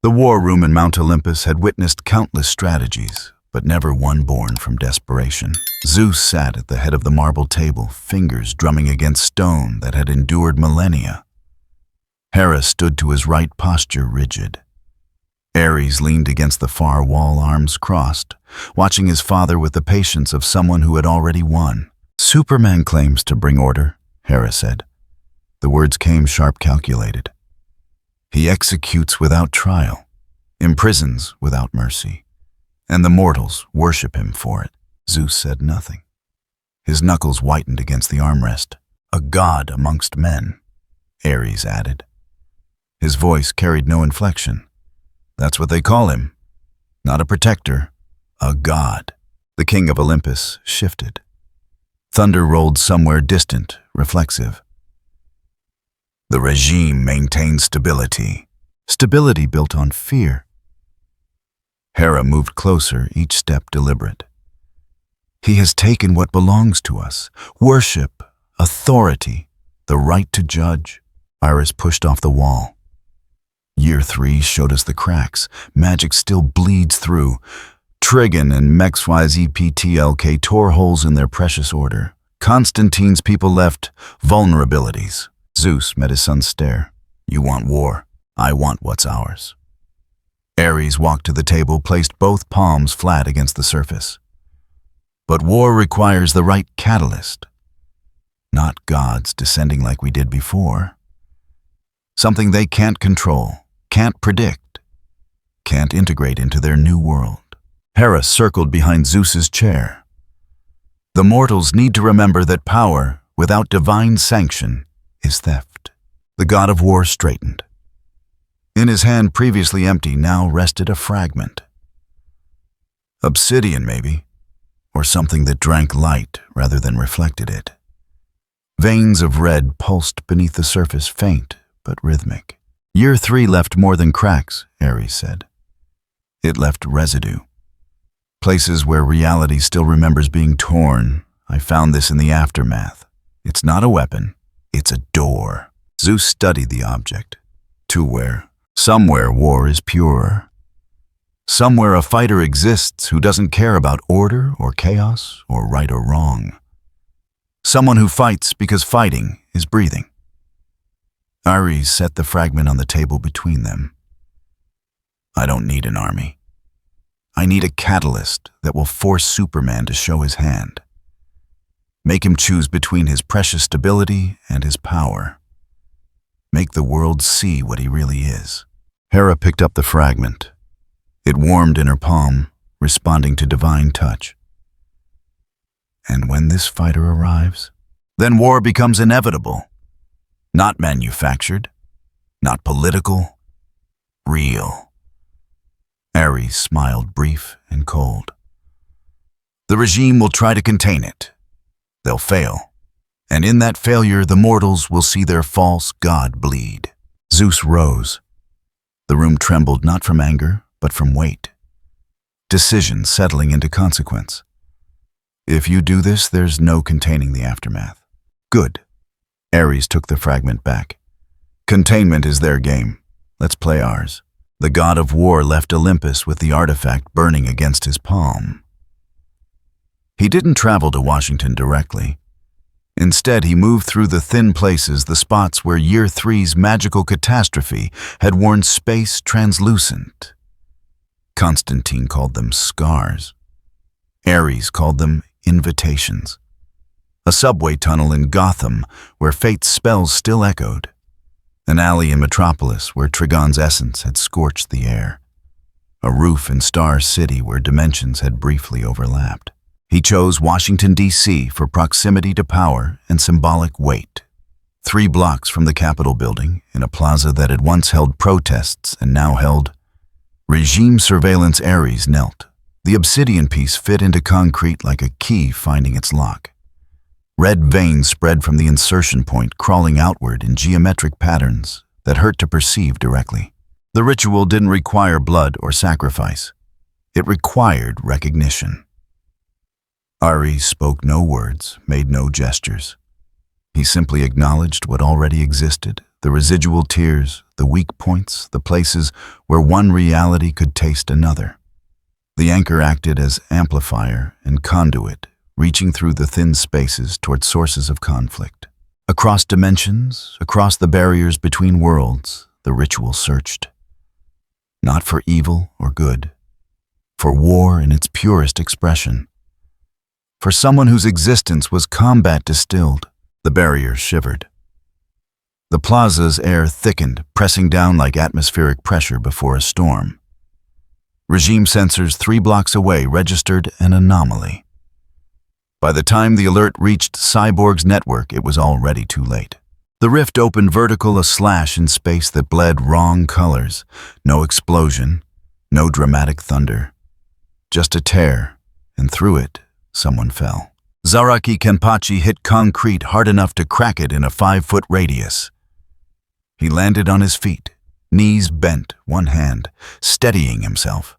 The war room in Mount Olympus had witnessed countless strategies, but never one born from desperation. Zeus sat at the head of the marble table, fingers drumming against stone that had endured millennia. Hera stood to his right, posture rigid. Ares leaned against the far wall, arms crossed, watching his father with the patience of someone who had already won. "Superman claims to bring order," Hera said. The words came sharp, calculated. "He executes without trial, imprisons without mercy, and the mortals worship him for it." Zeus said nothing. His knuckles whitened against the armrest. "A god amongst men," Ares added. His voice carried no inflection. "That's what they call him. Not a protector, a god." The king of Olympus shifted. Thunder rolled somewhere distant, reflexive. "The regime maintains stability." Stability built on fear. Hera moved closer, each step deliberate. "He has taken what belongs to us: worship, authority, the right to judge." Iris pushed off the wall. Year 3 showed us the cracks. Magic still bleeds through. Trigon and XYZPTLK tore holes in their precious order. Constantine's people left vulnerabilities. Zeus met his son's stare. "You want war. I want what's ours." Ares walked to the table, placed both palms flat against the surface. "But war requires the right catalyst. Not gods descending like we did before. Something they can't control, can't predict, can't integrate into their new world." Hera circled behind Zeus's chair. "The mortals need to remember that power, without divine sanction, is theft." The god of war straightened. In his hand, previously empty, now rested a fragment. Obsidian, maybe, or something that drank light rather than reflected it. Veins of red pulsed beneath the surface, faint but rhythmic. Year 3 left more than cracks, Ares said. It left residue. Places where reality still remembers being torn. I found this in the aftermath. It's not a weapon, it's a door. Zeus studied the object. To where? Somewhere war is purer. Somewhere a fighter exists who doesn't care about order or chaos or right or wrong. Someone who fights because fighting is breathing. Ares set the fragment on the table between them. "I don't need an army. I need a catalyst that will force Superman to show his hand. Make him choose between his precious stability and his power. Make the world see what he really is." Hera picked up the fragment. It warmed in her palm, responding to divine touch. "And when this fighter arrives, then war becomes inevitable. Not manufactured, not political, real." Ares smiled, brief and cold. "The regime will try to contain it. They'll fail. And in that failure, the mortals will see their false god bleed." Zeus rose. The room trembled not from anger, but from weight. Decision settling into consequence. "If you do this, there's no containing the aftermath." "Good." Ares took the fragment back. "Containment is their game. Let's play ours." The god of war left Olympus with the artifact burning against his palm. He didn't travel to Washington directly. Instead, he moved through the thin places, the spots where Year 3's magical catastrophe had worn space translucent. Constantine called them scars. Ares called them invitations. A subway tunnel in Gotham where fate's spells still echoed. An alley in Metropolis where Trigon's essence had scorched the air. A roof in Star City where dimensions had briefly overlapped. He chose Washington, D.C. for proximity to power and symbolic weight. 3 blocks from the Capitol building, in a plaza that had once held protests and now held regime surveillance, Ares knelt. The obsidian piece fit into concrete like a key finding its lock. Red veins spread from the insertion point, crawling outward in geometric patterns that hurt to perceive directly. The ritual didn't require blood or sacrifice. It required recognition. Ares spoke no words, made no gestures. He simply acknowledged what already existed, the residual tears, the weak points, the places where one reality could taste another. The anchor acted as amplifier and conduit, reaching through the thin spaces toward sources of conflict. Across dimensions, across the barriers between worlds, the ritual searched. Not for evil or good, for war in its purest expression. For someone whose existence was combat distilled, the barrier shivered. The plaza's air thickened, pressing down like atmospheric pressure before a storm. Regime sensors 3 blocks away registered an anomaly. By the time the alert reached Cyborg's network, it was already too late. The rift opened vertical, a slash in space that bled wrong colors. No explosion, no dramatic thunder. Just a tear, and through it, someone fell. Zaraki Kenpachi hit concrete hard enough to crack it in a 5-foot radius. He landed on his feet, knees bent, one hand, steadying himself.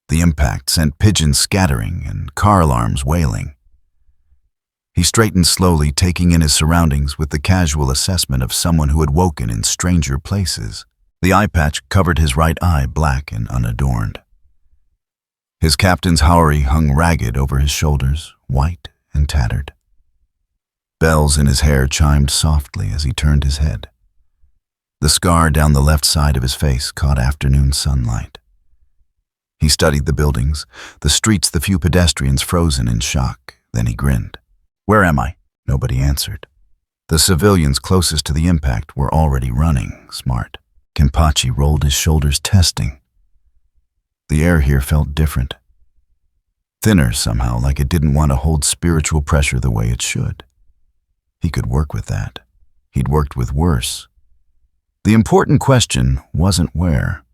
The impact sent pigeons scattering and car alarms wailing. He straightened slowly, taking in his surroundings with the casual assessment of someone who had woken in stranger places. The eye patch covered his right eye, black and unadorned. His captain's haori hung ragged over his shoulders, white and tattered. Bells in his hair chimed softly as he turned his head. The scar down the left side of his face caught afternoon sunlight. He studied the buildings, the streets, the few pedestrians frozen in shock. Then he grinned. "Where am I?" Nobody answered. The civilians closest to the impact were already running, smart. Kenpachi rolled his shoulders, testing. The air here felt different. Thinner somehow, like it didn't want to hold spiritual pressure the way it should. He could work with that. He'd worked with worse. The important question wasn't where.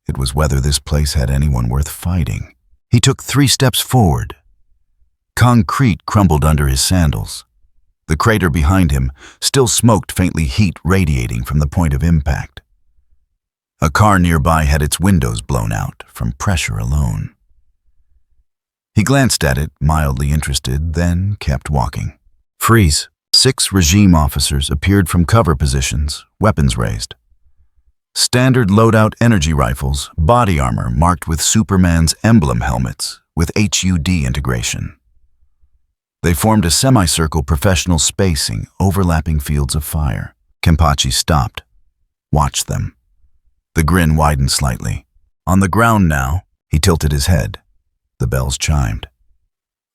It was whether this place had anyone worth fighting. He took 3 steps forward. Concrete crumbled under his sandals. The crater behind him still smoked faintly, heat radiating from the point of impact. A car nearby had its windows blown out from pressure alone. He glanced at it, mildly interested, then kept walking. Freeze. 6 regime officers appeared from cover positions, weapons raised. Standard loadout energy rifles, body armor marked with Superman's emblem helmets with HUD integration. They formed a semicircle, professional spacing, overlapping fields of fire. Kenpachi stopped, watched them. The grin widened slightly. On the ground now, he tilted his head. The bells chimed.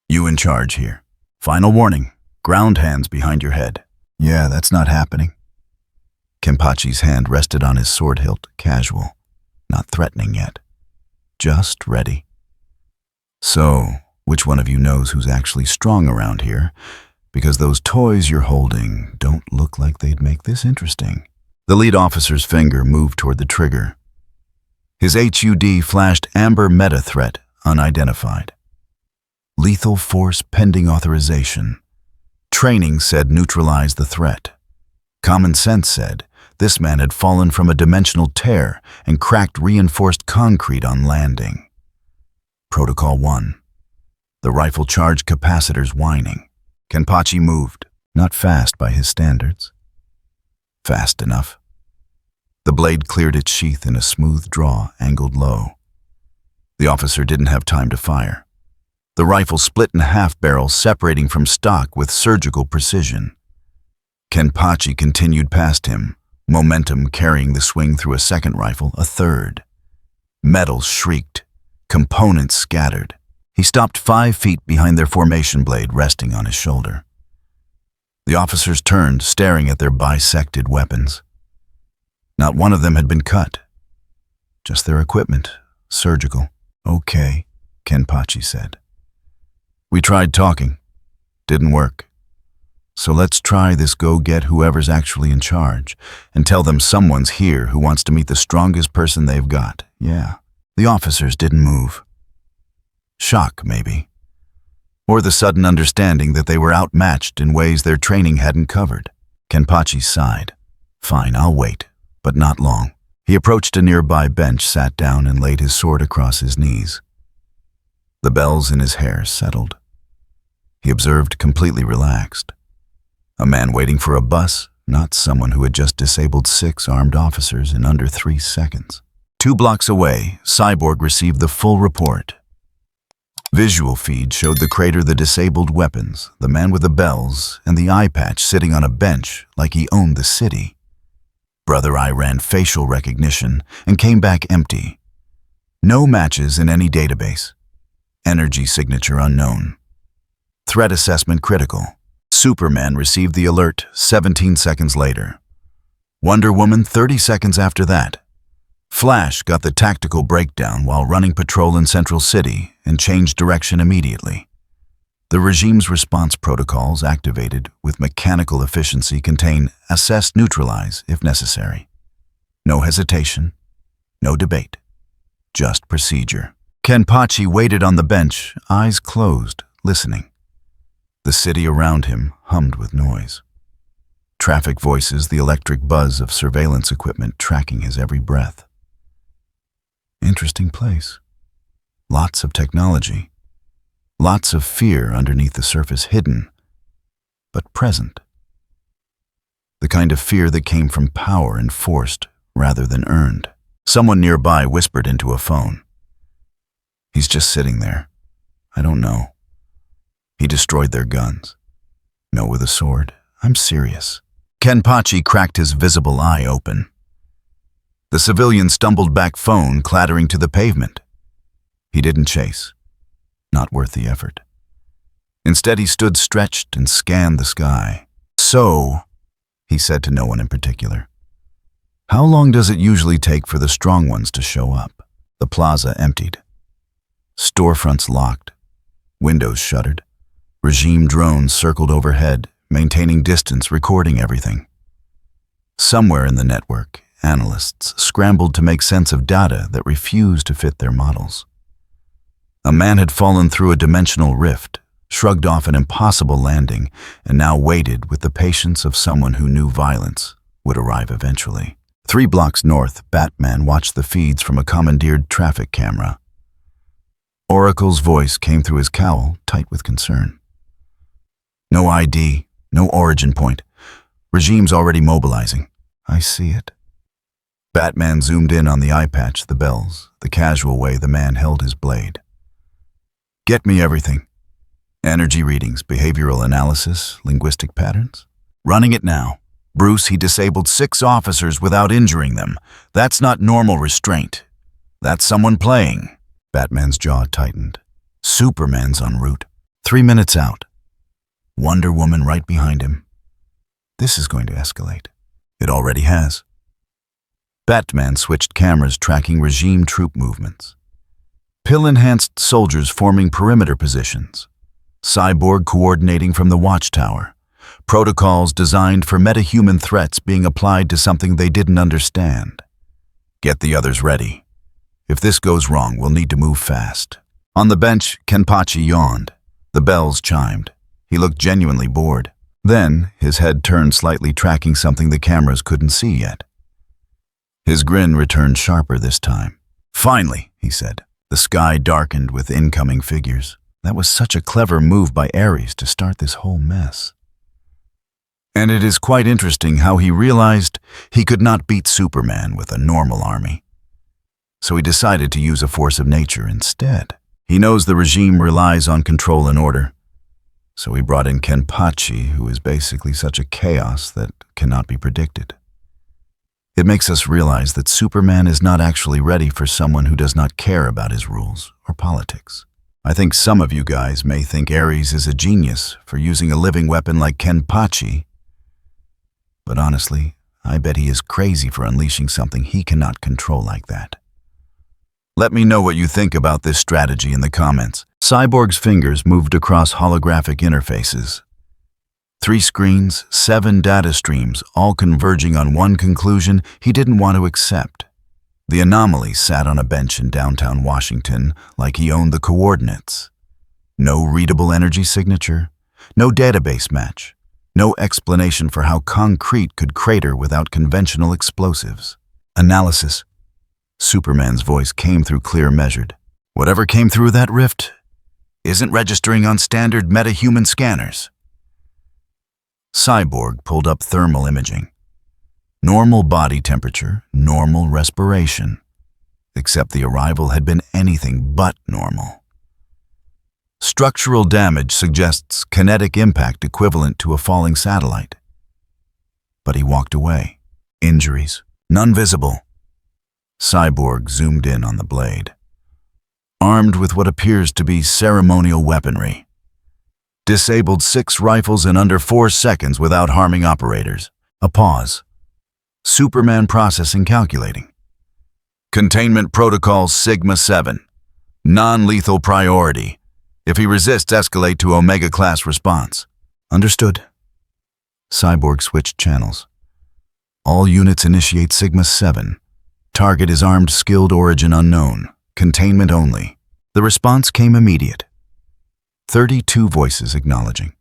"You in charge here. Final warning, ground hands behind your head." "Yeah, that's not happening." Kenpachi's hand rested on his sword hilt, casual, not threatening yet. Just ready. "So, which one of you knows who's actually strong around here? Because those toys you're holding don't look like they'd make this interesting." The lead officer's finger moved toward the trigger. His HUD flashed amber meta threat, unidentified. Lethal force pending authorization. Training said neutralize the threat. Common sense said this man had fallen from a dimensional tear and cracked reinforced concrete on landing. Protocol 1. The rifle charge capacitors whining. Kenpachi moved, not fast by his standards. Fast enough. The blade cleared its sheath in a smooth draw, angled low. The officer didn't have time to fire. The rifle split in half, barrel separating from stock with surgical precision. Kenpachi continued past him, momentum carrying the swing through a second rifle, a third. Metal shrieked, components scattered. He stopped 5 feet behind their formation blade, resting on his shoulder. The officers turned, staring at their bisected weapons. Not one of them had been cut. Just their equipment, surgical. "Okay," Kenpachi said. "We tried talking. Didn't work. So let's try this, go get whoever's actually in charge and tell them someone's here who wants to meet the strongest person they've got." Yeah. The officers didn't move. Shock, maybe. Or the sudden understanding that they were outmatched in ways their training hadn't covered. Kenpachi sighed. "Fine, I'll wait, but not long." He approached a nearby bench, sat down, and laid his sword across his knees. The bells in his hair settled. He observed, completely relaxed. A man waiting for a bus, not someone who had just disabled 6 armed officers in under 3 seconds. 2 blocks away, Cyborg received the full report. Visual feed showed the crater, the disabled weapons, the man with the bells, and the eye patch sitting on a bench like he owned the city. Brother Eye ran facial recognition and came back empty. No matches in any database. Energy signature unknown. Threat assessment critical. Superman received the alert 17 seconds later. Wonder Woman 30 seconds after that. Flash got the tactical breakdown while running patrol in Central City and changed direction immediately. The regime's response protocols activated with mechanical efficiency contain assess, neutralize if necessary. No hesitation, no debate, just procedure. Kenpachi waited on the bench, eyes closed, listening. The city around him hummed with noise. Traffic voices, the electric buzz of surveillance equipment tracking his every breath. Interesting place. Lots of technology. Lots of fear underneath the surface, hidden, but present. The kind of fear that came from power enforced rather than earned. Someone nearby whispered into a phone. He's just sitting there. I don't know. He destroyed their guns. No, with a sword. I'm serious. Kenpachi cracked his visible eye open. The civilian stumbled back, phone clattering to the pavement. He didn't chase. Not worth the effort. Instead, he stood stretched and scanned the sky. So, he said to no one in particular, how long does it usually take for the strong ones to show up? The plaza emptied. Storefronts locked. Windows shuttered. Regime drones circled overhead, maintaining distance, recording everything. Somewhere in the network, analysts scrambled to make sense of data that refused to fit their models. A man had fallen through a dimensional rift, shrugged off an impossible landing, and now waited with the patience of someone who knew violence would arrive eventually. 3 blocks north, Batman watched the feeds from a commandeered traffic camera. Oracle's voice came through his cowl, tight with concern. No ID, no origin point. Regime's already mobilizing. I see it. Batman zoomed in on the eye patch, the bells, the casual way the man held his blade. Get me everything. Energy readings, behavioral analysis, linguistic patterns. Running it now. Bruce, he disabled 6 officers without injuring them. That's not normal restraint. That's someone playing. Batman's jaw tightened. Superman's en route. 3 minutes out. Wonder Woman right behind him. This is going to escalate. It already has. Batman switched cameras tracking regime troop movements. Pill-enhanced soldiers forming perimeter positions. Cyborg coordinating from the watchtower. Protocols designed for metahuman threats being applied to something they didn't understand. Get the others ready. If this goes wrong, we'll need to move fast. On the bench, Kenpachi yawned. The bells chimed. He looked genuinely bored. Then, his head turned slightly, tracking something the cameras couldn't see yet. His grin returned sharper this time. Finally, he said. The sky darkened with incoming figures. That was such a clever move by Ares to start this whole mess. And it is quite interesting how he realized he could not beat Superman with a normal army. So he decided to use a force of nature instead. He knows the regime relies on control and order. So he brought in Kenpachi, who is basically such a chaos that cannot be predicted. It makes us realize that Superman is not actually ready for someone who does not care about his rules or politics. I think some of you guys may think Ares is a genius for using a living weapon like Kenpachi, but honestly, I bet he is crazy for unleashing something he cannot control like that. Let me know what you think about this strategy in the comments. Cyborg's fingers moved across holographic interfaces. 3 screens, 7 data streams, all converging on one conclusion he didn't want to accept. The anomaly sat on a bench in downtown Washington like he owned the coordinates. No readable energy signature, no database match, no explanation for how concrete could crater without conventional explosives. Analysis. Superman's voice came through clear, measured. Whatever came through that rift isn't registering on standard metahuman scanners. Cyborg pulled up thermal imaging. Normal body temperature, normal respiration. Except the arrival had been anything but normal. Structural damage suggests kinetic impact equivalent to a falling satellite. But he walked away. Injuries, none visible. Cyborg zoomed in on the blade. Armed with what appears to be ceremonial weaponry. Disabled 6 rifles in under 4 seconds without harming operators. A pause. Superman processing calculating. Containment Protocol Sigma-7. Non-lethal priority. If he resists, escalate to Omega-class response. Understood. Cyborg switched channels. All units initiate Sigma-7. Target is armed, skilled, origin unknown. Containment only. The response came immediate. 32 voices acknowledging.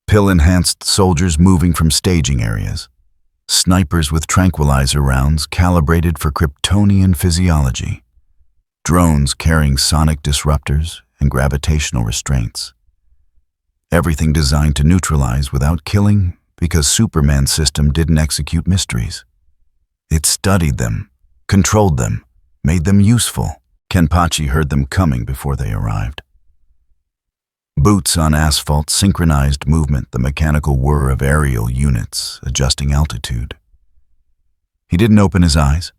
Pill-enhanced soldiers moving from staging areas. Snipers with tranquilizer rounds calibrated for Kryptonian physiology. Drones carrying sonic disruptors and gravitational restraints. Everything designed to neutralize without killing because Superman's system didn't execute mysteries. It studied them, controlled them, made them useful. Kenpachi heard them coming before they arrived. Boots on asphalt synchronized movement, the mechanical whir of aerial units adjusting altitude. He didn't open his eyes.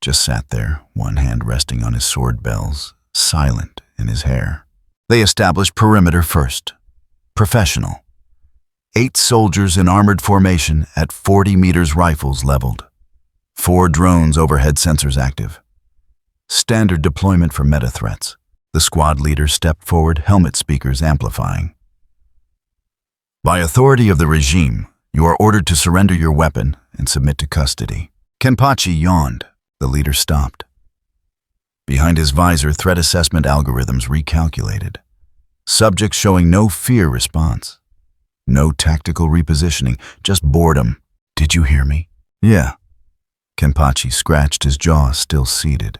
Just sat there, one hand resting on his sword bells, silent in his hair. They established perimeter first. Professional. 8 soldiers in armored formation at 40 meters, rifles leveled. 4 drones, overhead sensors active. Standard deployment for meta threats. The squad leader stepped forward, helmet speakers amplifying. By authority of the regime, you are ordered to surrender your weapon and submit to custody. Kenpachi yawned. The leader stopped. Behind his visor, threat assessment algorithms recalculated. Subjects showing no fear response. No tactical repositioning, just boredom. Did you hear me? Yeah. Kenpachi scratched his jaw, still seated.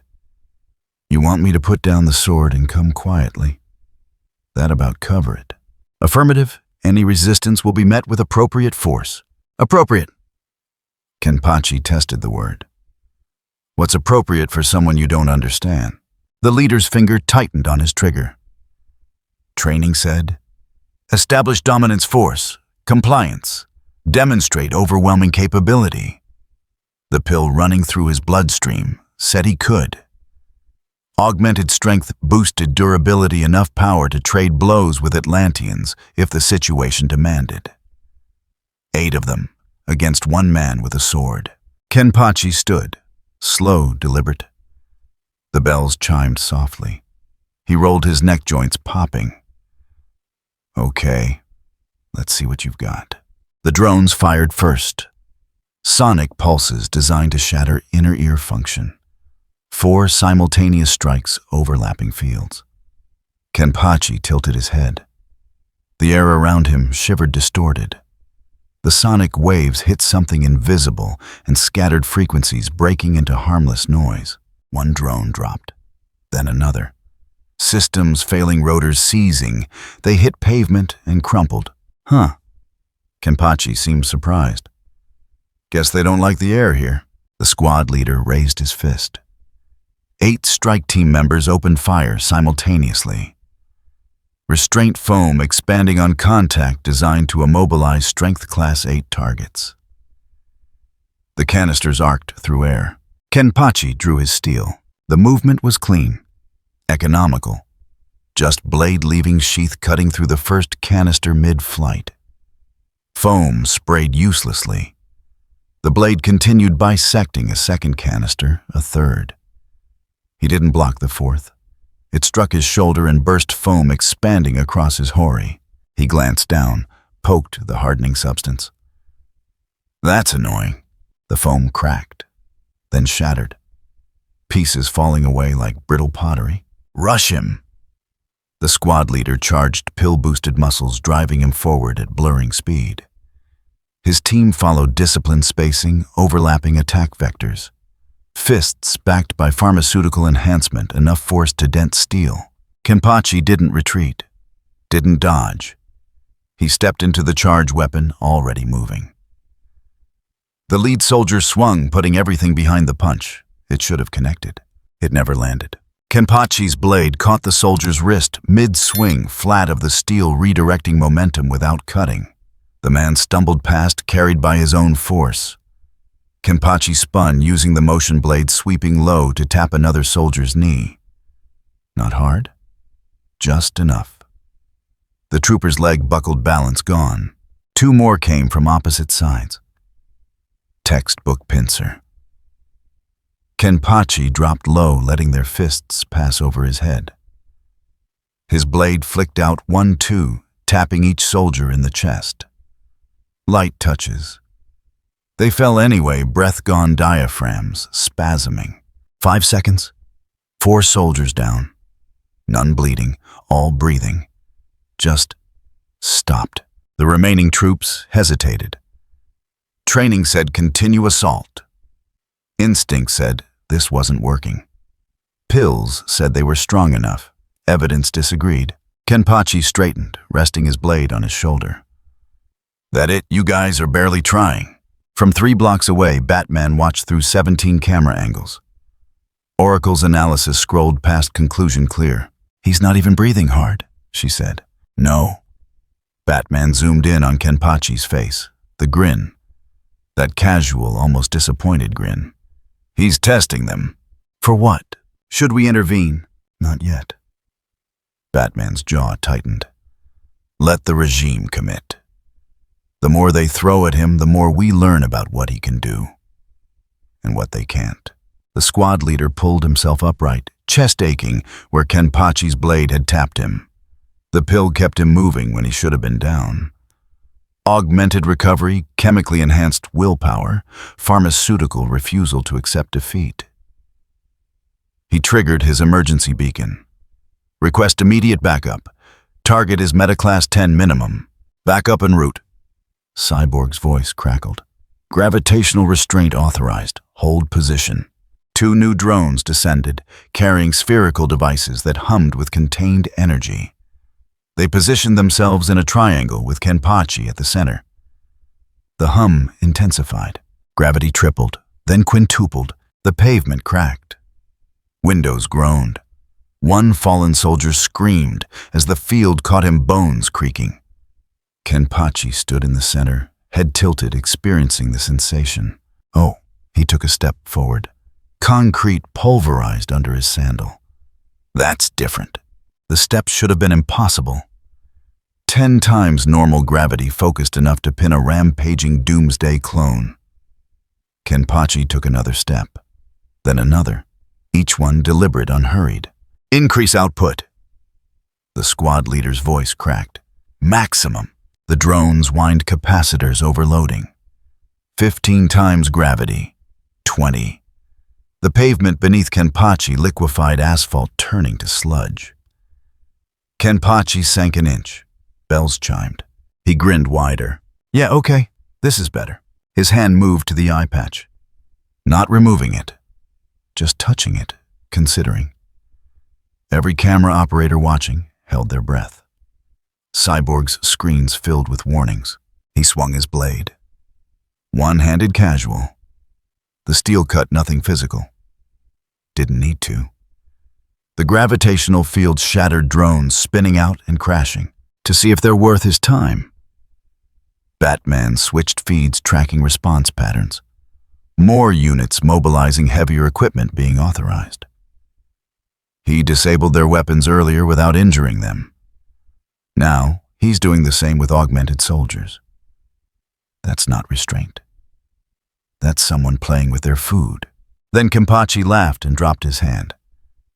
You want me to put down the sword and come quietly? That about cover it. Affirmative. Any resistance will be met with appropriate force. Appropriate. Kenpachi tested the word. What's appropriate for someone you don't understand? The leader's finger tightened on his trigger. Training said, establish dominance force, compliance, demonstrate overwhelming capability. The pill running through his bloodstream said he could. Augmented strength boosted durability, enough power to trade blows with Atlanteans if the situation demanded. 8 of them, against 1 man with a sword. Kenpachi stood, slow, deliberate. The bells chimed softly. He rolled his neck joints, popping. Okay, let's see what you've got. The drones fired first. Sonic pulses designed to shatter inner ear function. 4 simultaneous strikes, overlapping fields. Kenpachi tilted his head. The air around him shivered, distorted. The sonic waves hit something invisible and scattered frequencies, breaking into harmless noise. 1 drone dropped, then another. Systems failing, rotors seizing. They hit pavement and crumpled. Huh. Kenpachi seemed surprised. Guess they don't like the air here. The squad leader raised his fist. 8 strike team members opened fire simultaneously. Restraint foam expanding on contact, designed to immobilize strength class 8 targets. The canisters arced through air. Kenpachi drew his steel. The movement was clean, economical. Just blade leaving sheath, cutting through the first canister mid-flight. Foam sprayed uselessly. The blade continued bisecting a second canister, a third. He didn't block the 4th. It struck his shoulder and burst foam, expanding across his hori. He glanced down, poked the hardening substance. That's annoying. The foam cracked, then shattered. Pieces falling away like brittle pottery. Rush him! The squad leader charged pill-boosted muscles, driving him forward at blurring speed. His team followed disciplined spacing, overlapping attack vectors. Fists backed by pharmaceutical enhancement, enough force to dent steel. Kenpachi didn't retreat, didn't dodge. He stepped into the charge weapon, already moving. The lead soldier swung, putting everything behind the punch. It should have connected. It never landed. Kenpachi's blade caught the soldier's wrist mid-swing, flat of the steel redirecting momentum without cutting. The man stumbled past, carried by his own force. Kenpachi spun, using the motion blade sweeping low to tap another soldier's knee. Not hard, just enough. The trooper's leg buckled, balance gone. Two more came from opposite sides. Textbook pincer. Kenpachi dropped low, letting their fists pass over his head. His blade flicked out 1-2, tapping each soldier in the chest. Light touches. They fell anyway, breath-gone diaphragms, spasming. 5 seconds. 4 soldiers down. None bleeding, all breathing. Just stopped. The remaining troops hesitated. Training said continue assault. Instinct said this wasn't working. Pills said they were strong enough. Evidence disagreed. Kenpachi straightened, resting his blade on his shoulder. That it? You guys are barely trying. From 3 blocks away, Batman watched through 17 camera angles. Oracle's analysis scrolled past conclusion clear. He's not even breathing hard, she said. No. Batman zoomed in on Kenpachi's face. The grin. That casual, almost disappointed grin. He's testing them. For what? Should we intervene? Not yet. Batman's jaw tightened. Let the regime commit. The more they throw at him, the more we learn about what he can do. And what they can't. The squad leader pulled himself upright, chest aching where Kenpachi's blade had tapped him. The pill kept him moving when he should have been down. Augmented recovery, chemically enhanced willpower, pharmaceutical refusal to accept defeat. He triggered his emergency beacon. Request immediate backup. Target is Metaclass 10 minimum. Backup en route. Cyborg's voice crackled. Gravitational restraint authorized. Hold position. 2 new drones descended, carrying spherical devices that hummed with contained energy. They positioned themselves in a triangle with Kenpachi at the center. The hum intensified. Gravity tripled, then quintupled. The pavement cracked. Windows groaned. One fallen soldier screamed as the field caught him, bones creaking. Kenpachi stood in the center, head tilted, experiencing the sensation. Oh, he took a step forward. Concrete pulverized under his sandal. That's different. The steps should have been impossible. 10 times normal gravity focused enough to pin a rampaging doomsday clone. Kenpachi took another step, then another, each one deliberate, unhurried. Increase output. The squad leader's voice cracked. Maximum. The drones whined, capacitors overloading. 15 times gravity. 20. The pavement beneath Kenpachi liquefied asphalt, turning to sludge. Kenpachi sank an inch. Bells chimed. He grinned wider. Yeah, okay, this is better. His hand moved to the eye patch. Not removing it. Just touching it, considering. Every camera operator watching held their breath. Cyborg's screens filled with warnings. He swung his blade. One-handed casual. The steel cut nothing physical. Didn't need to. The gravitational field shattered drones spinning out and crashing to see if they're worth his time. Batman switched feeds, tracking response patterns. More units mobilizing, heavier equipment being authorized. He disabled their weapons earlier without injuring them. Now, he's doing the same with augmented soldiers. That's not restraint. That's someone playing with their food. Then Kenpachi laughed and dropped his hand.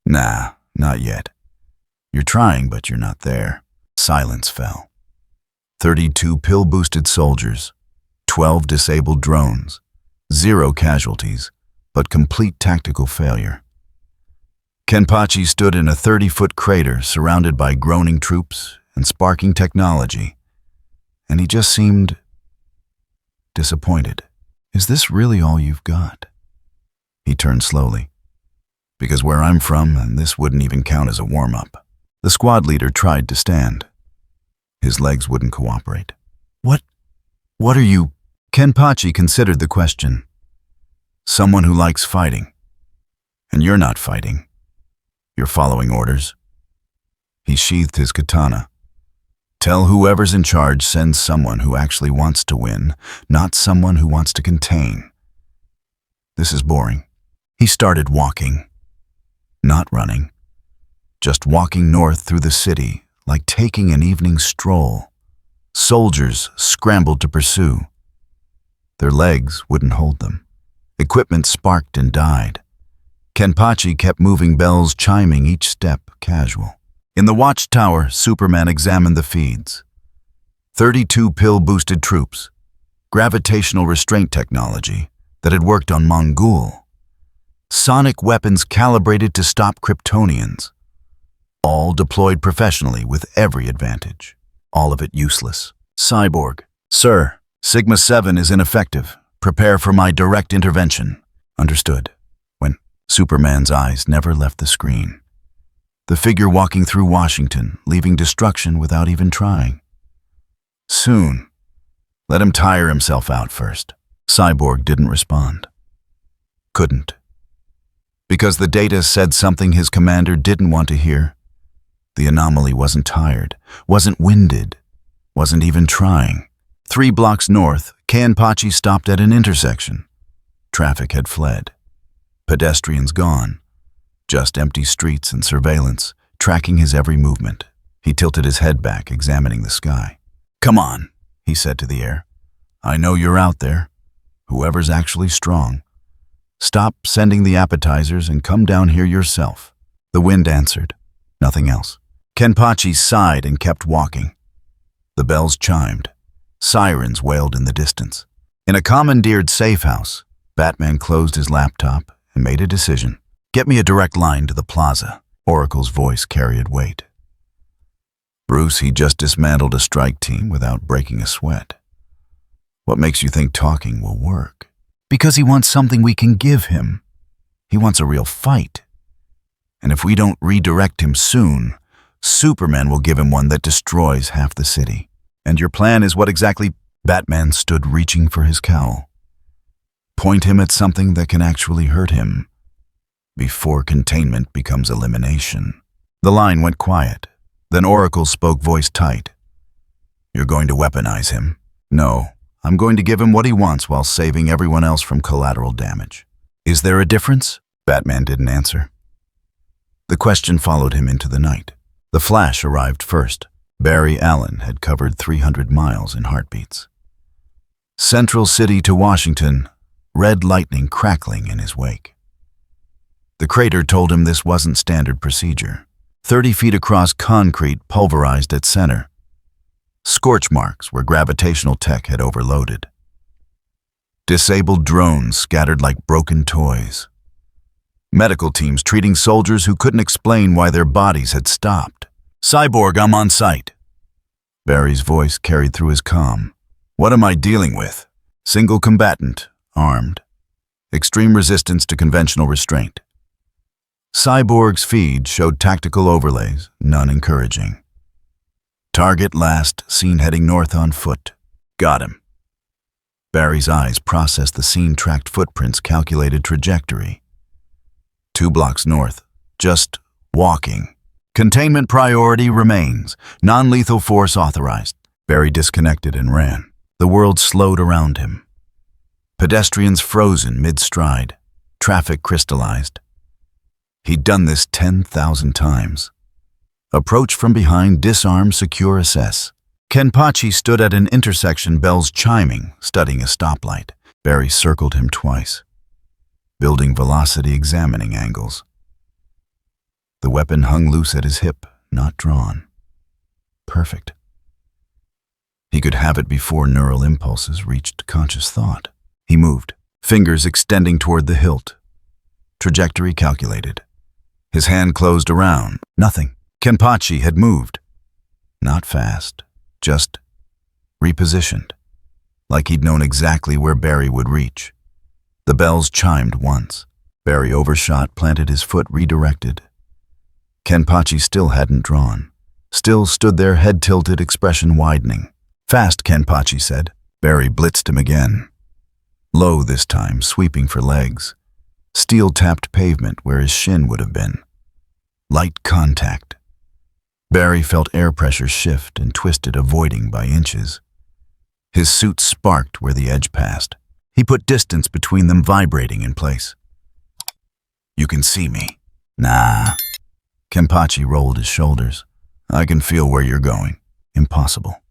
Nah, not yet. You're trying, but you're not there. Silence fell. 32 pill-boosted soldiers, 12 disabled drones, 0 casualties, but complete tactical failure. Kenpachi stood in a 30-foot crater surrounded by groaning troops and sparking technology, and he just seemed disappointed. Is this really all you've got? He turned slowly. Because where I'm from, this wouldn't even count as a warm-up. The squad leader tried to stand. His legs wouldn't cooperate. What are you? Kenpachi considered the question. Someone who likes fighting. And you're not fighting. You're following orders. He sheathed his katana. Tell whoever's in charge sends someone who actually wants to win, not someone who wants to contain. This is boring. He started walking. Not running. Just walking north through the city, like taking an evening stroll. Soldiers scrambled to pursue. Their legs wouldn't hold them. Equipment sparked and died. Kenpachi kept moving, bells chiming, each step casual. In the watchtower, Superman examined the feeds. 32 pill-boosted troops. Gravitational restraint technology that had worked on Mongol. Sonic weapons calibrated to stop Kryptonians. All deployed professionally with every advantage. All of it useless. Cyborg. Sir, Sigma-7 is ineffective. Prepare for my direct intervention. Understood. When Superman's eyes never left the screen. The figure walking through Washington, leaving destruction without even trying. Soon. Let him tire himself out first. Cyborg didn't respond. Couldn't. Because the data said something his commander didn't want to hear. The anomaly wasn't tired, wasn't winded, wasn't even trying. 3 blocks north, Kenpachi stopped at an intersection. Traffic had fled. Pedestrians gone. Just empty streets and surveillance, tracking his every movement. He tilted his head back, examining the sky. Come on, he said to the air. I know you're out there. Whoever's actually strong. Stop sending the appetizers and come down here yourself. The wind answered. Nothing else. Kenpachi sighed and kept walking. The bells chimed. Sirens wailed in the distance. In a commandeered safe house, Batman closed his laptop and made a decision. Get me a direct line to the plaza. Oracle's voice carried weight. Bruce, he just dismantled a strike team without breaking a sweat. What makes you think talking will work? Because he wants something we can give him. He wants a real fight. And if we don't redirect him soon, Superman will give him one that destroys half the city. And your plan is what exactly? Batman stood reaching for his cowl. Point him at something that can actually hurt him, before containment becomes elimination. The line went quiet. Then Oracle spoke, voice tight. You're going to weaponize him? No, I'm going to give him what he wants while saving everyone else from collateral damage. Is there a difference? Batman didn't answer. The question followed him into the night. The Flash arrived first. Barry Allen had covered 300 miles in heartbeats. Central City to Washington, red lightning crackling in his wake. The crater told him this wasn't standard procedure. 30 feet across concrete pulverized at center. Scorch marks where gravitational tech had overloaded. Disabled drones scattered like broken toys. Medical teams treating soldiers who couldn't explain why their bodies had stopped. Cyborg, I'm on site. Barry's voice carried through his comm. What am I dealing with? Single combatant, armed. Extreme resistance to conventional restraint. Cyborg's feed showed tactical overlays, none encouraging. Target last, seen heading north on foot. Got him. Barry's eyes processed the scene-tracked footprints, calculated trajectory. 2 blocks north, just walking. Containment priority remains. Non-lethal force authorized. Barry disconnected and ran. The world slowed around him. Pedestrians frozen mid-stride. Traffic crystallized. He'd done this 10,000 times. Approach from behind, disarm, secure, assess. Kenpachi stood at an intersection, bells chiming, studying a stoplight. Barry circled him twice. Building velocity, examining angles. The weapon hung loose at his hip, not drawn. Perfect. He could have it before neural impulses reached conscious thought. He moved, fingers extending toward the hilt. Trajectory calculated. His hand closed around. Nothing. Kenpachi had moved. Not fast, just repositioned, like he'd known exactly where Barry would reach. The bells chimed once. Barry overshot, planted his foot, redirected. Kenpachi still hadn't drawn. Still stood there, head tilted, expression widening. "Fast," Kenpachi said. Barry blitzed him again. Low this time, sweeping for legs. Steel-tapped pavement where his shin would have been. Light contact. Barry felt air pressure shift and twisted, avoiding by inches. His suit sparked where the edge passed. He put distance between them, vibrating in place. "You can see me." "Nah." Kenpachi rolled his shoulders. "I can feel where you're going." Impossible.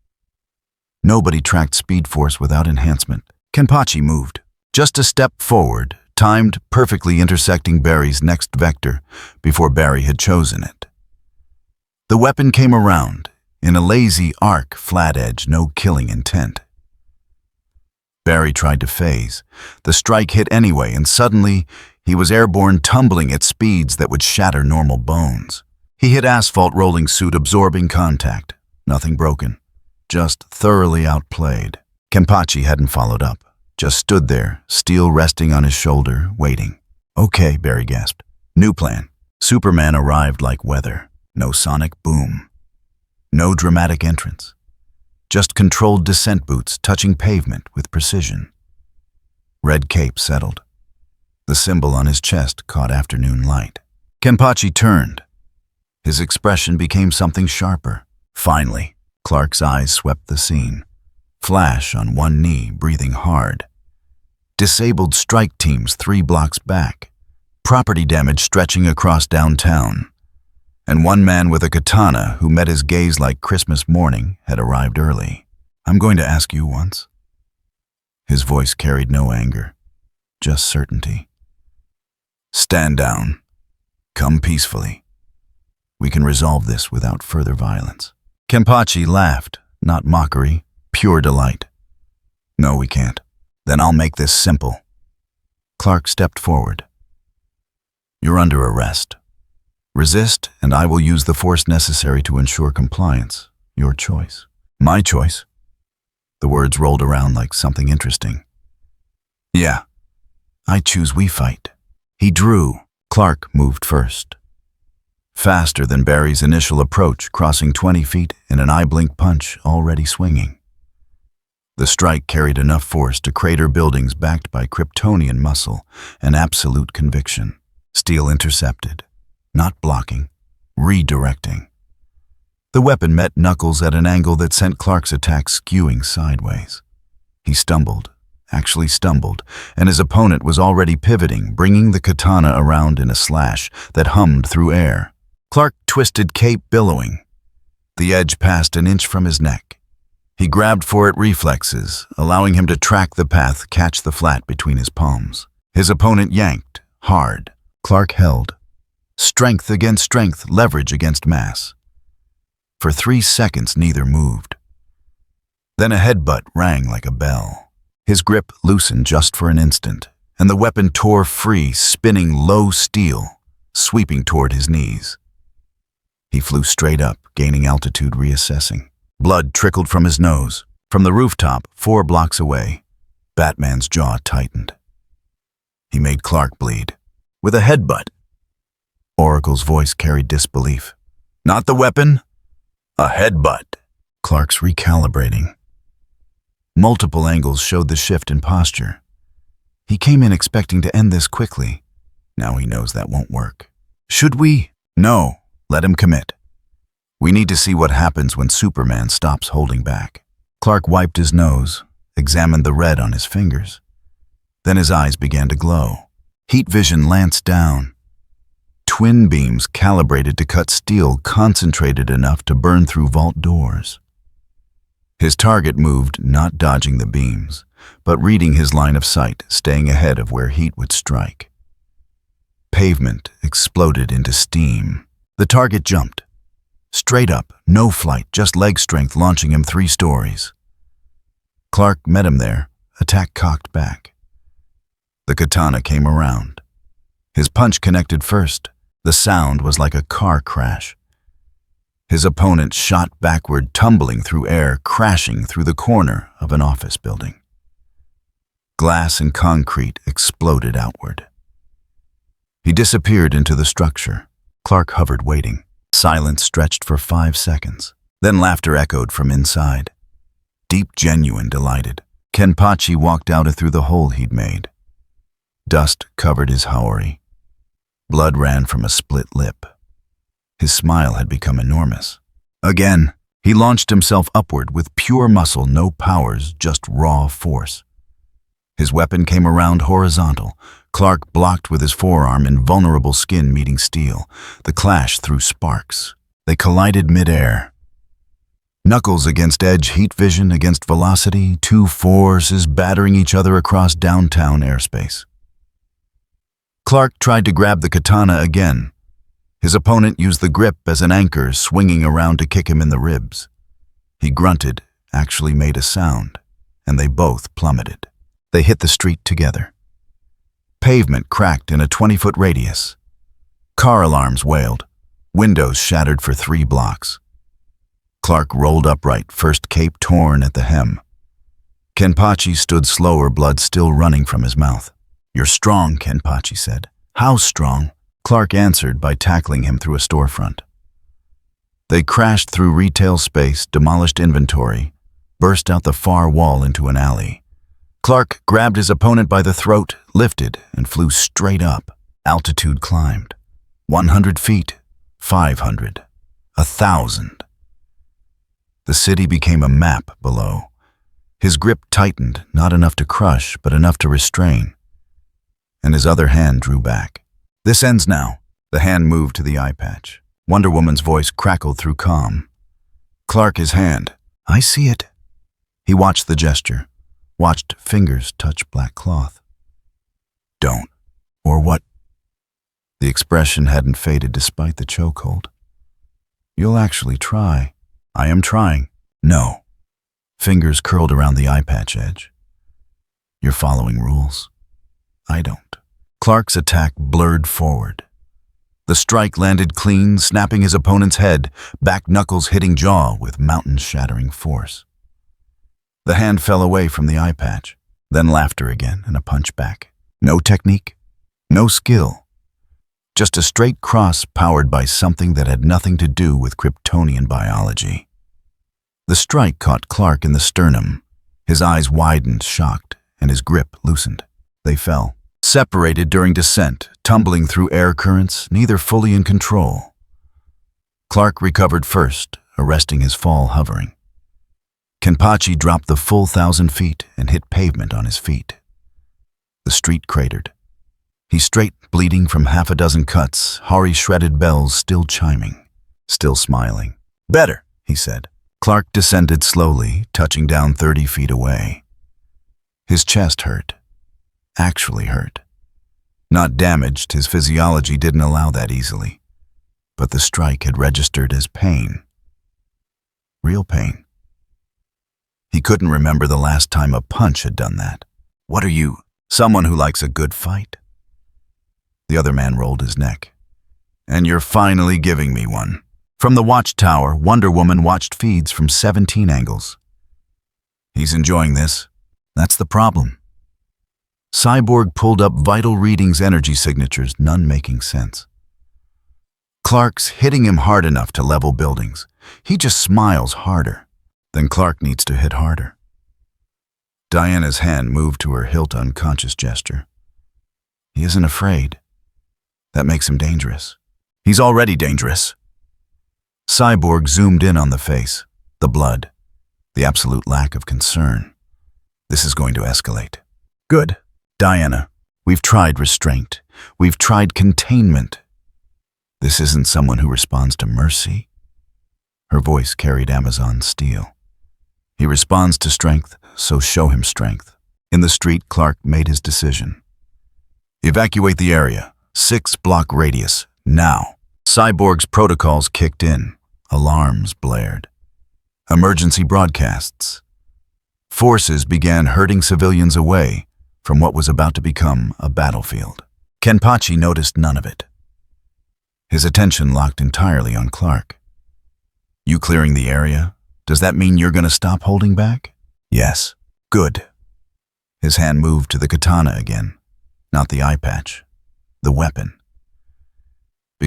Nobody tracked Speed Force without enhancement. Kenpachi moved. Just a step forward, timed, perfectly intersecting Barry's next vector before Barry had chosen it. The weapon came around, in a lazy arc, flat edge, no killing intent. Barry tried to phase. The strike hit anyway, and suddenly he was airborne, tumbling at speeds that would shatter normal bones. He hit asphalt, rolling suit, absorbing contact. Nothing broken, just thoroughly outplayed. Kenpachi hadn't followed up, just stood there, steel resting on his shoulder, waiting. "Okay," Barry gasped. New plan. Superman arrived like weather. No sonic boom. No dramatic entrance. Just controlled descent boots touching pavement with precision. Red cape settled. The symbol on his chest caught afternoon light. Kenpachi turned. His expression became something sharper. Finally, Clark's eyes swept the scene. Flash on one knee, breathing hard. Disabled strike teams 3 blocks back. Property damage stretching across downtown. And one man with a katana who met his gaze like Christmas morning had arrived early. "I'm going to ask you once." His voice carried no anger, just certainty. "Stand down. Come peacefully. We can resolve this without further violence." Kenpachi laughed, not mockery, pure delight. "No, we can't. Then I'll make this simple." Clark stepped forward. "You're under arrest. Resist, and I will use the force necessary to ensure compliance. Your choice." "My choice?" The words rolled around like something interesting. "Yeah, I choose we fight." He drew. Clark moved first. Faster than Barry's initial approach, crossing 20 feet in an eye-blink punch already swinging. The strike carried enough force to crater buildings backed by Kryptonian muscle and absolute conviction. Steel intercepted. Not blocking, redirecting. The weapon met knuckles at an angle that sent Clark's attack skewing sideways. He stumbled, actually stumbled, and his opponent was already pivoting, bringing the katana around in a slash that hummed through air. Clark twisted, cape billowing. The edge passed an inch from his neck. He grabbed for it, reflexes, allowing him to track the path, catch the flat between his palms. His opponent yanked, hard. Clark held. Strength against strength, leverage against mass. For 3 seconds, neither moved. Then a headbutt rang like a bell. His grip loosened just for an instant, and the weapon tore free, spinning low steel, sweeping toward his knees. He flew straight up, gaining altitude, reassessing. Blood trickled from his nose. From the rooftop, 4 blocks away, Batman's jaw tightened. He made Clark bleed. With a headbutt. Oracle's voice carried disbelief. "Not the weapon? A headbutt." Clark's recalibrating. Multiple angles showed the shift in posture. He came in expecting to end this quickly. Now he knows that won't work. "Should we?" "No, let him commit. We need to see what happens when Superman stops holding back." Clark wiped his nose, examined the red on his fingers. Then his eyes began to glow. Heat vision lanced down. Twin beams calibrated to cut steel, concentrated enough to burn through vault doors. His target moved, not dodging the beams, but reading his line of sight, staying ahead of where heat would strike. Pavement exploded into steam. The target jumped. Straight up, no flight, just leg strength launching him 3 stories. Clark met him there, attack cocked back. The katana came around. His punch connected first. The sound was like a car crash. His opponent shot backward, tumbling through air, crashing through the corner of an office building. Glass and concrete exploded outward. He disappeared into the structure. Clark hovered, waiting. Silence stretched for 5 seconds. Then laughter echoed from inside. Deep, genuine, delighted. Kenpachi walked out through the hole he'd made. Dust covered his haori. Blood ran from a split lip. His smile had become enormous. Again, he launched himself upward with pure muscle, no powers, just raw force. His weapon came around horizontal. Clark blocked with his forearm, invulnerable skin meeting steel. The clash threw sparks. They collided mid-air. Knuckles against edge, heat vision against velocity, two forces battering each other across downtown airspace. Clark tried to grab the katana again. His opponent used the grip as an anchor, swinging around to kick him in the ribs. He grunted, actually made a sound, and they both plummeted. They hit the street together. Pavement cracked in a 20-foot radius. Car alarms wailed. Windows shattered for 3 blocks. Clark rolled upright, first cape torn at the hem. Kenpachi stood slower, blood still running from his mouth. "You're strong," Kenpachi said. "How strong?" Clark answered by tackling him through a storefront. They crashed through retail space, demolished inventory, burst out the far wall into an alley. Clark grabbed his opponent by the throat, lifted, and flew straight up. Altitude climbed. 100 feet, 500, 1,000. The city became a map below. His grip tightened, not enough to crush, but enough to restrain. And his other hand drew back. "This ends now." The hand moved to the eye patch. Wonder Woman's voice crackled through calm. Clark, his hand. "I see it." He watched the gesture, watched fingers touch black cloth. "Don't." "Or what?" The expression hadn't faded despite the chokehold. "You'll actually try." "I am trying." "No." Fingers curled around the eye patch edge. "You're following rules. I don't." Clark's attack blurred forward. The strike landed clean, snapping his opponent's head, back knuckles hitting jaw with mountain-shattering force. The hand fell away from the eye patch, then laughter again and a punch back. No technique, no skill. Just a straight cross powered by something that had nothing to do with Kryptonian biology. The strike caught Clark in the sternum. His eyes widened, shocked, and his grip loosened. They fell. Separated during descent, tumbling through air currents, neither fully in control. Clark recovered first, arresting his fall hovering. Kenpachi dropped the full 1,000 feet and hit pavement on his feet. The street cratered. He straight, bleeding from 6 cuts, Hari-shredded bells still chiming, still smiling. "Better," he said. Clark descended slowly, touching down 30 feet away. His chest hurt. Actually hurt. Not damaged, his physiology didn't allow that easily. But the strike had registered as pain. Real pain. He couldn't remember the last time a punch had done that. "What are you? Someone who likes a good fight?" The other man rolled his neck. "And you're finally giving me one." From the watchtower, Wonder Woman watched feeds from 17 angles. "He's enjoying this. That's the problem." Cyborg pulled up vital readings, energy signatures, none making sense. Clark's hitting him hard enough to level buildings. He just smiles harder. Then Clark needs to hit harder. Diana's hand moved to her hilt unconscious gesture. He isn't afraid. That makes him dangerous. He's already dangerous. Cyborg zoomed in on the face, the blood, the absolute lack of concern. This is going to escalate. "Good. Diana, we've tried restraint. We've tried containment. This isn't someone who responds to mercy." Her voice carried Amazon steel. "He responds to strength, so show him strength." In the street, Clark made his decision. "Evacuate the area. 6-block radius. Now." Cyborg's protocols kicked in. Alarms blared. Emergency broadcasts. Forces began herding civilians away from what was about to become a battlefield. Kenpachi noticed none of it. His attention locked entirely on Clark. "You clearing the area? Does that mean you're going to stop holding back?" "Yes." "Good." His hand moved to the katana again, not the eye patch, the weapon.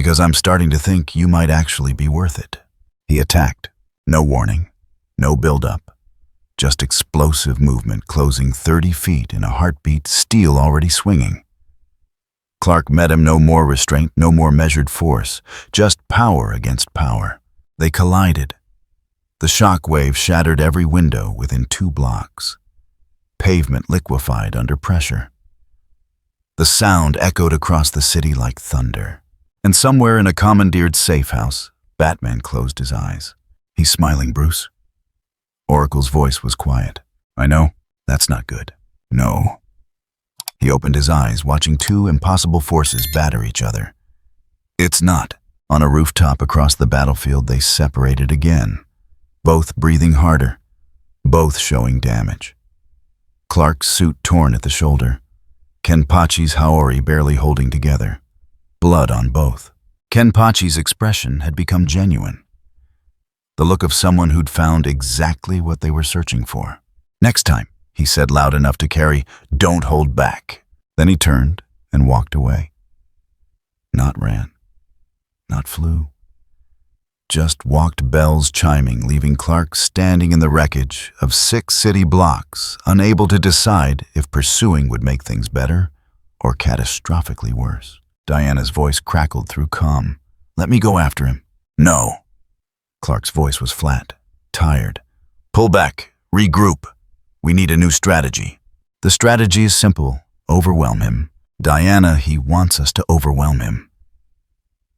Because I'm starting to think you might actually be worth it. He attacked. No warning. No build-up. Just explosive movement closing 30 feet in a heartbeat, steel already swinging. Clark met him, no more restraint, no more measured force, just power against power. They collided. The shock wave shattered every window within 2 blocks. Pavement liquefied under pressure. The sound echoed across the city like thunder. And somewhere in a commandeered safe house, Batman closed his eyes. "He's smiling, Bruce." Oracle's voice was quiet. "I know. That's not good." "No." He opened his eyes, watching 2 impossible forces batter each other. "It's not." On a rooftop across the battlefield, they separated again, both breathing harder, both showing damage. Clark's suit torn at the shoulder, Kenpachi's Haori barely holding together, blood on both. Kenpachi's expression had become genuine, the look of someone who'd found exactly what they were searching for. "Next time," he said loud enough to carry, "don't hold back." Then he turned and walked away. Not ran, not flew. Just walked, bells chiming, leaving Clark standing in the wreckage of 6 city blocks, unable to decide if pursuing would make things better or catastrophically worse. Diana's voice crackled through calm. "Let me go after him." "No." Clark's voice was flat, tired. "Pull back, regroup. We need a new strategy." "The strategy is simple. Overwhelm him." "Diana, he wants us to overwhelm him.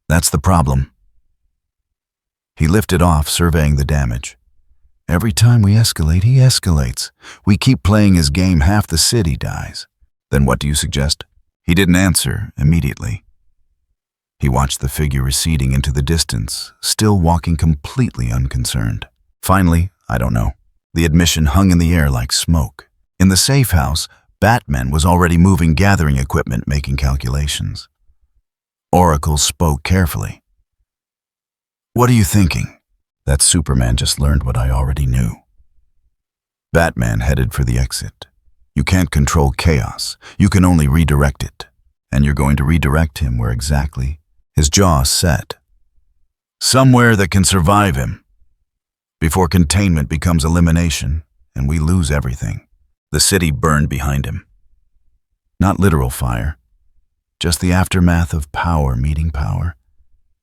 That's the problem." He lifted off, surveying the damage. "Every time we escalate, he escalates. We keep playing his game, half the city dies." "Then what do you suggest?" He didn't answer immediately. He watched the figure receding into the distance, still walking completely unconcerned. Finally, "I don't know." The admission hung in the air like smoke. In the safe house, Batman was already moving gathering equipment, making calculations. Oracle spoke carefully. "What are you thinking?" That Superman just learned what I already knew. Batman headed for the exit. You can't control chaos. You can only redirect it. And you're going to redirect him where exactly? His jaw set. Somewhere that can survive him. Before containment becomes elimination, and we lose everything. The city burned behind him. Not literal fire. Just the aftermath of power meeting power.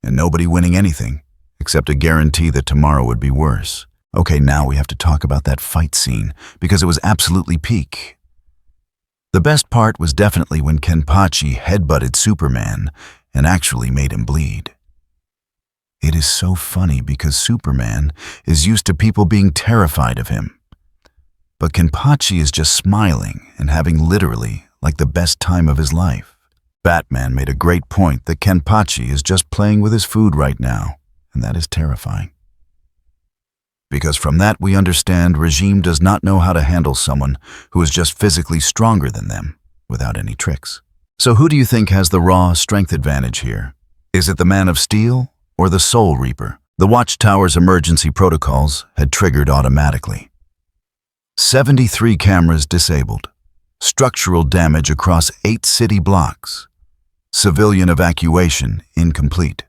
And nobody winning anything, except a guarantee that tomorrow would be worse. Okay, now we have to talk about that fight scene, because it was absolutely peak. The best part was definitely when Kenpachi headbutted Superman and actually made him bleed. It is so funny because Superman is used to people being terrified of him. But Kenpachi is just smiling and having literally like the best time of his life. Batman made a great point that Kenpachi is just playing with his food right now, and that is terrifying. Because from that we understand regime does not know how to handle someone who is just physically stronger than them, without any tricks. So who do you think has the raw strength advantage here? Is it the Man of Steel or the Soul Reaper? The Watchtower's emergency protocols had triggered automatically. 73 cameras disabled. Structural damage across 8 city blocks. Civilian evacuation incomplete.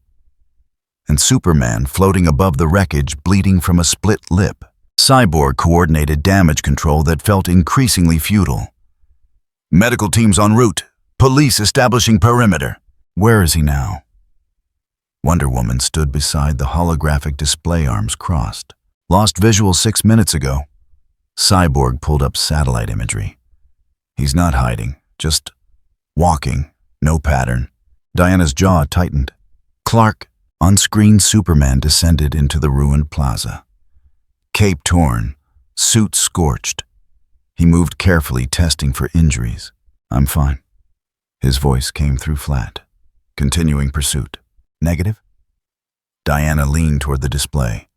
And Superman floating above the wreckage, bleeding from a split lip. Cyborg coordinated damage control that felt increasingly futile. Medical teams en route. Police establishing perimeter. Where is he now? Wonder Woman stood beside the holographic display, arms crossed. Lost visual 6 minutes ago. Cyborg pulled up satellite imagery. He's not hiding, just walking, no pattern. Diana's jaw tightened. Clark. On-screen Superman descended into the ruined plaza. Cape torn, suit scorched. He moved carefully, testing for injuries. "I'm fine." His voice came through flat. Continuing pursuit. "Negative?" Diana leaned toward the display.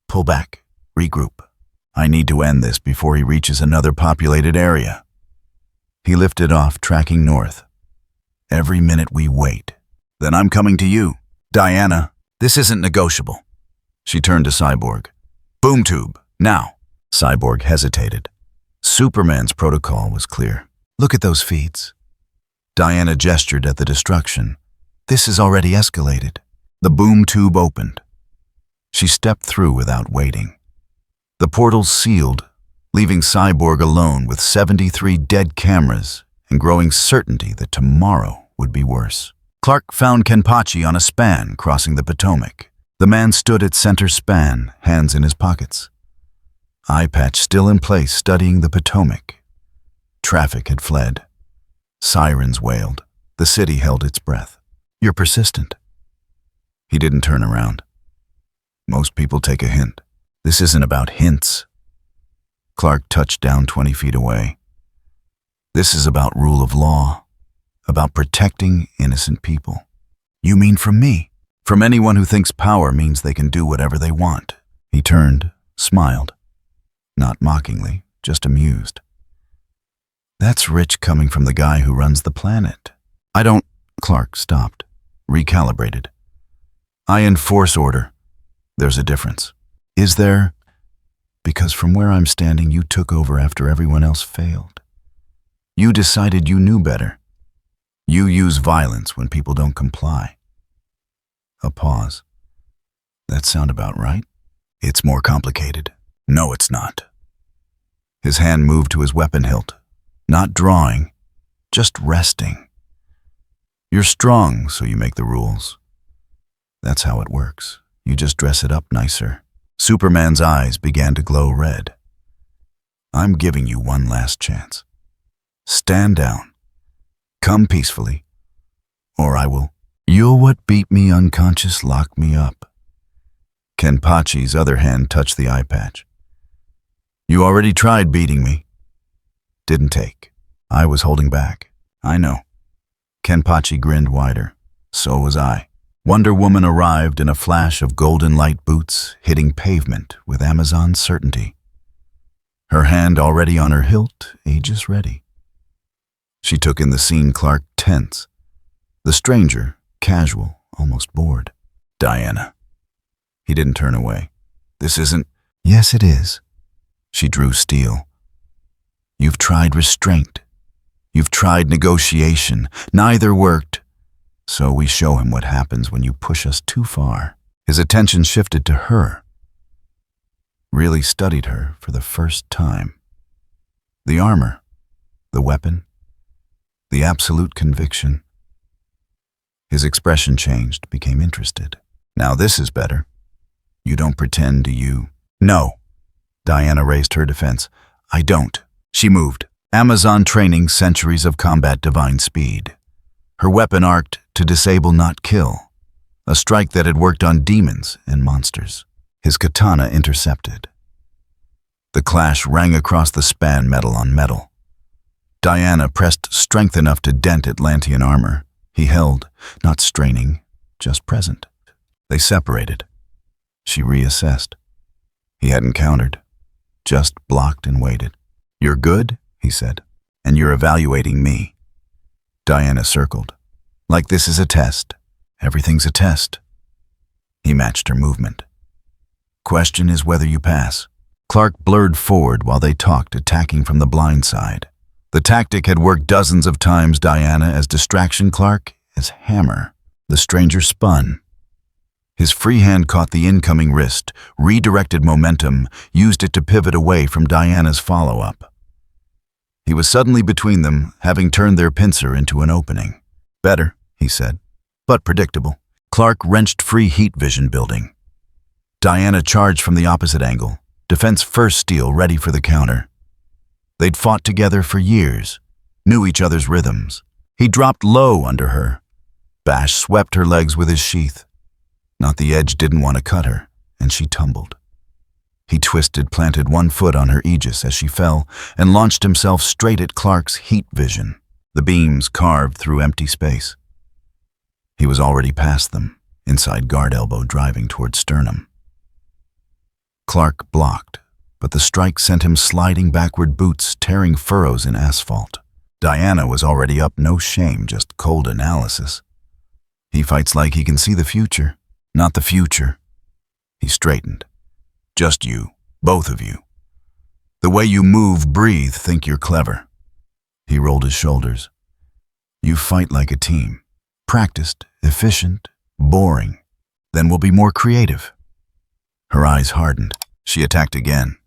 "Pull back. Regroup. I need to end this before he reaches another populated area." He lifted off, tracking north. "Every minute we wait. Then I'm coming to you. Diana, this isn't negotiable." She turned to Cyborg. "Boom tube, now." Cyborg hesitated. Superman's protocol was clear. "Look at those feeds." Diana gestured at the destruction. "This is already escalated." The boom tube opened. She stepped through without waiting. The portals sealed, leaving Cyborg alone with 73 dead cameras and growing certainty that tomorrow would be worse. Clark found Kenpachi on a span crossing the Potomac. The man stood at center span, hands in his pockets. Eye patch still in place, studying the Potomac. Traffic had fled. Sirens wailed. The city held its breath. "You're persistent." He didn't turn around. Most people take a hint. This isn't about hints. Clark touched down 20 feet away. This is about rule of law, about protecting innocent people. "You mean from me?" "From anyone who thinks power means they can do whatever they want." He turned, smiled. Not mockingly, just amused. "That's rich coming from the guy who runs the planet." "I don't—" Clark stopped, recalibrated. "I enforce order. There's a difference." "Is there?" "Because from where I'm standing, you took over after everyone else failed. You decided you knew better. You use violence when people don't comply." A pause. "That sound about right?" "It's more complicated." "No, it's not." His hand moved to his weapon hilt, not drawing, just resting. "You're strong, so you make the rules. That's how it works. You just dress it up nicer." Superman's eyes began to glow red. "I'm giving you one last chance. Stand down. Come peacefully, or I will." "You'll what beat me unconscious, lock me up." Kenpachi's other hand touched the eye patch. "You already tried beating me." "Didn't take. I was holding back." "I know." Kenpachi grinned wider. "So was I." Wonder Woman arrived in a flash of golden light boots, hitting pavement with Amazon certainty. Her hand already on her hilt, aegis ready. She took in the scene, Clark tense. The stranger, casual, almost bored. "Diana." He didn't turn away. "This isn't—" "Yes, it is." She drew steel. "You've tried restraint. You've tried negotiation. Neither worked. So we show him what happens when you push us too far." His attention shifted to her. Really studied her for the first time. The armor, the weapon, the absolute conviction. His expression changed, became interested. "Now this is better. You don't pretend, do you?" "No." Diana raised her defense. "I don't." She moved. Amazon training, centuries of combat, divine speed. Her weapon arced to disable, not kill. A strike that had worked on demons and monsters. His katana intercepted. The clash rang across the span, metal on metal. Diana pressed strength enough to dent Atlantean armor. He held, not straining, just present. They separated. She reassessed. He hadn't countered, just blocked and waited. "You're good," he said, "and you're evaluating me." Diana circled. "Like this is a test. Everything's a test." He matched her movement. "Question is whether you pass." Clark blurred forward while they talked, attacking from the blind side. The tactic had worked dozens of times, Diana as distraction, Clark as hammer. The stranger spun. His free hand caught the incoming wrist, redirected momentum, used it to pivot away from Diana's follow-up. He was suddenly between them, having turned their pincer into an opening. "Better," he said, "but predictable." Clark wrenched free, heat vision building. Diana charged from the opposite angle, defense first steel ready for the counter. They'd fought together for years, knew each other's rhythms. He dropped low under her. Bash swept her legs with his sheath. Not the edge didn't want to cut her, and she tumbled. He twisted, planted one foot on her aegis as she fell, and launched himself straight at Clark's heat vision. The beams carved through empty space. He was already past them, inside guard elbow, driving toward sternum. Clark blocked, but the strike sent him sliding backward, boots tearing furrows in asphalt. Diana was already up, no shame, just cold analysis. He fights like he can see the future, not the future. He straightened. "Just you, both of you. The way you move, breathe, think you're clever." He rolled his shoulders. "You fight like a team. Practiced, efficient, boring. Then we'll be more creative. Her eyes hardened. She attacked again.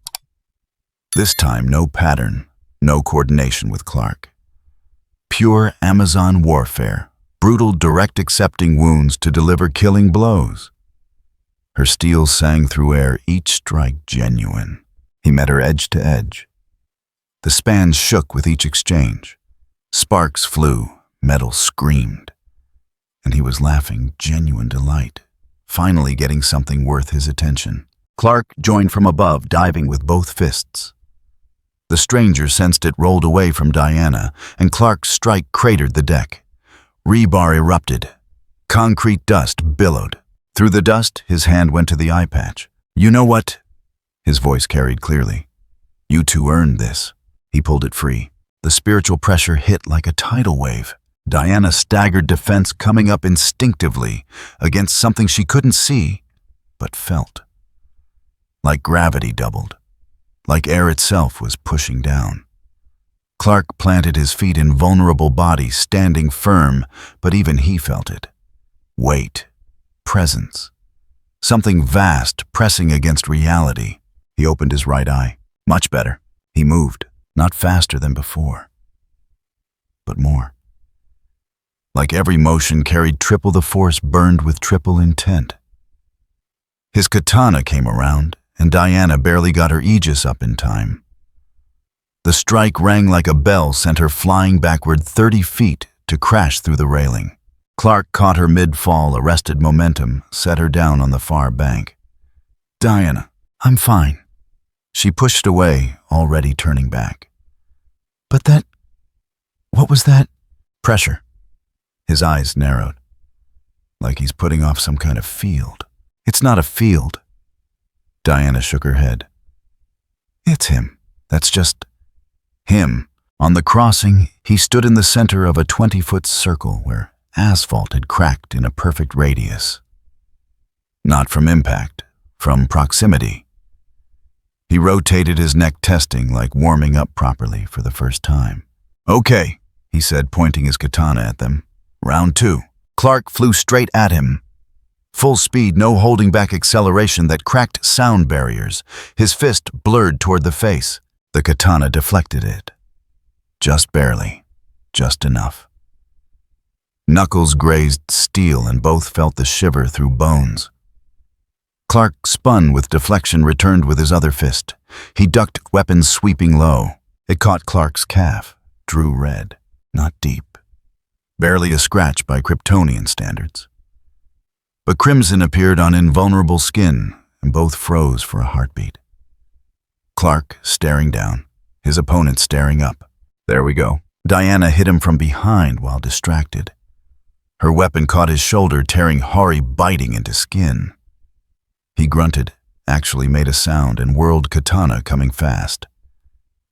This time, no pattern, no coordination with Clark. Pure Amazon warfare, brutal direct accepting wounds to deliver killing blows. Her steel sang through air, each strike genuine. He met her edge to edge. The spans shook with each exchange. Sparks flew, metal screamed. And he was laughing genuine delight, finally getting something worth his attention. Clark joined from above, diving with both fists. The stranger sensed it rolled away from Diana, and Clark's strike cratered the deck. Rebar erupted. Concrete dust billowed. Through the dust, his hand went to the eye patch. "You know what?" His voice carried clearly. "You two earned this." He pulled it free. The spiritual pressure hit like a tidal wave. Diana staggered, defense coming up instinctively against something she couldn't see, but felt. Like gravity doubled. Like air itself was pushing down. Clark planted his feet in vulnerable body, standing firm, but even he felt it. Weight. Presence. Something vast pressing against reality. He opened his right eye. Much better. He moved, not faster than before, but more. Like every motion carried triple the force, burned with triple intent. His katana came around, and Diana barely got her aegis up in time. The strike rang like a bell, sent her flying backward 30 feet to crash through the railing. Clark caught her mid-fall, arrested momentum, set her down on the far bank. "Diana, I'm fine." She pushed away, already turning back. "But that... what was that?" "Pressure." His eyes narrowed, like he's putting off some kind of field. "It's not a field." Diana shook her head. "It's him. That's just him." On the crossing, he stood in the center of a 20-foot circle where asphalt had cracked in a perfect radius. Not from impact, from proximity. He rotated his neck, testing, like warming up properly for the first time. "Okay," he said, pointing his katana at them. "Round 2. Clark flew straight at him. Full speed, no holding back acceleration that cracked sound barriers. His fist blurred toward the face. The katana deflected it. Just barely. Just enough. Knuckles grazed steel and both felt the shiver through bones. Clark spun with deflection, returned with his other fist. He ducked, weapon sweeping low. It caught Clark's calf, drew red. Not deep. Barely a scratch by Kryptonian standards. But crimson appeared on invulnerable skin, and both froze for a heartbeat. Clark staring down, his opponent staring up. "There we go." Diana hit him from behind while distracted. Her weapon caught his shoulder, tearing Hari, biting into skin. He grunted, actually made a sound, and whirled katana coming fast.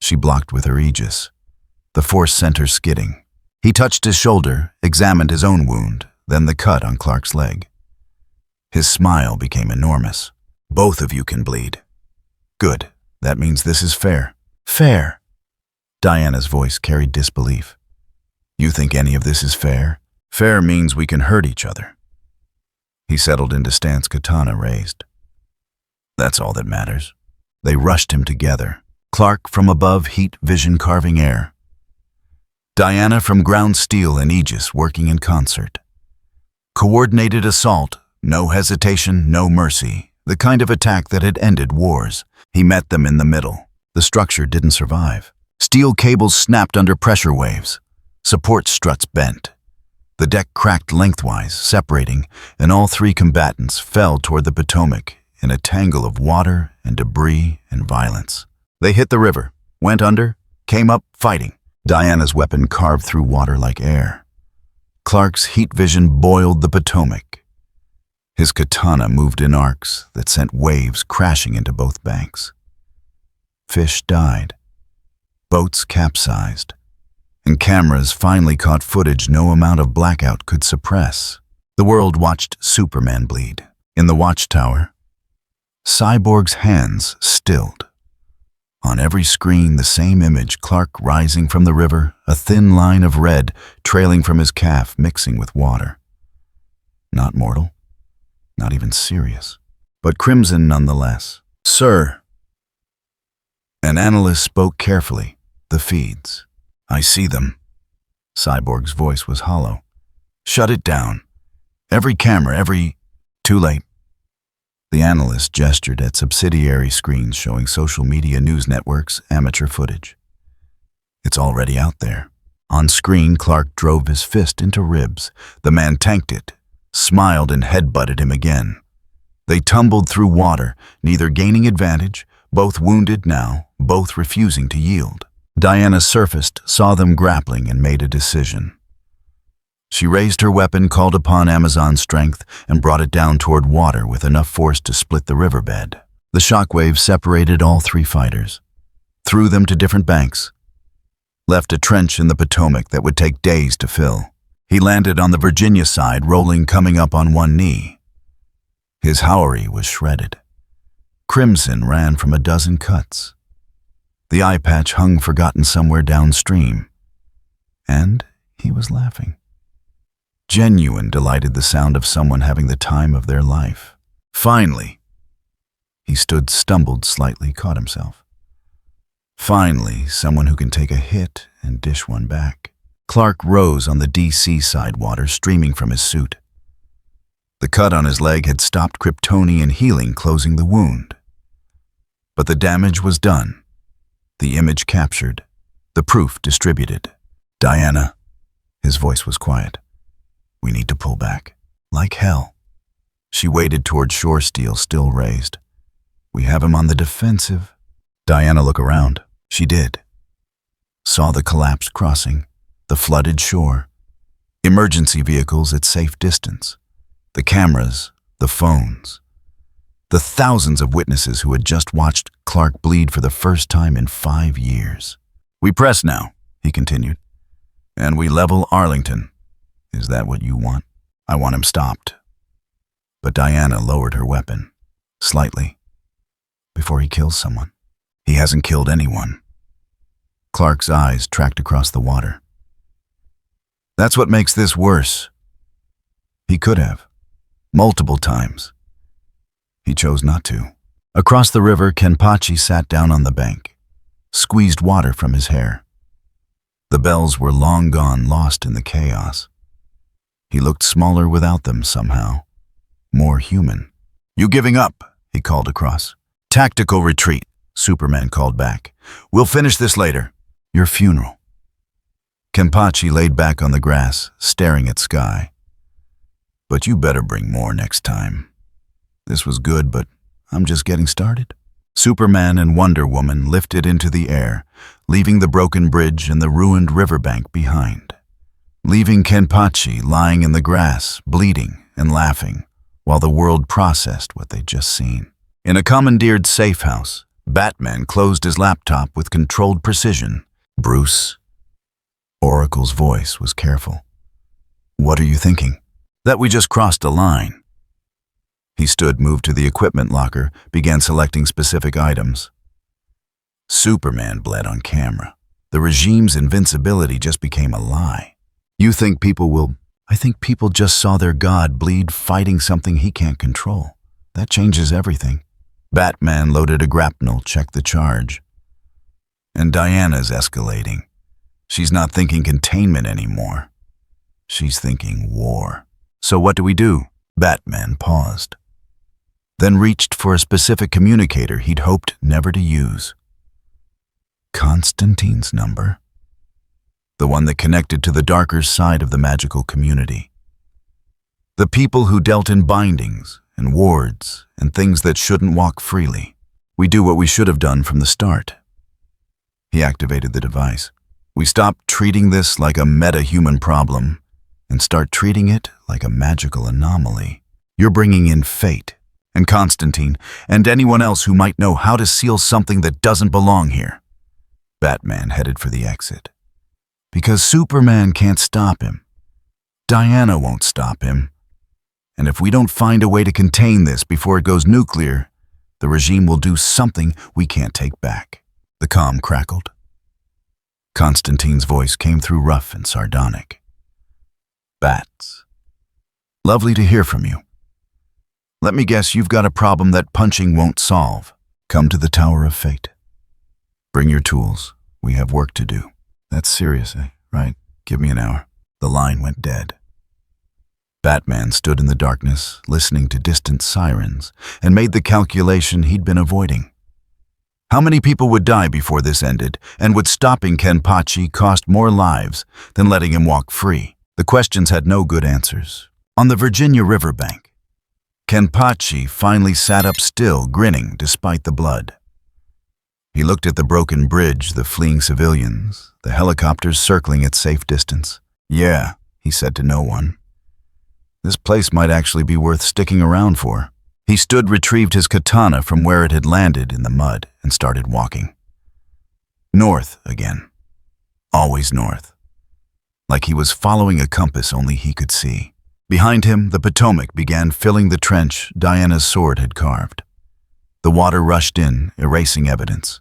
She blocked with her aegis. The force sent her skidding. He touched his shoulder, examined his own wound, then the cut on Clark's leg. His smile became enormous. "Both of you can bleed." "Good. That means this is fair." "Fair?" Diana's voice carried disbelief. "You think any of this is fair? Fair means we can hurt each other." He settled into stance, katana raised. "That's all that matters." They rushed him together. Clark from above, heat vision carving air. Diana from ground steel and aegis working in concert. Coordinated assault, no hesitation, no mercy, the kind of attack that had ended wars. He met them in the middle. The structure didn't survive. Steel cables snapped under pressure waves. Support struts bent. The deck cracked lengthwise, separating, and all 3 combatants fell toward the Potomac in a tangle of water and debris and violence. They hit the river, went under, came up fighting. Diana's weapon carved through water like air. Clark's heat vision boiled the Potomac. His katana moved in arcs that sent waves crashing into both banks. Fish died. Boats capsized. And cameras finally caught footage no amount of blackout could suppress. The world watched Superman bleed. In the watchtower, Cyborg's hands stilled. On every screen, the same image, Clark rising from the river, a thin line of red trailing from his calf, mixing with water. Not mortal, not not even serious, but crimson nonetheless. "Sir." An analyst spoke carefully. "The feeds. I see them." Cyborg's voice was hollow. "Shut it down. Every camera, every—" "Too late." The analyst gestured at subsidiary screens showing social media news networks' amateur footage. "It's already out there." On screen, Clark drove his fist into ribs. The man tanked it, smiled, and headbutted him again. They tumbled through water, neither gaining advantage, both wounded now, both refusing to yield. Diana surfaced, saw them grappling, and made a decision. She raised her weapon, called upon Amazon's strength, and brought it down toward water with enough force to split the riverbed. The shockwave separated all three fighters, threw them to different banks, left a trench in the Potomac that would take days to fill. He landed on the Virginia side, rolling, coming up on one knee. His Howery was shredded. Crimson ran from a dozen cuts. The eye patch hung forgotten somewhere downstream. And he was laughing. Genuine delighted, the sound of someone having the time of their life. Finally, he stood, stumbled slightly, caught himself. Finally, someone who can take a hit and dish one back. Clark rose on the DC side, water streaming from his suit. The cut on his leg had stopped Kryptonian healing, closing the wound. But the damage was done. The image captured. The proof distributed. "Diana," his voice was quiet. "We need to pull back. Like hell." She waded toward shore, steel still raised. "We have him on the defensive." Diana, look around. She did. Saw the collapsed crossing, the flooded shore, emergency vehicles at safe distance, the cameras, the phones, the thousands of witnesses who had just watched Clark bleed for the first time in 5 years. "We press now," he continued, "and we level Arlington. Is that what you want?" "I want him stopped." But Diana lowered her weapon, slightly, before he kills someone. "He hasn't killed anyone." Clark's eyes tracked across the water. "That's what makes this worse. He could have. Multiple times. He chose not to." Across the river, Kenpachi sat down on the bank, squeezed water from his hair. The bells were long gone, lost in the chaos. He looked smaller without them somehow, more human. "You giving up?" he called across. "Tactical retreat," Superman called back. "We'll finish this later." "Your funeral." Kenpachi laid back on the grass, staring at sky. "But you better bring more next time. This was good, but I'm just getting started." Superman and Wonder Woman lifted into the air, leaving the broken bridge and the ruined riverbank behind. Leaving Kenpachi lying in the grass, bleeding and laughing, while the world processed what they'd just seen. In a commandeered safe house, Batman closed his laptop with controlled precision. "Bruce." Oracle's voice was careful. "What are you thinking?" "That we just crossed a line." He stood, moved to the equipment locker, began selecting specific items. Superman bled on camera. The regime's invincibility just became a lie. "You think people will—" "I think people just saw their god bleed fighting something he can't control. That changes everything." Batman loaded a grapnel, checked the charge. "And Diana's escalating. She's not thinking containment anymore. She's thinking war. So what do we do?" Batman paused, then reached for a specific communicator he'd hoped never to use. Constantine's number. The one that connected to the darker side of the magical community. The people who dealt in bindings and wards and things that shouldn't walk freely. "We do what we should have done from the start." He activated the device. "We stop treating this like a meta-human problem and start treating it like a magical anomaly. You're bringing in fate, and Constantine, and anyone else who might know how to seal something that doesn't belong here." Batman headed for the exit. "Because Superman can't stop him. Diana won't stop him. And if we don't find a way to contain this before it goes nuclear, the regime will do something we can't take back." The comm crackled. Constantine's voice came through rough and sardonic. "Bats. Lovely to hear from you. Let me guess you've got a problem that punching won't solve. Come to the Tower of Fate. Bring your tools. We have work to do. That's serious, eh? Right. Give me an hour. The line went dead. Batman stood in the darkness, listening to distant sirens, and made the calculation he'd been avoiding. How many people would die before this ended, and would stopping Kenpachi cost more lives than letting him walk free? The questions had no good answers. On the Virginia riverbank, Kenpachi finally sat up still, grinning despite the blood. He looked at the broken bridge, the fleeing civilians, the helicopters circling at safe distance. Yeah, he said to no one. This place might actually be worth sticking around for. He stood, retrieved his katana from where it had landed in the mud, and started walking. North again. Always north. Like he was following a compass only he could see. Behind him, the Potomac began filling the trench Diana's sword had carved. The water rushed in, erasing evidence.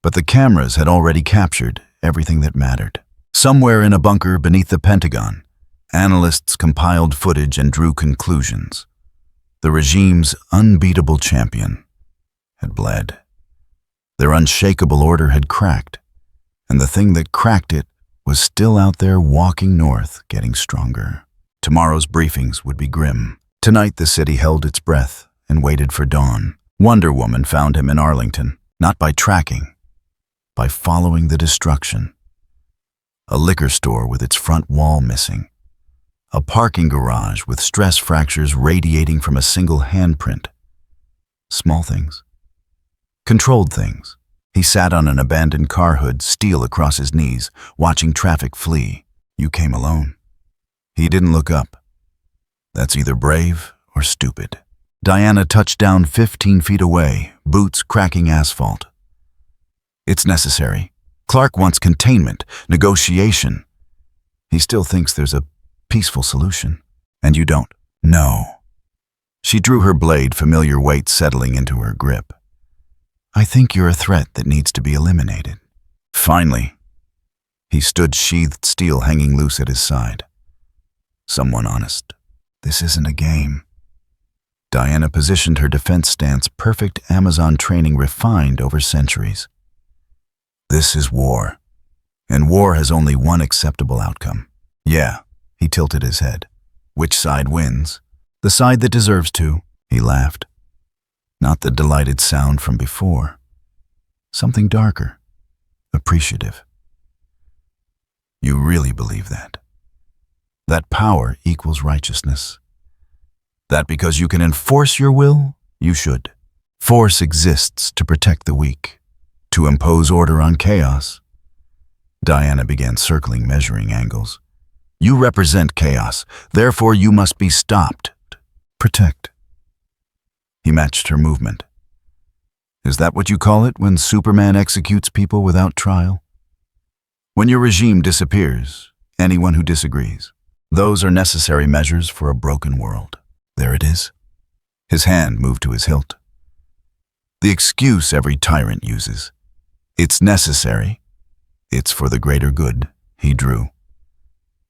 But the cameras had already captured everything that mattered. Somewhere in a bunker beneath the Pentagon, analysts compiled footage and drew conclusions. The regime's unbeatable champion had bled. Their unshakable order had cracked, and the thing that cracked it was still out there walking north, getting stronger. Tomorrow's briefings would be grim. Tonight the city held its breath and waited for dawn. Wonder Woman found him in Arlington, not by tracking, by following the destruction. A liquor store with its front wall missing. A parking garage with stress fractures radiating from a single handprint. Small things. Controlled things. He sat on an abandoned car hood, steel across his knees, watching traffic flee. You came alone. He didn't look up. That's either brave or stupid. Diana touched down 15 feet away, boots cracking asphalt. It's necessary. Clark wants containment, negotiation. He still thinks there's a peaceful solution. And you don't. No. She drew her blade, familiar weight settling into her grip. I think you're a threat that needs to be eliminated. Finally. He stood, sheathed steel hanging loose at his side. Someone honest. This isn't a game. Diana positioned her defense stance, perfect Amazon training refined over centuries. This is war. And war has only one acceptable outcome. Yeah, he tilted his head. Which side wins? The side that deserves to, he laughed. Not the delighted sound from before. Something darker. Appreciative. You really believe that? That power equals righteousness. That because you can enforce your will, you should. Force exists to protect the weak, to impose order on chaos. Diana began circling, measuring angles. You represent chaos, therefore you must be stopped. Protect. He matched her movement. Is that what you call it when Superman executes people without trial? When your regime disappears, anyone who disagrees. Those are necessary measures for a broken world. There it is. His hand moved to his hilt. The excuse every tyrant uses. It's necessary. It's for the greater good, he drew.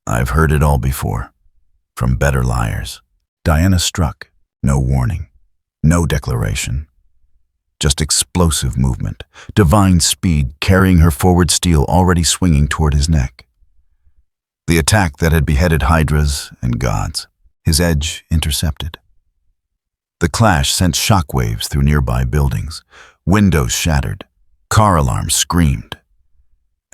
I've heard it all before. From better liars. Diana struck. No warning. No declaration. Just explosive movement. Divine speed carrying her forward, steel already swinging toward his neck. The attack that had beheaded hydras and gods. His edge intercepted. The clash sent shockwaves through nearby buildings. Windows shattered. Car alarms screamed.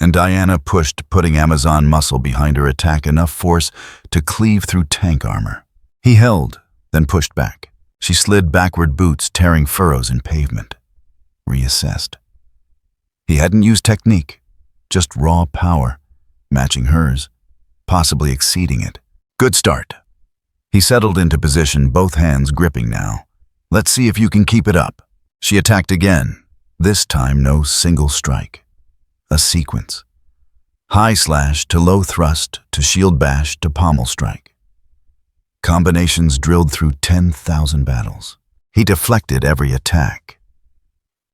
And Diana pushed, putting Amazon muscle behind her attack, enough force to cleave through tank armor. He held, then pushed back. She slid backward, boots tearing furrows in pavement. Reassessed. He hadn't used technique, just raw power, matching hers, possibly exceeding it. Good start. He settled into position, both hands gripping now. Let's see if you can keep it up. She attacked again. This time no single strike. A sequence. High slash to low thrust to shield bash to pommel strike. Combinations drilled through 10,000 battles. He deflected every attack.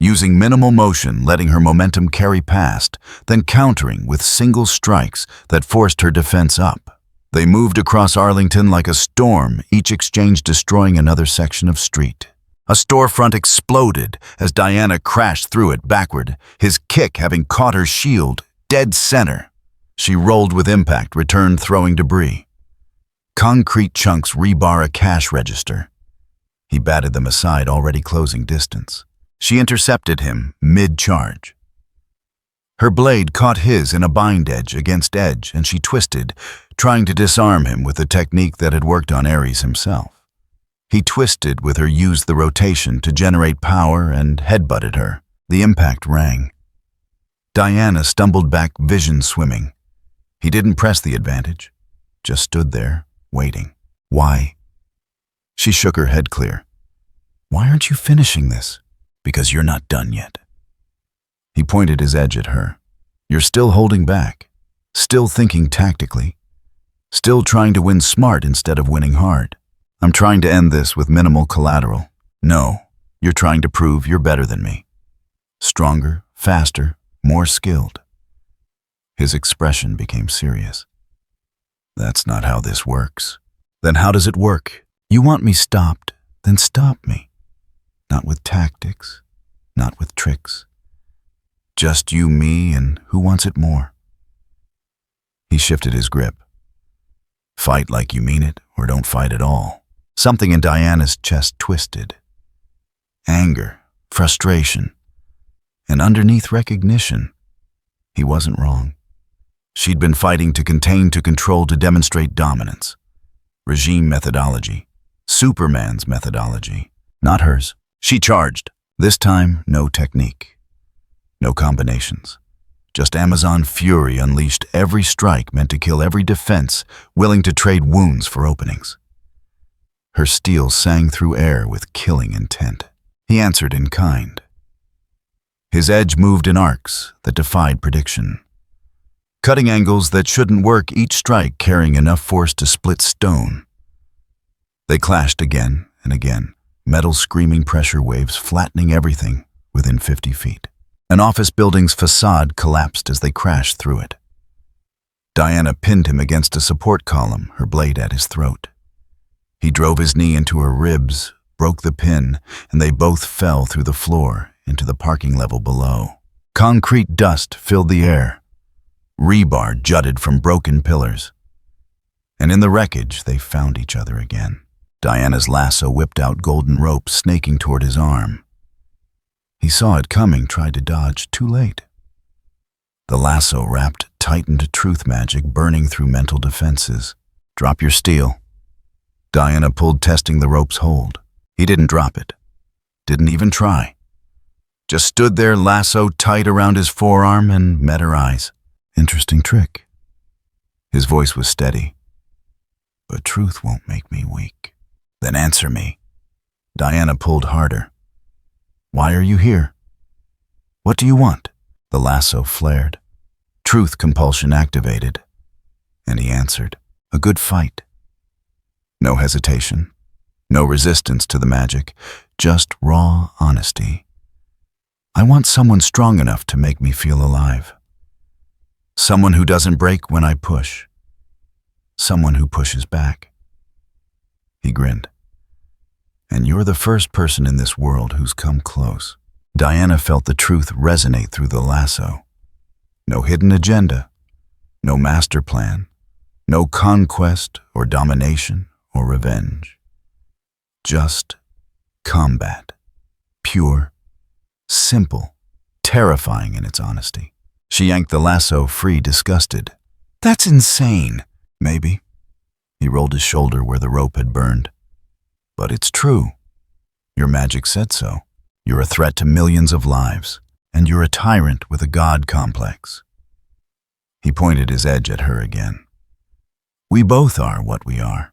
Using minimal motion, letting her momentum carry past, then countering with single strikes that forced her defense up. They moved across Arlington like a storm, each exchange destroying another section of street. A storefront exploded as Diana crashed through it backward, his kick having caught her shield, dead center. She rolled with impact, returned throwing debris. Concrete chunks rebar a cash register. He batted them aside, already closing distance. She intercepted him mid-charge. Her blade caught his in a bind edge against edge, and she twisted, trying to disarm him with a technique that had worked on Ares himself. He twisted with her, used the rotation to generate power, and headbutted her. The impact rang. Diana stumbled back, vision swimming. He didn't press the advantage, just stood there, waiting. Why? She shook her head clear. Why aren't you finishing this? Because you're not done yet. He pointed his edge at her. You're still holding back, still thinking tactically, still trying to win smart instead of winning hard. I'm trying to end this with minimal collateral. No, you're trying to prove you're better than me. Stronger, faster, more skilled. His expression became serious. That's not how this works. Then how does it work? You want me stopped, then stop me. Not with tactics, not with tricks. Just you, me, and who wants it more? He shifted his grip. Fight like you mean it, or don't fight at all. Something in Diana's chest twisted. Anger, frustration, and underneath recognition. He wasn't wrong. She'd been fighting to contain, to control, to demonstrate dominance. Regime methodology. Superman's methodology. Not hers. She charged. This time, no technique. No combinations. Just Amazon fury unleashed, every strike meant to kill every defense, willing to trade wounds for openings. Her steel sang through air with killing intent. He answered in kind. His edge moved in arcs that defied prediction. Cutting angles that shouldn't work, each strike carrying enough force to split stone. They clashed again and again, metal screaming pressure waves flattening everything within 50 feet. An office building's facade collapsed as they crashed through it. Diana pinned him against a support column, her blade at his throat. He drove his knee into her ribs, broke the pin, and they both fell through the floor into the parking level below. Concrete dust filled the air. Rebar jutted from broken pillars. And in the wreckage, they found each other again. Diana's lasso whipped out golden rope, snaking toward his arm. He saw it coming, tried to dodge, too late. The lasso wrapped, tightened truth magic, burning through mental defenses. Drop your steel. Diana pulled, testing the rope's hold. He didn't drop it. Didn't even try. Just stood there, lasso tight around his forearm, and met her eyes. Interesting trick. His voice was steady. But truth won't make me weak. Then answer me. Diana pulled harder. Why are you here? What do you want? The lasso flared. Truth compulsion activated. And he answered, a good fight. No hesitation. No resistance to the magic. Just raw honesty. I want someone strong enough to make me feel alive. Someone who doesn't break when I push. Someone who pushes back. He grinned. And you're the first person in this world who's come close. Diana felt the truth resonate through the lasso. No hidden agenda, no master plan, no conquest or domination or revenge. Just combat. Pure, simple, terrifying in its honesty. She yanked the lasso free, disgusted. That's insane. Maybe. He rolled his shoulder where the rope had burned. But it's true. Your magic said so. You're a threat to millions of lives, and you're a tyrant with a god complex. He pointed his edge at her again. We both are what we are.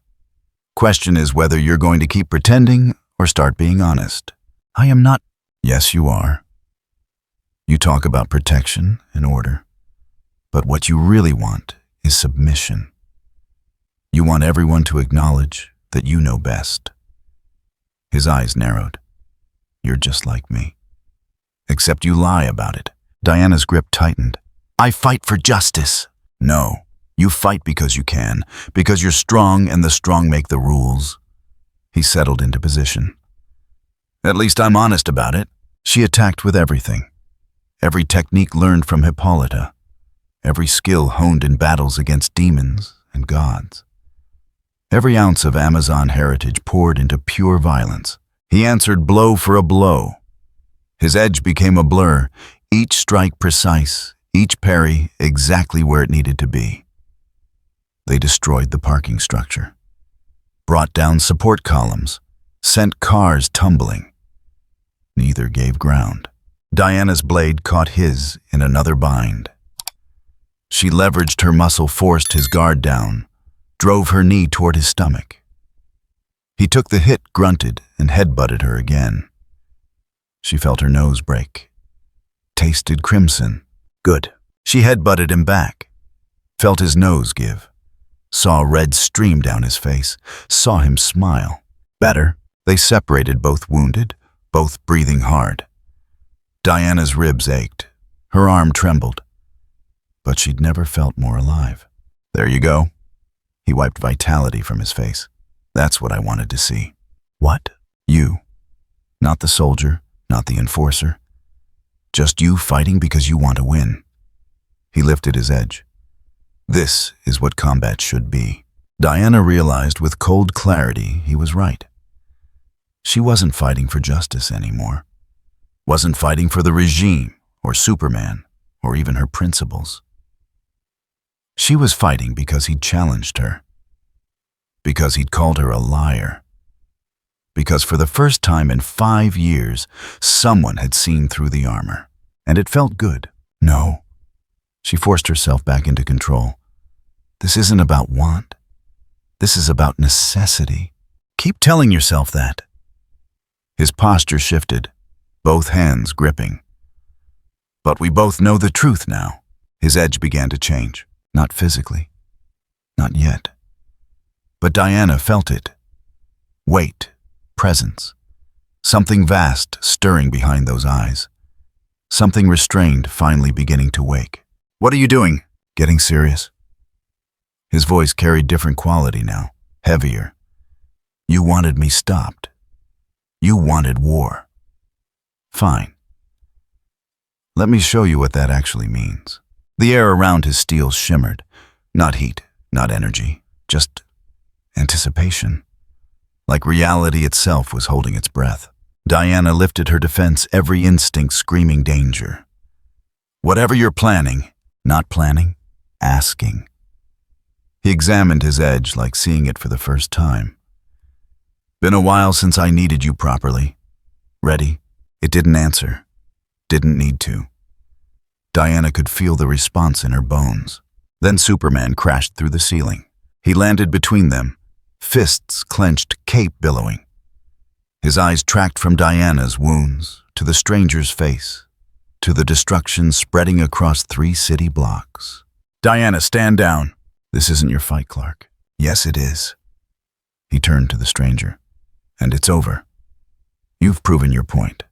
Question is whether you're going to keep pretending or start being honest. I am not. Yes, you are. You talk about protection and order, but what you really want is submission. You want everyone to acknowledge that you know best. His eyes narrowed. You're just like me. Except you lie about it. Diana's grip tightened. I fight for justice. No, You fight because you can, because you're strong and the strong make the rules. He settled into position. At least I'm honest about it. She attacked with everything. Every technique learned from Hippolyta. Every skill honed in battles against demons and gods. Every ounce of Amazon heritage poured into pure violence. He answered blow for a blow. His edge became a blur, each strike precise, each parry exactly where it needed to be. They destroyed the parking structure, brought down support columns, sent cars tumbling. Neither gave ground. Diana's blade caught his in another bind. She leveraged her muscle, forced his guard down, drove her knee toward his stomach. He took the hit, grunted, and headbutted her again. She felt her nose break. Tasted crimson. Good. She headbutted him back. Felt his nose give. Saw red stream down his face. Saw him smile. Better. They separated, both wounded, both breathing hard. Diana's ribs ached. Her arm trembled. But she'd never felt more alive. There you go. He wiped vitality from his face. That's what I wanted to see. What? You. Not the soldier, not the enforcer. Just you fighting because you want to win. He lifted his edge. This is what combat should be. Diana realized with cold clarity he was right. She wasn't fighting for justice anymore. Wasn't fighting for the regime, or Superman, or even her principles. She was fighting because he'd challenged her. Because he'd called her a liar. Because for the first time in 5 years, someone had seen through the armor. And it felt good. No. She forced herself back into control. This isn't about want. This is about necessity. Keep telling yourself that. His posture shifted, both hands gripping. But we both know the truth now. His edge began to change. Not physically. Not yet. But Diana felt it. Weight, presence. Something vast stirring behind those eyes. Something restrained finally beginning to wake. What are you doing? Getting serious? His voice carried different quality now, heavier. You wanted me stopped. You wanted war. Fine. Let me show you what that actually means. The air around his steel shimmered. Not heat, not energy, just anticipation. Like reality itself was holding its breath. Diana lifted her defense, every instinct screaming danger. Whatever you're planning, not planning, asking. He examined his edge like seeing it for the first time. Been a while since I needed you properly. Ready? It didn't answer. Didn't need to. Diana could feel the response in her bones. Then Superman crashed through the ceiling. He landed between them, fists clenched, cape billowing. His eyes tracked from Diana's wounds to the stranger's face, to the destruction spreading across 3 city blocks. Diana, stand down. This isn't your fight, Clark. Yes, it is. He turned to the stranger. And it's over. You've proven your point.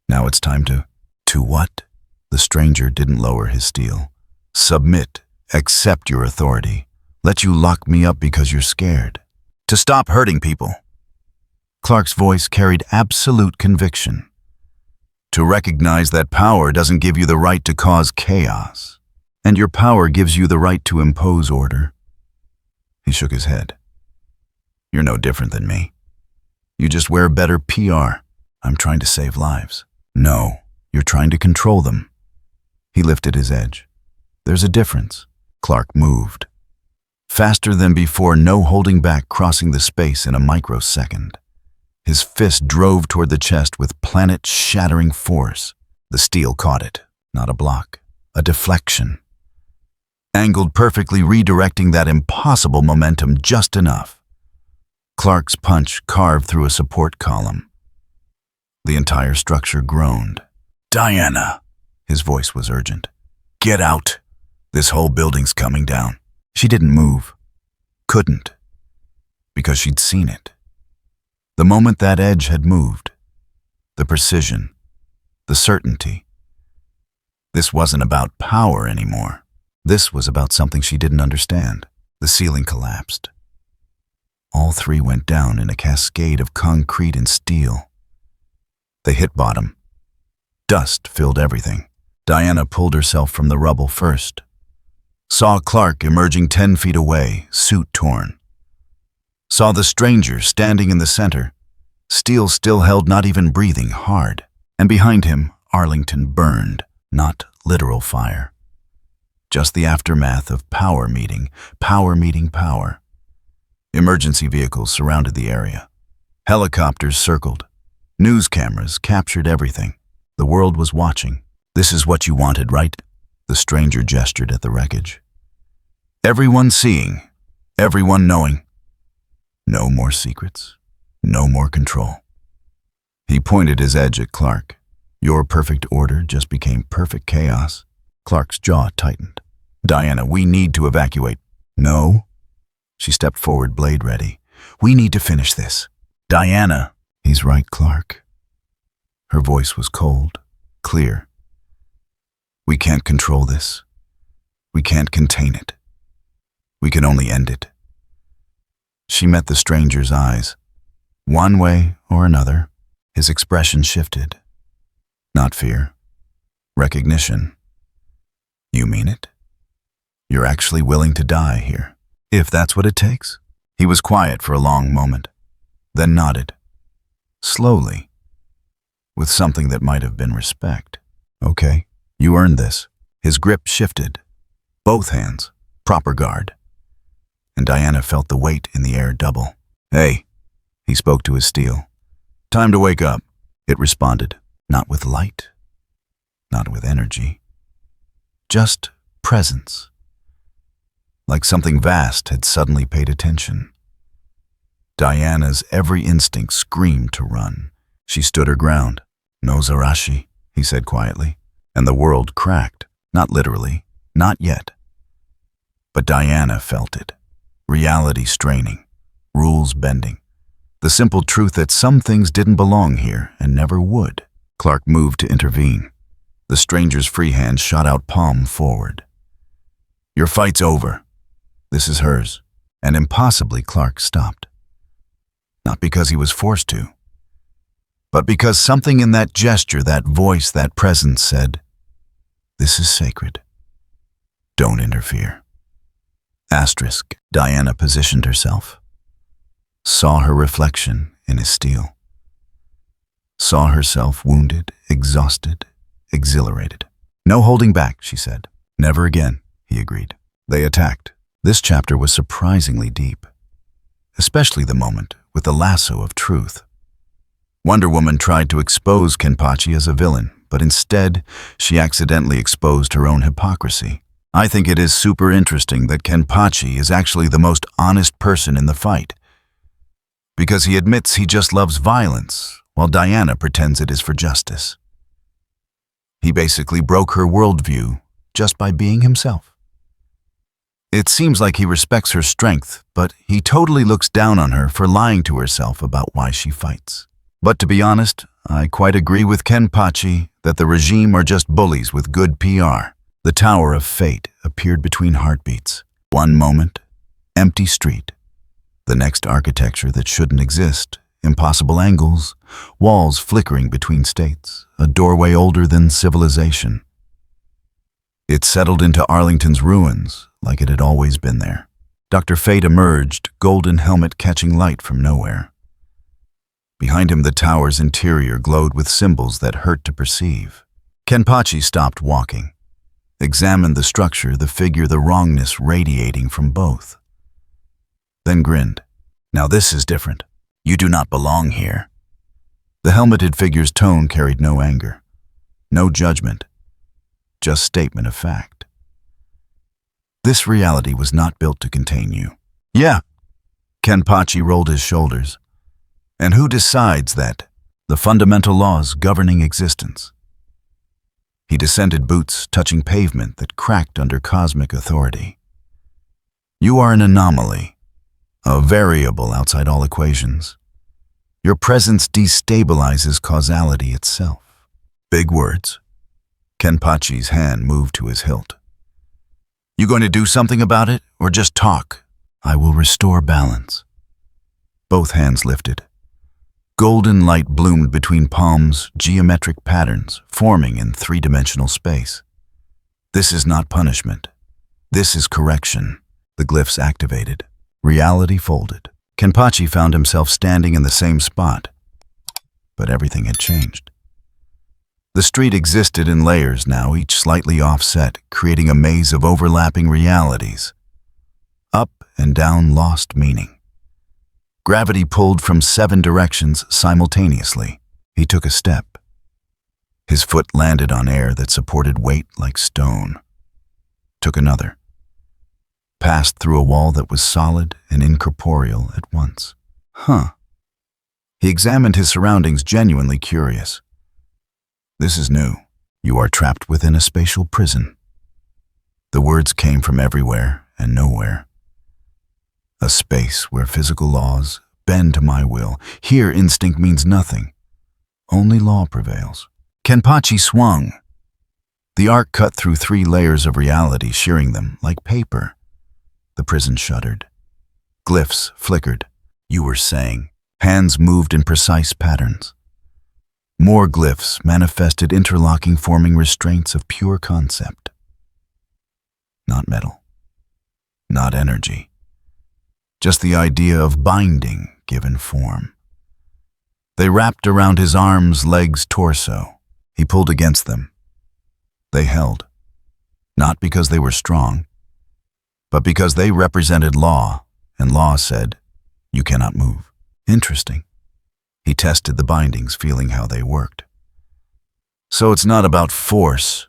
Now it's time to what? The stranger didn't lower his steel. Submit, accept your authority. Let you lock me up because you're scared. To stop hurting people. Clark's voice carried absolute conviction. To recognize that power doesn't give you the right to cause chaos, and your power gives you the right to impose order. He shook his head. You're no different than me. You just wear better PR. I'm trying to save lives. No, you're trying to control them. He lifted his edge. There's a difference. Clark moved. Faster than before, no holding back, crossing the space in a microsecond. His fist drove toward the chest with planet-shattering force. The steel caught it, not a block, a deflection. Angled perfectly, redirecting that impossible momentum just enough. Clark's punch carved through a support column. The entire structure groaned. Diana! His voice was urgent. Get out! This whole building's coming down. She didn't move. Couldn't. Because she'd seen it. The moment that edge had moved, the precision, the certainty. This wasn't about power anymore. This was about something she didn't understand. The ceiling collapsed. All three went down in a cascade of concrete and steel. They hit bottom. Dust filled everything. Diana pulled herself from the rubble first. Saw Clark emerging 10 feet away, suit torn. Saw the stranger standing in the center, steel still held, not even breathing, hard. And behind him, Arlington burned, not literal fire. Just the aftermath of power meeting power. Emergency vehicles surrounded the area. Helicopters circled. News cameras captured everything. The world was watching. This is what you wanted, right? The stranger gestured at the wreckage. Everyone seeing, everyone knowing. No more secrets, no more control. He pointed his edge at Clark. Your perfect order just became perfect chaos. Clark's jaw tightened. Diana, we need to evacuate. No. She stepped forward, blade ready. We need to finish this. Diana. He's right, Clark. Her voice was cold, clear. We can't control this. We can't contain it. We can only end it. She met the stranger's eyes. One way or another, his expression shifted. Not fear. Recognition. You mean it? You're actually willing to die here, if that's what it takes? He was quiet for a long moment, then nodded. Slowly, with something that might have been respect. Okay, you earned this. His grip shifted. Both hands, proper guard. And Diana felt the weight in the air double. Hey, he spoke to his steel. Time to wake up. It responded, not with light, not with energy, just presence. Like something vast had suddenly paid attention. Diana's every instinct screamed to run. She stood her ground. No Zaraki, he said quietly, and the world cracked. Not literally, not yet. But Diana felt it. Reality straining, rules bending. The simple truth that some things didn't belong here and never would. Clark moved to intervene. The stranger's free hand shot out, palm forward. Your fight's over. This is hers. And impossibly, Clark stopped. Not because he was forced to, but because something in that gesture, that voice, that presence said, this is sacred. Don't interfere. Asterisk. Diana positioned herself. Saw her reflection in his steel. Saw herself wounded, exhausted, exhilarated. No holding back, she said. Never again, he agreed. They attacked. This chapter was surprisingly deep, especially the moment with the lasso of truth. Wonder Woman tried to expose Kenpachi as a villain, but instead, she accidentally exposed her own hypocrisy. I think it is super interesting that Kenpachi is actually the most honest person in the fight, because he admits he just loves violence, while Diana pretends it is for justice. He basically broke her worldview just by being himself. It seems like he respects her strength, but he totally looks down on her for lying to herself about why she fights. But to be honest, I quite agree with Kenpachi that the regime are just bullies with good PR. The Tower of Fate appeared between heartbeats. One moment, empty street. The next, architecture that shouldn't exist, impossible angles, walls flickering between states, a doorway older than civilization. It settled into Arlington's ruins, like it had always been there. Dr. Fate emerged, golden helmet catching light from nowhere. Behind him, the tower's interior glowed with symbols that hurt to perceive. Kenpachi stopped walking, examined the structure, the figure, the wrongness radiating from both. Then grinned. Now this is different. You do not belong here. The helmeted figure's tone carried no anger, no judgment, just statement of fact. This reality was not built to contain you. Yeah. Kenpachi rolled his shoulders. And who decides that? The fundamental laws governing existence. He descended, boots touching pavement that cracked under cosmic authority. You are an anomaly, a variable outside all equations. Your presence destabilizes causality itself. Big words. Kenpachi's hand moved to his hilt. You going to do something about it, or just talk? I will restore balance. Both hands lifted. Golden light bloomed between palms, geometric patterns forming in three-dimensional space. This is not punishment. This is correction. The glyphs activated. Reality folded. Kenpachi found himself standing in the same spot. But everything had changed. The street existed in layers now, each slightly offset, creating a maze of overlapping realities. Up and down lost meaning. Gravity pulled from 7 directions simultaneously. He took a step. His foot landed on air that supported weight like stone. Took another. Passed through a wall that was solid and incorporeal at once. He examined his surroundings, genuinely curious. This is new. You are trapped within a spatial prison. The words came from everywhere and nowhere. A space where physical laws bend to my will. Here instinct means nothing. Only law prevails. Kenpachi swung. The arc cut through 3 layers of reality, shearing them like paper. The prison shuddered. Glyphs flickered. You were saying. Hands moved in precise patterns. More glyphs manifested, interlocking, forming restraints of pure concept. Not metal. Not energy. Just the idea of binding given form. They wrapped around his arms, legs, torso. He pulled against them. They held. Not because they were strong, but because they represented law, and law said, you cannot move. Interesting. He tested the bindings, feeling how they worked. So it's not about force,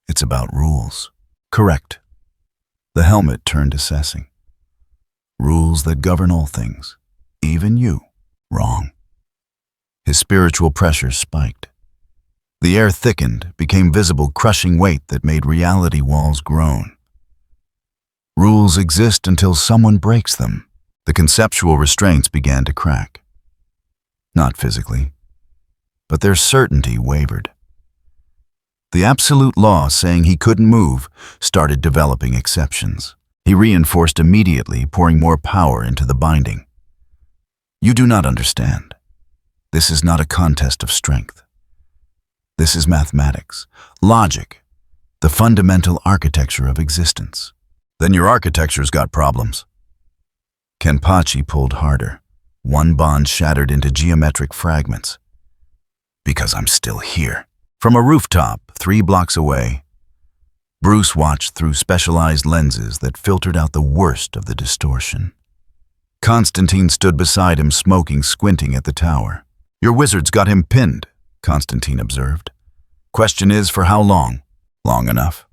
it's about rules. Correct. The helmet turned, assessing. Rules that govern all things, even you. Wrong. His spiritual pressure spiked. The air thickened, became visible, crushing weight that made reality walls groan. Rules exist until someone breaks them. The conceptual restraints began to crack. Not physically, but their certainty wavered. The absolute law saying he couldn't move started developing exceptions. He reinforced immediately, pouring more power into the binding. You do not understand. This is not a contest of strength. This is mathematics, logic, the fundamental architecture of existence. Then your architecture's got problems. Kenpachi pulled harder. One bond shattered into geometric fragments. Because I'm still here. From a rooftop 3 blocks away, Bruce watched through specialized lenses that filtered out the worst of the distortion. Constantine stood beside him, smoking, squinting at the tower. Your wizard's got him pinned, Constantine observed. Question is, for how long? Long enough.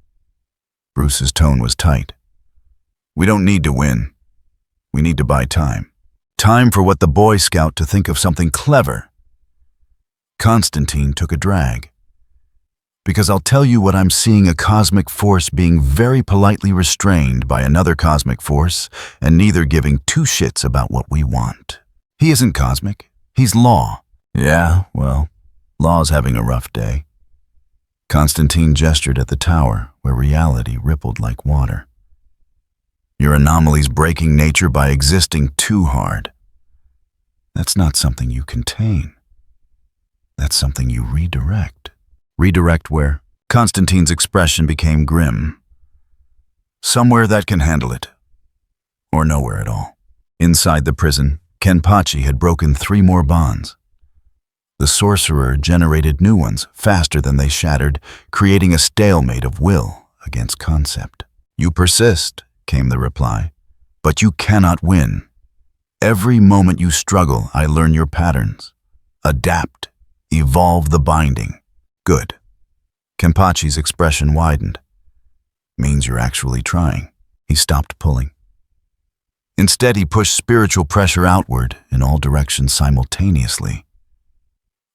Bruce's tone was tight. We don't need to win. We need to buy time. Time for what the Boy Scout to think of something clever. Constantine took a drag. Because I'll tell you what I'm seeing, a cosmic force being very politely restrained by another cosmic force, and neither giving 2 shits about what we want. He isn't cosmic. He's law. Yeah, well, law's having a rough day. Constantine gestured at the tower, where reality rippled like water. Your anomaly's breaking nature by existing too hard. That's not something you contain. That's something you redirect. Redirect where? Constantine's expression became grim. Somewhere that can handle it. Or nowhere at all. Inside the prison, Kenpachi had broken 3 more bonds. The sorcerer generated new ones faster than they shattered, creating a stalemate of will against concept. You persist, came the reply, but you cannot win. Every moment you struggle, I learn your patterns. Adapt, evolve the binding. Good. Kenpachi's expression widened. Means you're actually trying. He stopped pulling. Instead, he pushed spiritual pressure outward in all directions simultaneously.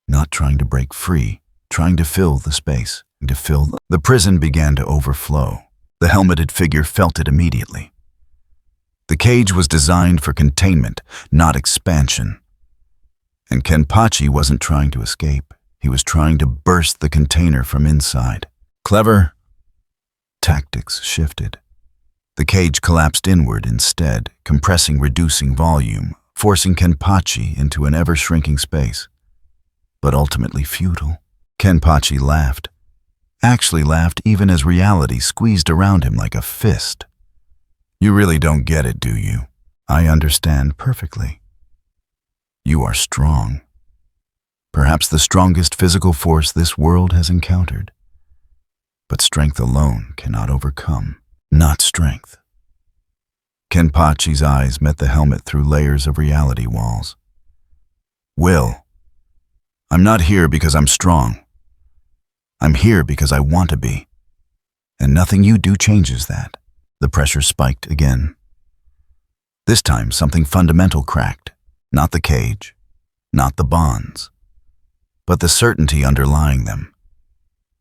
Not trying to break free, trying to fill the space. The prison began to overflow. The helmeted figure felt it immediately. The cage was designed for containment, not expansion. And Kenpachi wasn't trying to escape. He was trying to burst the container from inside. Clever. Tactics shifted. The cage collapsed inward instead, compressing, reducing volume, forcing Kenpachi into an ever-shrinking space. But ultimately futile. Kenpachi laughed. Actually laughed even as reality squeezed around him like a fist. You really don't get it, do you? I understand perfectly. You are strong. Perhaps the strongest physical force this world has encountered. But strength alone cannot overcome. Not strength. Kenpachi's eyes met the helmet through layers of reality walls. Will. I'm not here because I'm strong. I'm here because I want to be. And nothing you do changes that. The pressure spiked again. This time something fundamental cracked. Not the cage, not the bonds, but the certainty underlying them.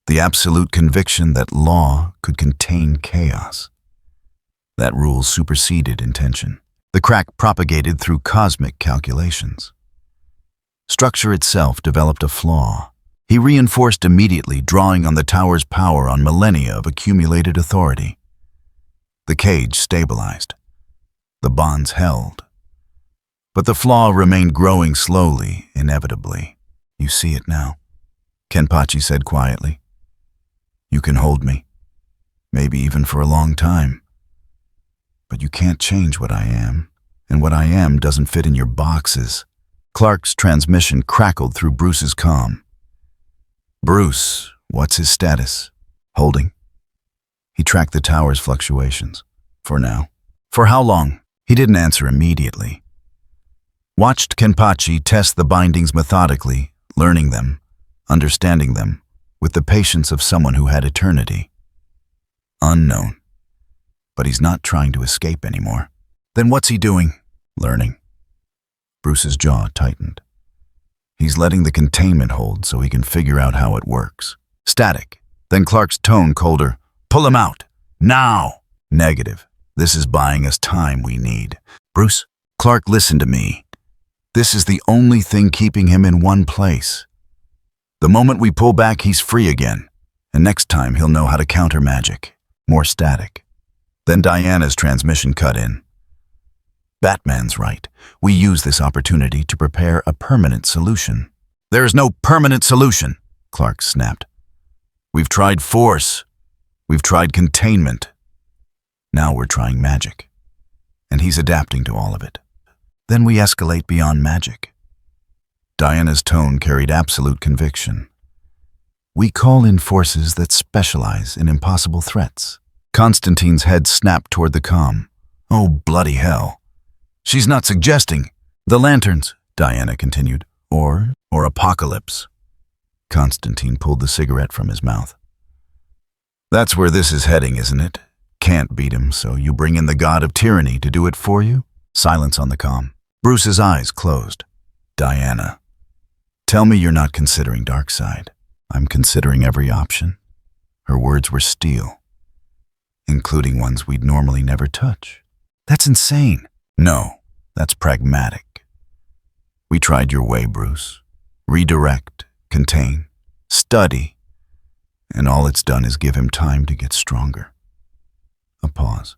The absolute conviction that law could contain chaos. That rule superseded intention. The crack propagated through cosmic calculations. Structure itself developed a flaw. He reinforced immediately, drawing on the tower's power on millennia of accumulated authority. The cage stabilized. The bonds held. But the flaw remained growing slowly, inevitably. You see it now, Kenpachi said quietly. You can hold me, maybe even for a long time. But you can't change what I am, and what I am doesn't fit in your boxes. Clark's transmission crackled through Bruce's comm. Bruce, what's his status? Holding. He tracked the tower's fluctuations. For now. For how long? He didn't answer immediately. Watched Kenpachi test the bindings methodically, learning them, understanding them, with the patience of someone who had eternity. Unknown. But he's not trying to escape anymore. Then what's he doing? Learning. Bruce's jaw tightened. He's letting the containment hold so he can figure out how it works. Static. Then Clark's tone colder. Pull him out. Now! Negative. This is buying us time we need. Bruce, Clark, listen to me. This is the only thing keeping him in one place. The moment we pull back, he's free again. And next time he'll know how to counter magic. More static. Then Diana's transmission cut in. Batman's right. We use this opportunity to prepare a permanent solution. There is no permanent solution, Clark snapped. We've tried force. We've tried containment. Now we're trying magic. And he's adapting to all of it. Then we escalate beyond magic. Diana's tone carried absolute conviction. We call in forces that specialize in impossible threats. Constantine's head snapped toward the comm. Oh, bloody hell. She's not suggesting. The lanterns, Diana continued. Or apocalypse. Constantine pulled the cigarette from his mouth. That's where this is heading, isn't it? Can't beat him, so you bring in the god of tyranny to do it for you? Silence on the comm. Bruce's eyes closed. Diana, tell me you're not considering Darkseid. I'm considering every option. Her words were steel, including ones we'd normally never touch. That's insane. No, that's pragmatic. We tried your way, Bruce. Redirect, contain, study, and all it's done is give him time to get stronger. A pause.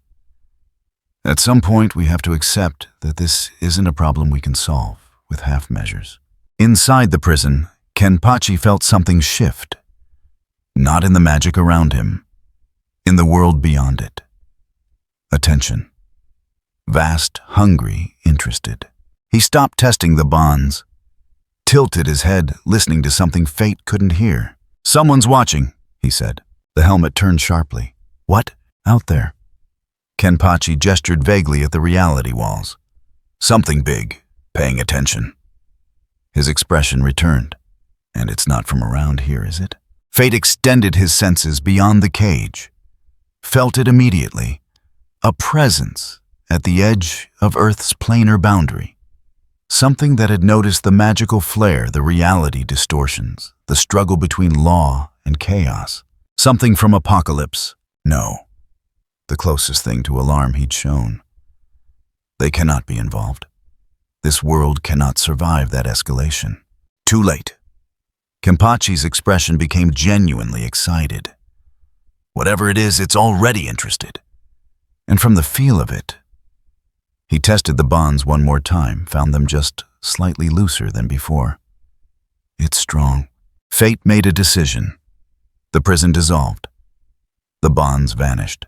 At some point, we have to accept that this isn't a problem we can solve with half measures. Inside the prison, Kenpachi felt something shift. Not in the magic around him, in the world beyond it. Attention. Vast, hungry, interested. He stopped testing the bonds, tilted his head, listening to something fate couldn't hear. Someone's watching, he said. The helmet turned sharply. What? Out there. Kenpachi gestured vaguely at the reality walls. Something big, paying attention. His expression returned. And it's not from around here, is it? Fate extended his senses beyond the cage. Felt it immediately. A presence at the edge of Earth's planar boundary. Something that had noticed the magical flare, the reality distortions, the struggle between law and chaos. Something from Apocalypse. No. The closest thing to alarm he'd shown. They cannot be involved. This world cannot survive that escalation. Too late. Kenpachi's expression became genuinely excited. Whatever it is, it's already interested. And from the feel of it, he tested the bonds one more time, found them just slightly looser than before. It's strong. Fate made a decision. The prison dissolved. The bonds vanished.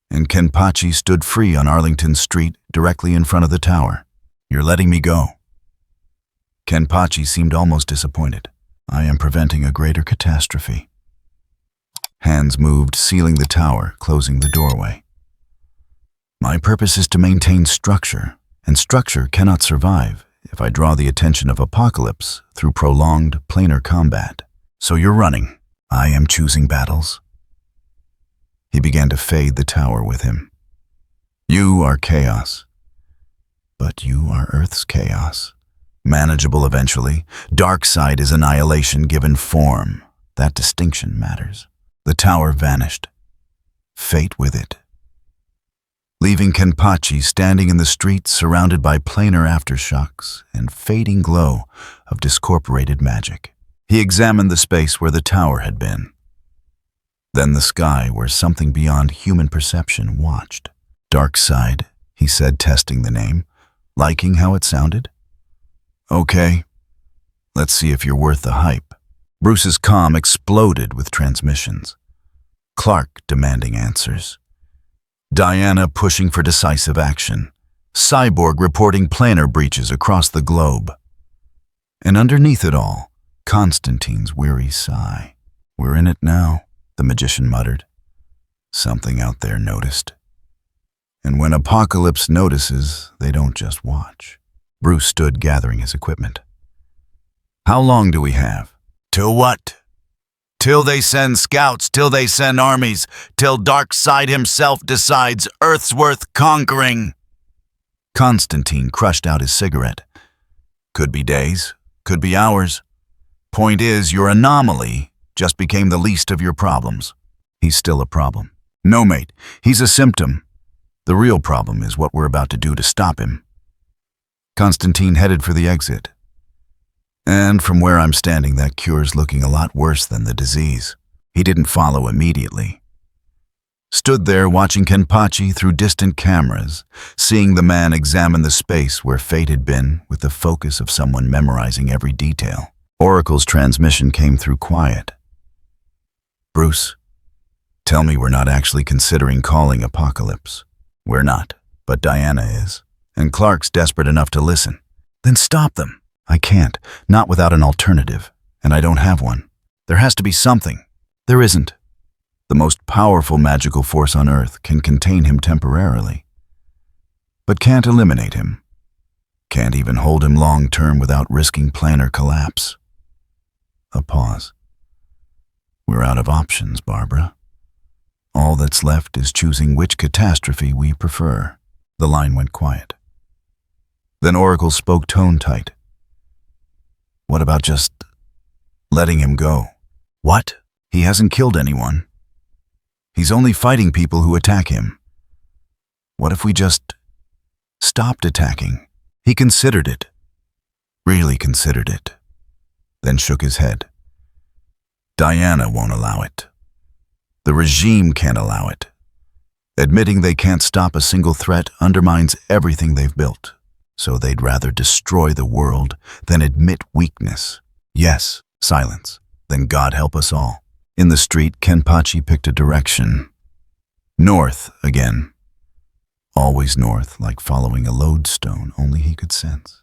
And Kenpachi stood free on Arlington Street, directly in front of the tower. You're letting me go. Kenpachi seemed almost disappointed. I am preventing a greater catastrophe. Hands moved, sealing the tower, closing the doorway. My purpose is to maintain structure, and structure cannot survive if I draw the attention of Apocalypse through prolonged, planar combat. So you're running. I am choosing battles. He began to fade the tower with him. You are chaos, but you are Earth's chaos. Manageable eventually. Dark side is annihilation given form. That distinction matters. The tower vanished. Fate with it. Leaving Kenpachi standing in the street surrounded by planar aftershocks and fading glow of discorporated magic. He examined the space where the tower had been. Then the sky where something beyond human perception watched. Dark side, he said, testing the name, liking how it sounded. Okay, let's see if you're worth the hype. Bruce's comm exploded with transmissions. Clark demanding answers. Diana pushing for decisive action. Cyborg reporting planar breaches across the globe. And underneath it all, Constantine's weary sigh. We're in it now, the magician muttered. Something out there noticed. And when Apocalypse notices, they don't just watch. Bruce stood gathering his equipment. How long do we have? Till what? Till they send scouts, till they send armies, till Darkseid himself decides Earth's worth conquering. Constantine crushed out his cigarette. Could be days, could be hours. Point is, your anomaly just became the least of your problems. He's still a problem. No, mate, he's a symptom. The real problem is what we're about to do to stop him. Constantine headed for the exit. And from where I'm standing, that cure's looking a lot worse than the disease. He didn't follow immediately. Stood there watching Kenpachi through distant cameras, seeing the man examine the space where fate had been with the focus of someone memorizing every detail. Oracle's transmission came through quiet. Bruce, tell me we're not actually considering calling Apocalypse. We're not, but Diana is. And Clark's desperate enough to listen. Then stop them. I can't, not without an alternative, and I don't have one. There has to be something. There isn't. The most powerful magical force on Earth can contain him temporarily, but can't eliminate him. Can't even hold him long-term without risking planar collapse. A pause. We're out of options, Barbara. All that's left is choosing which catastrophe we prefer. The line went quiet. Then Oracle spoke tone-tight. What about just letting him go? What? He hasn't killed anyone. He's only fighting people who attack him. What if we just stopped attacking? He considered it. Really considered it. Then shook his head. Diana won't allow it. The regime can't allow it. Admitting they can't stop a single threat undermines everything they've built. So they'd rather destroy the world than admit weakness. Yes, silence. Then God help us all. In the street, Kenpachi picked a direction. North again. Always north, like following a lodestone only he could sense.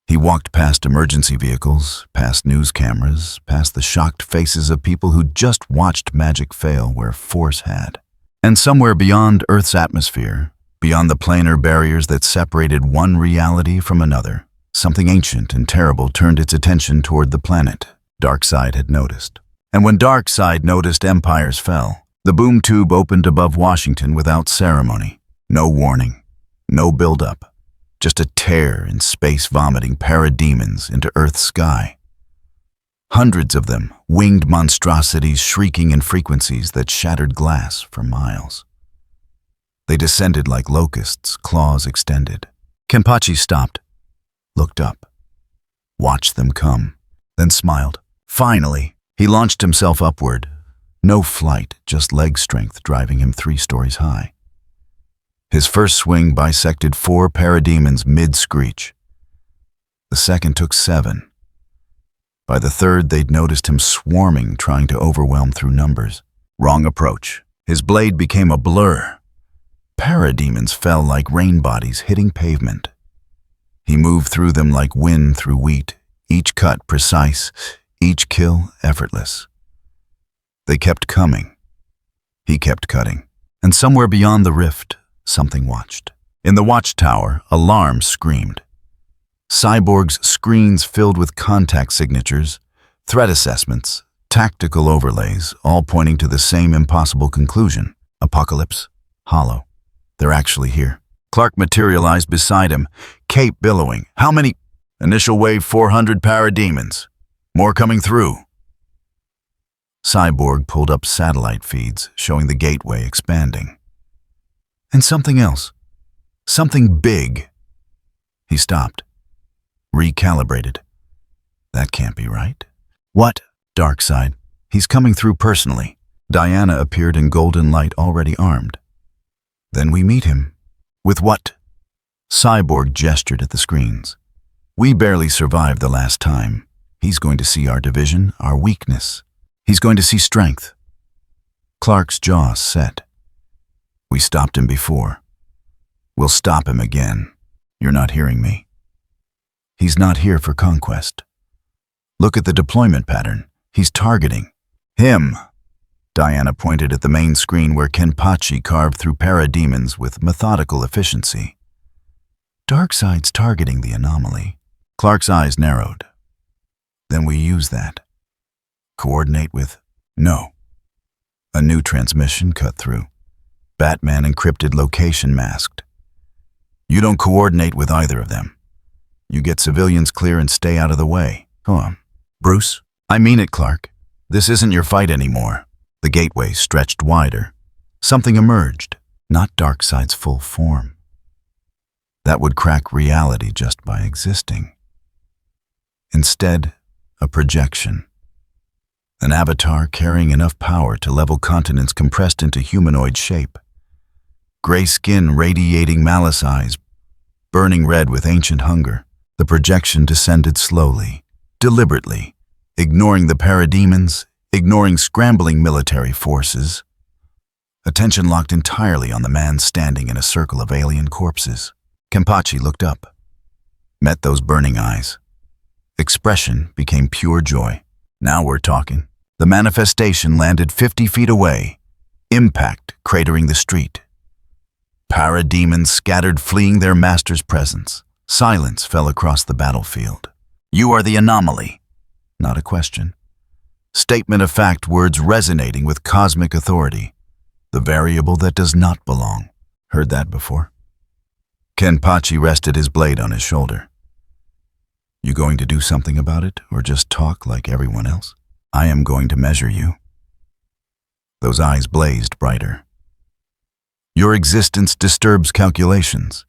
He walked past emergency vehicles, past news cameras, past the shocked faces of people who just watched magic fail where force had. And somewhere beyond Earth's atmosphere, beyond the planar barriers that separated one reality from another, something ancient and terrible turned its attention toward the planet. Darkseid had noticed. And when Darkseid noticed, empires fell. The boom tube opened above Washington without ceremony. No warning, no build-up. Just a tear in space vomiting parademons into Earth's sky. Hundreds of them, winged monstrosities shrieking in frequencies that shattered glass for miles. They descended like locusts, claws extended. Kenpachi stopped, looked up, watched them come, then smiled. Finally, he launched himself upward. No flight, just leg strength driving him 3 stories high. His first swing bisected 4 parademons mid-screech. The second took 7. By the third, they'd noticed him swarming, trying to overwhelm through numbers. Wrong approach. His blade became a blur. Parademons fell like rain bodies hitting pavement. He moved through them like wind through wheat, each cut precise, each kill effortless. They kept coming. He kept cutting. And somewhere beyond the rift, something watched. In the watchtower, alarms screamed. Cyborg's screens filled with contact signatures, threat assessments, tactical overlays, all pointing to the same impossible conclusion. Apocalypse. Hollow. They're actually here. Clark materialized beside him, cape billowing. How many? Initial wave 400 parademons. More coming through. Cyborg pulled up satellite feeds, showing the gateway expanding. And something else. Something big. He stopped. Recalibrated. That can't be right. What? Darkseid. He's coming through personally. Diana appeared in golden light, already armed. Then we meet him. With what? Cyborg gestured at the screens. We barely survived the last time. He's going to see our division, our weakness. He's going to see strength. Clark's jaw set. We stopped him before. We'll stop him again. You're not hearing me. He's not here for conquest. Look at the deployment pattern. He's targeting. Him. Diana pointed at the main screen where Kenpachi carved through parademons with methodical efficiency. Darkseid's targeting the anomaly. Clark's eyes narrowed. Then we use that. Coordinate with? No. A new transmission cut through. Batman encrypted location masked. You don't coordinate with either of them. You get civilians clear and stay out of the way. Go on. Bruce? I mean it, Clark. This isn't your fight anymore. The gateway stretched wider. Something emerged, not Darkseid's full form. That would crack reality just by existing. Instead, a projection. An avatar carrying enough power to level continents compressed into humanoid shape. Gray skin radiating malice eyes, burning red with ancient hunger. The projection descended slowly, deliberately, ignoring the parademons, ignoring scrambling military forces. Attention locked entirely on the man standing in a circle of alien corpses. Kenpachi looked up, met those burning eyes. Expression became pure joy. Now we're talking. The manifestation landed 50 feet away, impact cratering the street. Parademons scattered, fleeing their master's presence. Silence fell across the battlefield. You are the anomaly. Not a question. Statement of fact, words resonating with cosmic authority. The variable that does not belong. Heard that before? Kenpachi rested his blade on his shoulder. You going to do something about it, or just talk like everyone else? I am going to measure you. Those eyes blazed brighter. Your existence disturbs calculations,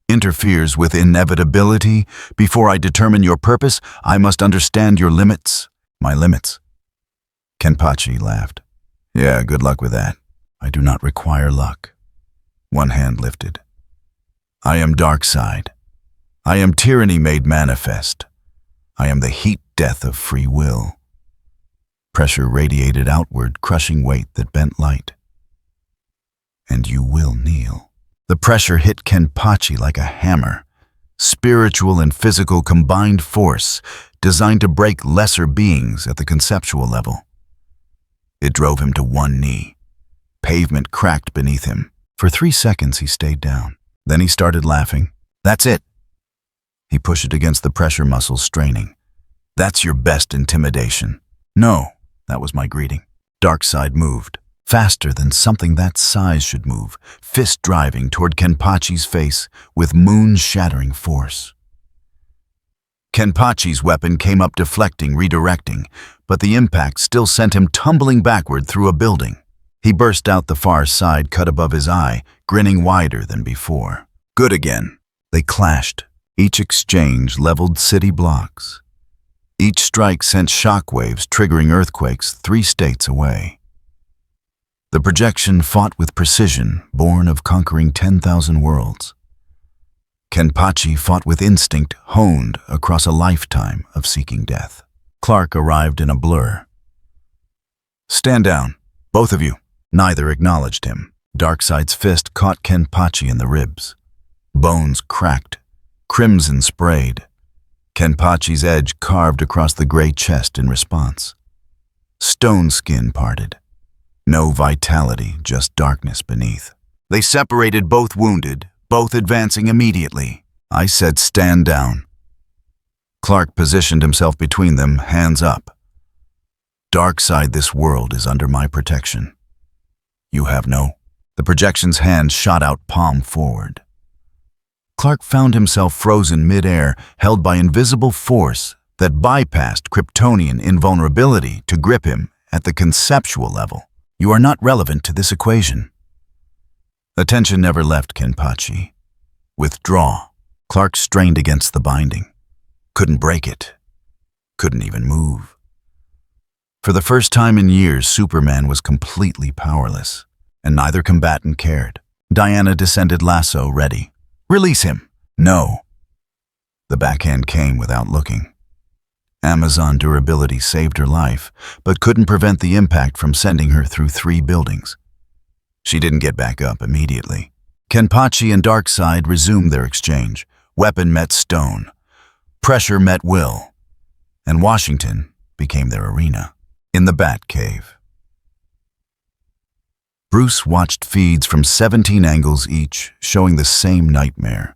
interferes with inevitability. Before I determine your purpose, I must understand your limits. My limits. Kenpachi laughed. Yeah, good luck with that. I do not require luck. One hand lifted. I am Darkseid. I am tyranny made manifest. I am the heat death of free will. Pressure radiated outward, crushing weight that bent light. And you will kneel. The pressure hit Kenpachi like a hammer. Spiritual and physical combined force, designed to break lesser beings at the conceptual level. It drove him to one knee. Pavement cracked beneath him. For 3 seconds he stayed down. Then he started laughing. That's it. He pushed it against the pressure muscles, straining. That's your best intimidation. No, that was my greeting. Darkseid moved, faster than something that size should move, fist driving toward Kenpachi's face with moon-shattering force. Kenpachi's weapon came up deflecting, redirecting, but the impact still sent him tumbling backward through a building. He burst out the far side cut above his eye, grinning wider than before. Good again. They clashed. Each exchange leveled city blocks. Each strike sent shockwaves, triggering earthquakes 3 states away. The projection fought with precision, born of conquering 10,000 worlds. Kenpachi fought with instinct honed across a lifetime of seeking death. Clark arrived in a blur. "Stand down, both of you." Neither acknowledged him. Darkseid's fist caught Kenpachi in the ribs. Bones cracked, crimson sprayed. Kenpachi's edge carved across the gray chest in response. Stone skin parted. No vitality, just darkness beneath. They separated, both wounded, both advancing immediately. I said, "Stand down." Clark positioned himself between them, hands up. "Darkseid, this world is under my protection. You have no." The projection's hand shot out, palm forward. Clark found himself frozen mid-air, held by invisible force that bypassed Kryptonian invulnerability to grip him at the conceptual level. "You are not relevant to this equation." Attention never left Kenpachi. "Withdraw." Clark strained against the binding. Couldn't break it. Couldn't even move. For the first time in years, Superman was completely powerless, and neither combatant cared. Diana descended, lasso ready. "Release him." "No." The backhand came without looking. Amazon durability saved her life, but couldn't prevent the impact from sending her through 3 buildings. She didn't get back up immediately. Kenpachi and Darkseid resumed their exchange. Weapon met stone. Pressure met will. And Washington became their arena. In the Batcave. Bruce watched feeds from 17 angles each, showing the same nightmare.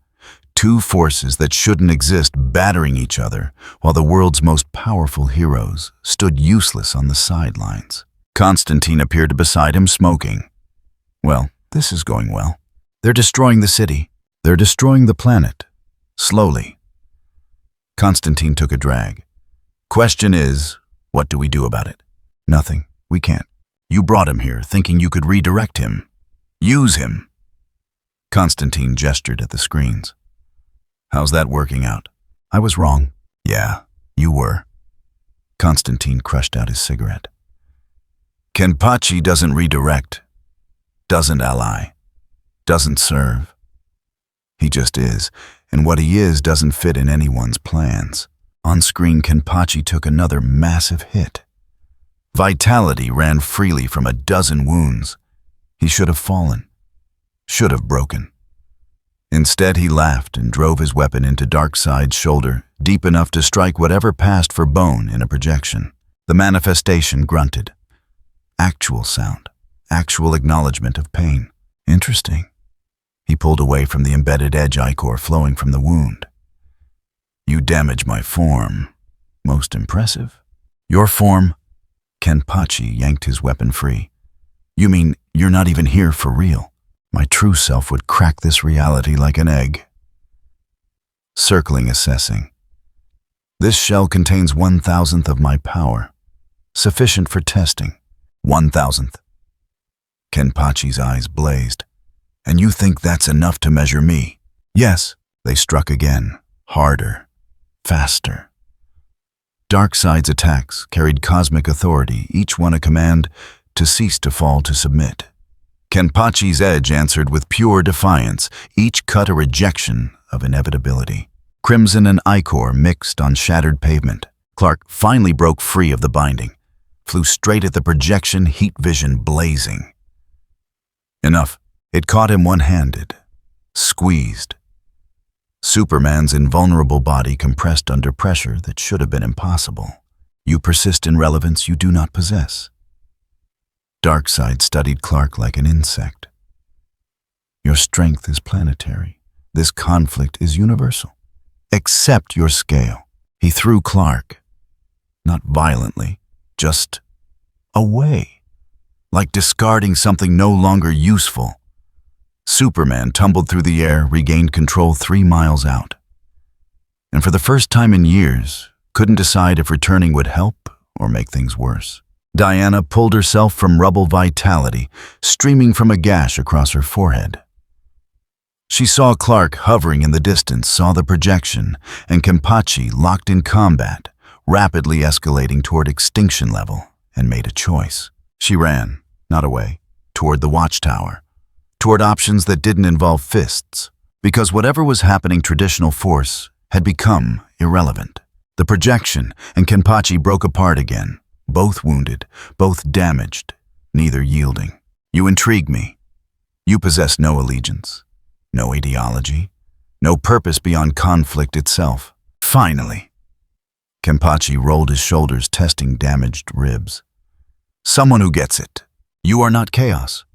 2 forces that shouldn't exist battering each other, while the world's most powerful heroes stood useless on the sidelines. Constantine appeared beside him, smoking. "Well, this is going well. They're destroying the city. They're destroying the planet. Slowly." Constantine took a drag. "Question is, what do we do about it?" "Nothing. We can't. You brought him here thinking you could redirect him. Use him." Constantine gestured at the screens. "How's that working out?" "I was wrong." "Yeah, you were." Constantine crushed out his cigarette. "Kenpachi doesn't redirect, doesn't ally, doesn't serve. He just is, and what he is doesn't fit in anyone's plans." On screen, Kenpachi took another massive hit. Vitality ran freely from a dozen wounds. He should have fallen, should have broken. Instead, he laughed and drove his weapon into Darkseid's shoulder, deep enough to strike whatever passed for bone in a projection. The manifestation grunted. Actual sound, actual acknowledgement of pain. Interesting. He pulled away from the embedded edge ichor flowing from the wound. "You damage my form. Most impressive." "Your form?" Kenpachi yanked his weapon free. "You mean you're not even here for real? My true self would crack this reality like an egg." Circling, assessing. "This shell contains 1,000th of my power. Sufficient for testing. 1,000th. Kenpachi's eyes blazed. "And you think that's enough to measure me?" "Yes." They struck again. Harder. Faster. Darkseid's attacks carried cosmic authority, each one a command to cease, to fall, to submit. Kenpachi's edge answered with pure defiance, each cut a rejection of inevitability. Crimson and ichor mixed on shattered pavement. Clark finally broke free of the binding, flew straight at the projection, heat vision blazing. Enough. It caught him one-handed, squeezed. Superman's invulnerable body compressed under pressure that should have been impossible. "You persist in relevance you do not possess." Darkseid studied Clark like an insect. "Your strength is planetary. This conflict is universal. Accept your scale." He threw Clark, not violently, just away, like discarding something no longer useful. Superman tumbled through the air, regained control 3 miles out. And for the first time in years, couldn't decide if returning would help or make things worse. Diana pulled herself from rubble, vitality streaming from a gash across her forehead. She saw Clark hovering in the distance, saw the projection, and Kenpachi locked in combat, rapidly escalating toward extinction level, and made a choice. She ran, not away, toward the watchtower, toward options that didn't involve fists, because whatever was happening, traditional force had become irrelevant. The projection and Kenpachi broke apart again, both wounded, both damaged, neither yielding. You intrigue me. You possess no allegiance, no ideology, no purpose beyond conflict itself. Finally. Kenpachi rolled his shoulders, testing damaged ribs. Someone who gets it. You are not chaos.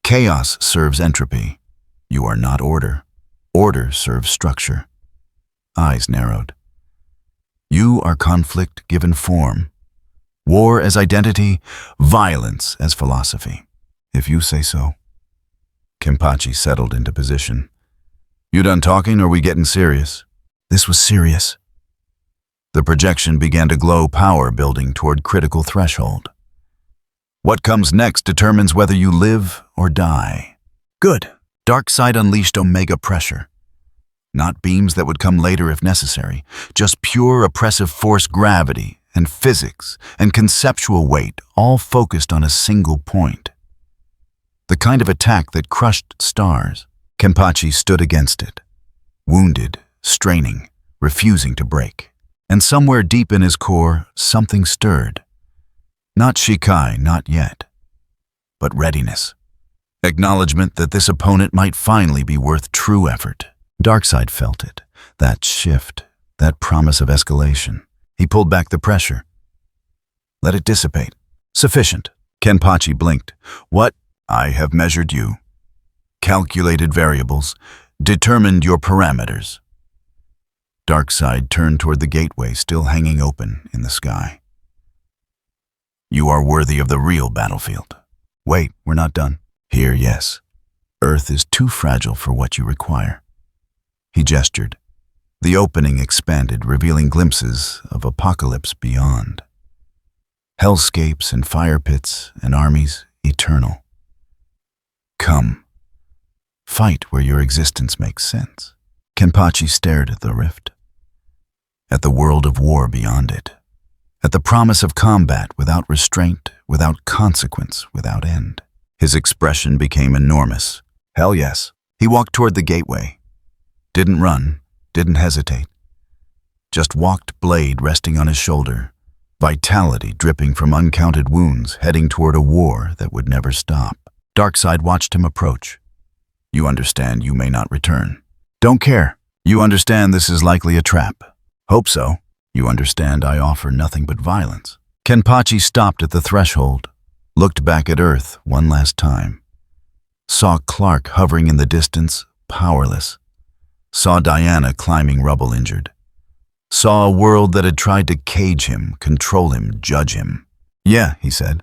Chaos serves entropy. You are not order. Order serves structure. Eyes narrowed. You are conflict given form. War as identity, violence as philosophy. If you say so. Kenpachi settled into position. You done talking, or are we getting serious? This was serious. The projection began to glow, power building toward critical threshold. What comes next determines whether you live or die. Good. Darkseid unleashed Omega pressure. Not beams that would come later if necessary, just pure oppressive force, gravity, and physics, and conceptual weight, all focused on a single point. The kind of attack that crushed stars. Kenpachi stood against it, wounded, straining, refusing to break. And somewhere deep in his core, something stirred. Not Shikai, not yet, but readiness. Acknowledgement that this opponent might finally be worth true effort. Darkseid felt it, that shift, that promise of escalation. He pulled back the pressure. Let it dissipate. Sufficient. Kenpachi blinked. What? I have measured you. Calculated variables, determined your parameters. Darkseid turned toward the gateway, still hanging open in the sky. You are worthy of the real battlefield. Wait, we're not done. Here, yes. Earth is too fragile for what you require. He gestured. The opening expanded, revealing glimpses of apocalypse beyond. Hellscapes and fire pits and armies eternal. Come. Fight where your existence makes sense. Kenpachi stared at the rift. At the world of war beyond it. At the promise of combat without restraint, without consequence, without end. His expression became enormous. Hell yes. He walked toward the gateway. Didn't run, didn't hesitate. Just walked, blade resting on his shoulder. Vitality dripping from uncounted wounds, heading toward a war that would never stop. Darkseid watched him approach. You understand you may not return. Don't care. You understand this is likely a trap. Hope so. You understand I offer nothing but violence. Kenpachi stopped at the threshold, looked back at Earth one last time. Saw Clark hovering in the distance, powerless. Saw Diana climbing rubble, injured. Saw a world that had tried to cage him, control him, judge him. Yeah, he said.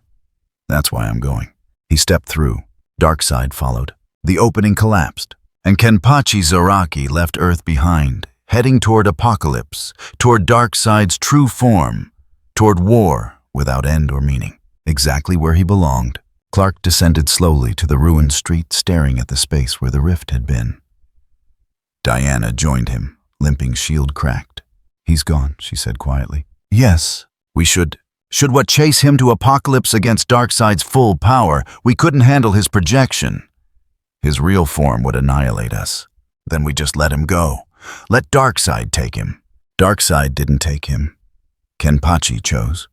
That's why I'm going. He stepped through. Darkseid followed. The opening collapsed, and Kenpachi Zaraki left Earth behind, heading toward apocalypse, toward Darkseid's true form, toward war without end or meaning. Exactly where he belonged. Clark descended slowly to the ruined street, staring at the space where the rift had been. Diana joined him, limping, shield cracked. He's gone, she said quietly. Yes, we should what chase him to apocalypse against Darkseid's full power? We couldn't handle his projection. His real form would annihilate us. Then we just let him go. Let Darkseid take him. Darkseid didn't take him. Kenpachi chose.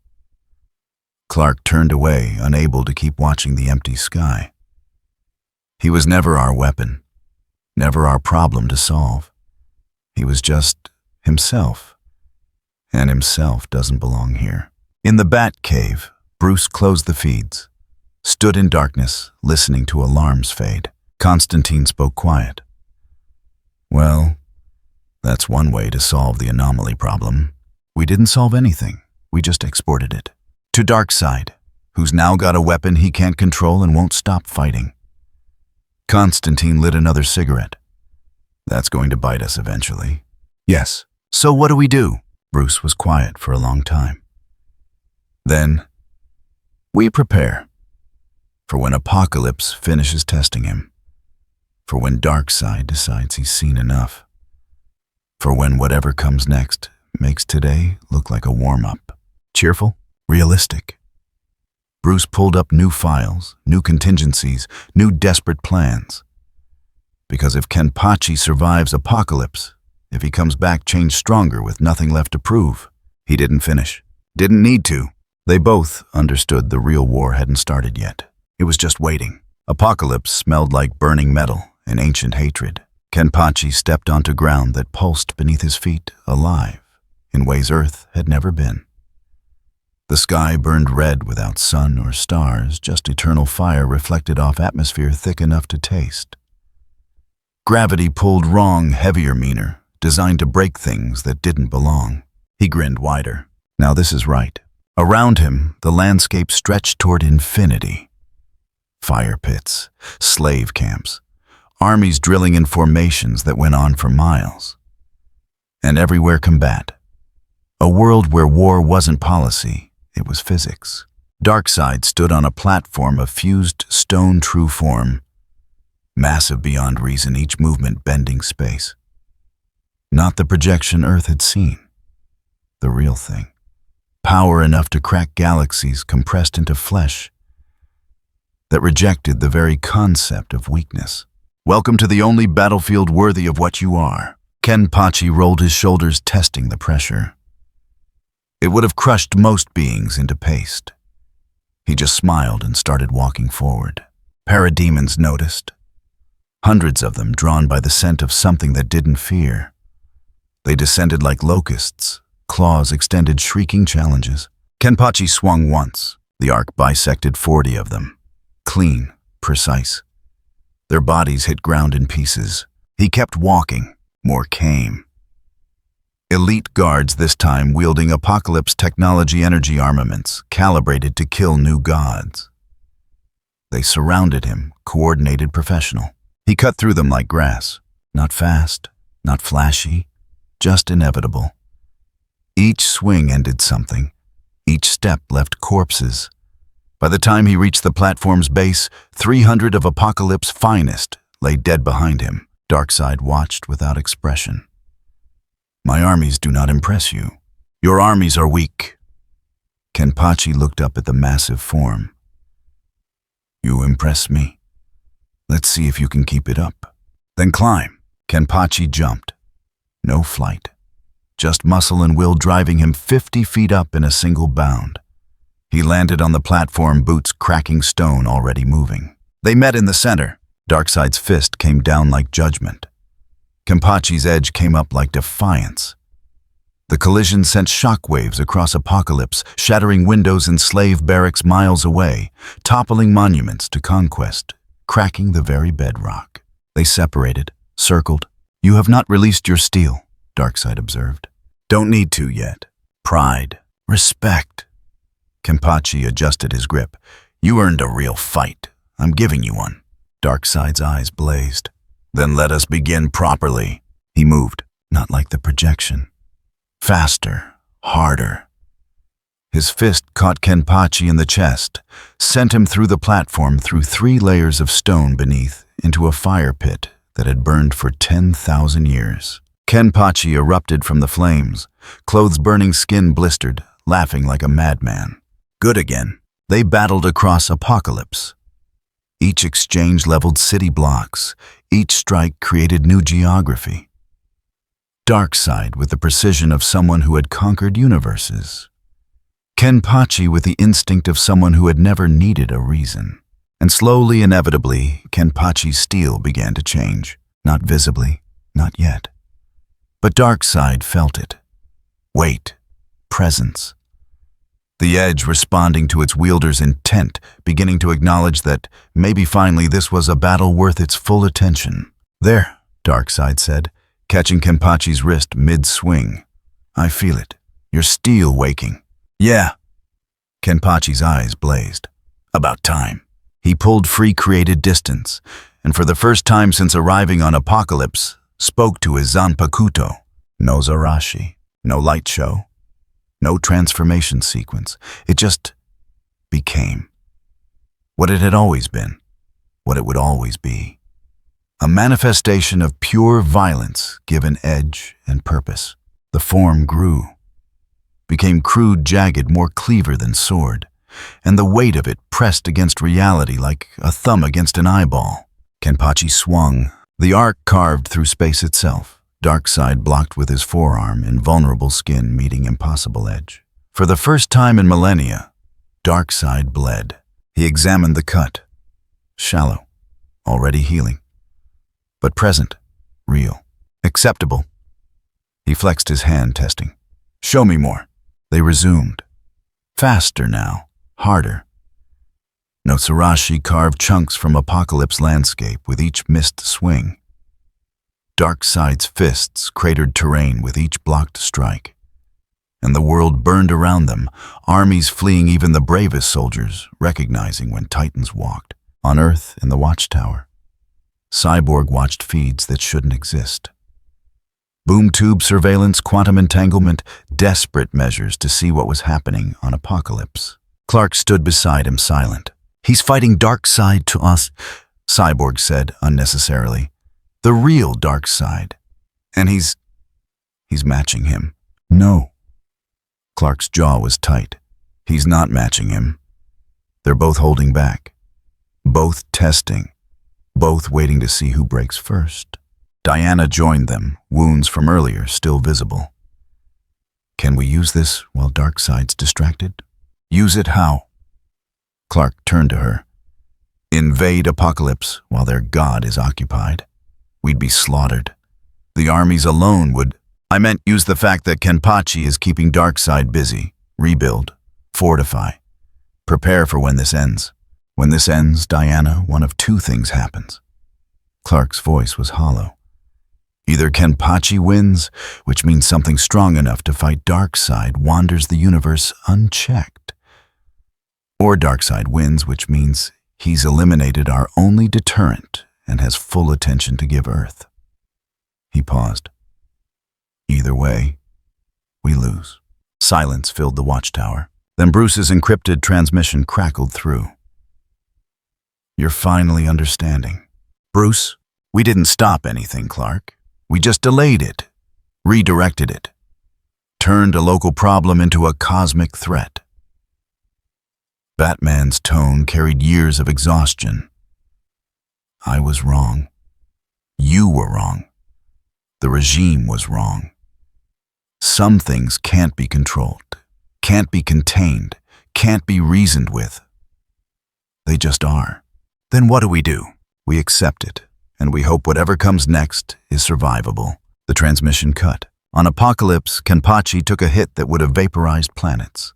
Clark turned away, unable to keep watching the empty sky. He was never our weapon, never our problem to solve. He was just himself, and himself doesn't belong here. In the Bat Cave, Bruce closed the feeds, stood in darkness, listening to alarms fade. Constantine spoke quiet. Well, that's one way to solve the anomaly problem. We didn't solve anything, we just exported it. To Darkseid, who's now got a weapon he can't control and won't stop fighting. Constantine lit another cigarette. That's going to bite us eventually. Yes. So what do we do? Bruce was quiet for a long time. Then, we prepare. For when Apocalypse finishes testing him. For when Darkseid decides he's seen enough. For when whatever comes next makes today look like a warm-up. Cheerful? Realistic. Bruce pulled up new files, new contingencies, new desperate plans. Because if Kenpachi survives Apocalypse, if he comes back changed stronger with nothing left to prove, he didn't finish. Didn't need to. They both understood the real war hadn't started yet. It was just waiting. Apocalypse smelled like burning metal and ancient hatred. Kenpachi stepped onto ground that pulsed beneath his feet, alive, in ways Earth had never been. The sky burned red without sun or stars, just eternal fire reflected off atmosphere thick enough to taste. Gravity pulled wrong, heavier meaner, designed to break things that didn't belong. He grinned wider. Now this is right. Around him, the landscape stretched toward infinity. Fire pits, slave camps, armies drilling in formations that went on for miles. And everywhere combat. A world where war wasn't policy, it was physics. Darkseid stood on a platform of fused stone true form, massive beyond reason, each movement bending space. Not the projection Earth had seen. The real thing. Power enough to crack galaxies compressed into flesh that rejected the very concept of weakness. Welcome to the only battlefield worthy of what you are. Kenpachi rolled his shoulders, testing the pressure. It would have crushed most beings into paste. He just smiled and started walking forward. Parademons noticed. Hundreds of them drawn by the scent of something that didn't fear. They descended like locusts, claws extended shrieking challenges. Kenpachi swung once. The arc bisected 40 of them. Clean, precise. Their bodies hit ground in pieces. He kept walking. More came. Elite guards this time wielding Apocalypse technology energy armaments, calibrated to kill new gods. They surrounded him, coordinated, professional. He cut through them like grass. Not fast, not flashy, just inevitable. Each swing ended something. Each step left corpses. By the time he reached the platform's base, 300 of Apocalypse's finest lay dead behind him. Darkseid watched without expression. My armies do not impress you. Your armies are weak. Kenpachi looked up at the massive form. You impress me. Let's see if you can keep it up. Then climb. Kenpachi jumped. No flight. Just muscle and will driving him 50 feet up in a single bound. He landed on the platform, boots cracking stone already moving. They met in the center. Darkseid's fist came down like judgment. Kenpachi's edge came up like defiance. The collision sent shockwaves across Apocalypse, shattering windows in slave barracks miles away, toppling monuments to conquest, cracking the very bedrock. They separated, circled. You have not released your steel, Darkseid observed. Don't need to yet. Pride. Respect. Kenpachi adjusted his grip. You earned a real fight. I'm giving you one. Darkseid's eyes blazed. Then let us begin properly. He moved, not like the projection. Faster, harder. His fist caught Kenpachi in the chest, sent him through the platform, through 3 layers of stone beneath, into a fire pit that had burned for 10,000 years. Kenpachi erupted from the flames, clothes burning, skin blistered, laughing like a madman. Good again. They battled across Apocalypse. Each exchange leveled city blocks. Each strike created new geography. Darkseid with the precision of someone who had conquered universes. Kenpachi with the instinct of someone who had never needed a reason. And slowly, inevitably, Kenpachi's steel began to change. Not visibly, not yet. But Darkseid felt it. Weight, presence. The edge responding to its wielder's intent, beginning to acknowledge that maybe finally this was a battle worth its full attention. There, Darkseid said, catching Kenpachi's wrist mid-swing. I feel it. Your steel waking. Yeah. Kenpachi's eyes blazed. About time. He pulled free created distance, and for the first time since arriving on Apocalypse, spoke to his Zanpakuto. No Zaraki, no light show. No transformation sequence. It just became. What it had always been. What it would always be. A manifestation of pure violence given edge and purpose. The form grew. Became crude, jagged, more cleaver than sword. and the weight of it pressed against reality like a thumb against an eyeball. Kenpachi swung, the arc carved through space itself, dark side blocked with his forearm, invulnerable skin meeting impossible edge. For the first time in millennia, dark side bled. He examined the cut. Shallow, already healing. But present, real, acceptable. He flexed his hand, testing. Show me more. They resumed. Faster now, harder. Zaraki carved chunks from Apocalypse landscape with each missed swing. Darkside's fists cratered terrain with each blocked strike. And the world burned around them, armies fleeing, even the bravest soldiers recognizing when Titans walked. On Earth, in the Watchtower, Cyborg watched feeds that shouldn't exist. Boom tube surveillance, quantum entanglement, desperate measures to see what was happening on Apocalypse. Clark stood beside him, silent. He's fighting dark side to us, Cyborg said unnecessarily. The real dark side. And he's matching him. No. Clark's jaw was tight. He's not matching him. They're both holding back. Both testing. Both waiting to see who breaks first. Diana joined them, wounds from earlier still visible. Can we use this while Darkseid's distracted? Use it how? Clark turned to her. Invade Apocalypse while their god is occupied. We'd be slaughtered. The armies alone would... I meant use the fact that Kenpachi is keeping Darkseid busy. Rebuild. Fortify. Prepare for when this ends. When this ends, Diana, one of two things happens. Clark's voice was hollow. Either Kenpachi wins, which means something strong enough to fight Darkseid wanders the universe unchecked. Or Darkseid wins, which means he's eliminated our only deterrent and has full attention to give Earth. He paused. Either way, we lose. Silence filled the watchtower. Then Bruce's encrypted transmission crackled through. You're finally understanding. Bruce, we didn't stop anything, Clark. We just delayed it, redirected it, turned a local problem into a cosmic threat. Batman's tone carried years of exhaustion. I was wrong. You were wrong. The regime was wrong. Some things can't be controlled, can't be contained, can't be reasoned with. They just are. Then what do? We accept it. And we hope whatever comes next is survivable. The transmission cut. On Apocalypse, Kenpachi took a hit that would have vaporized planets.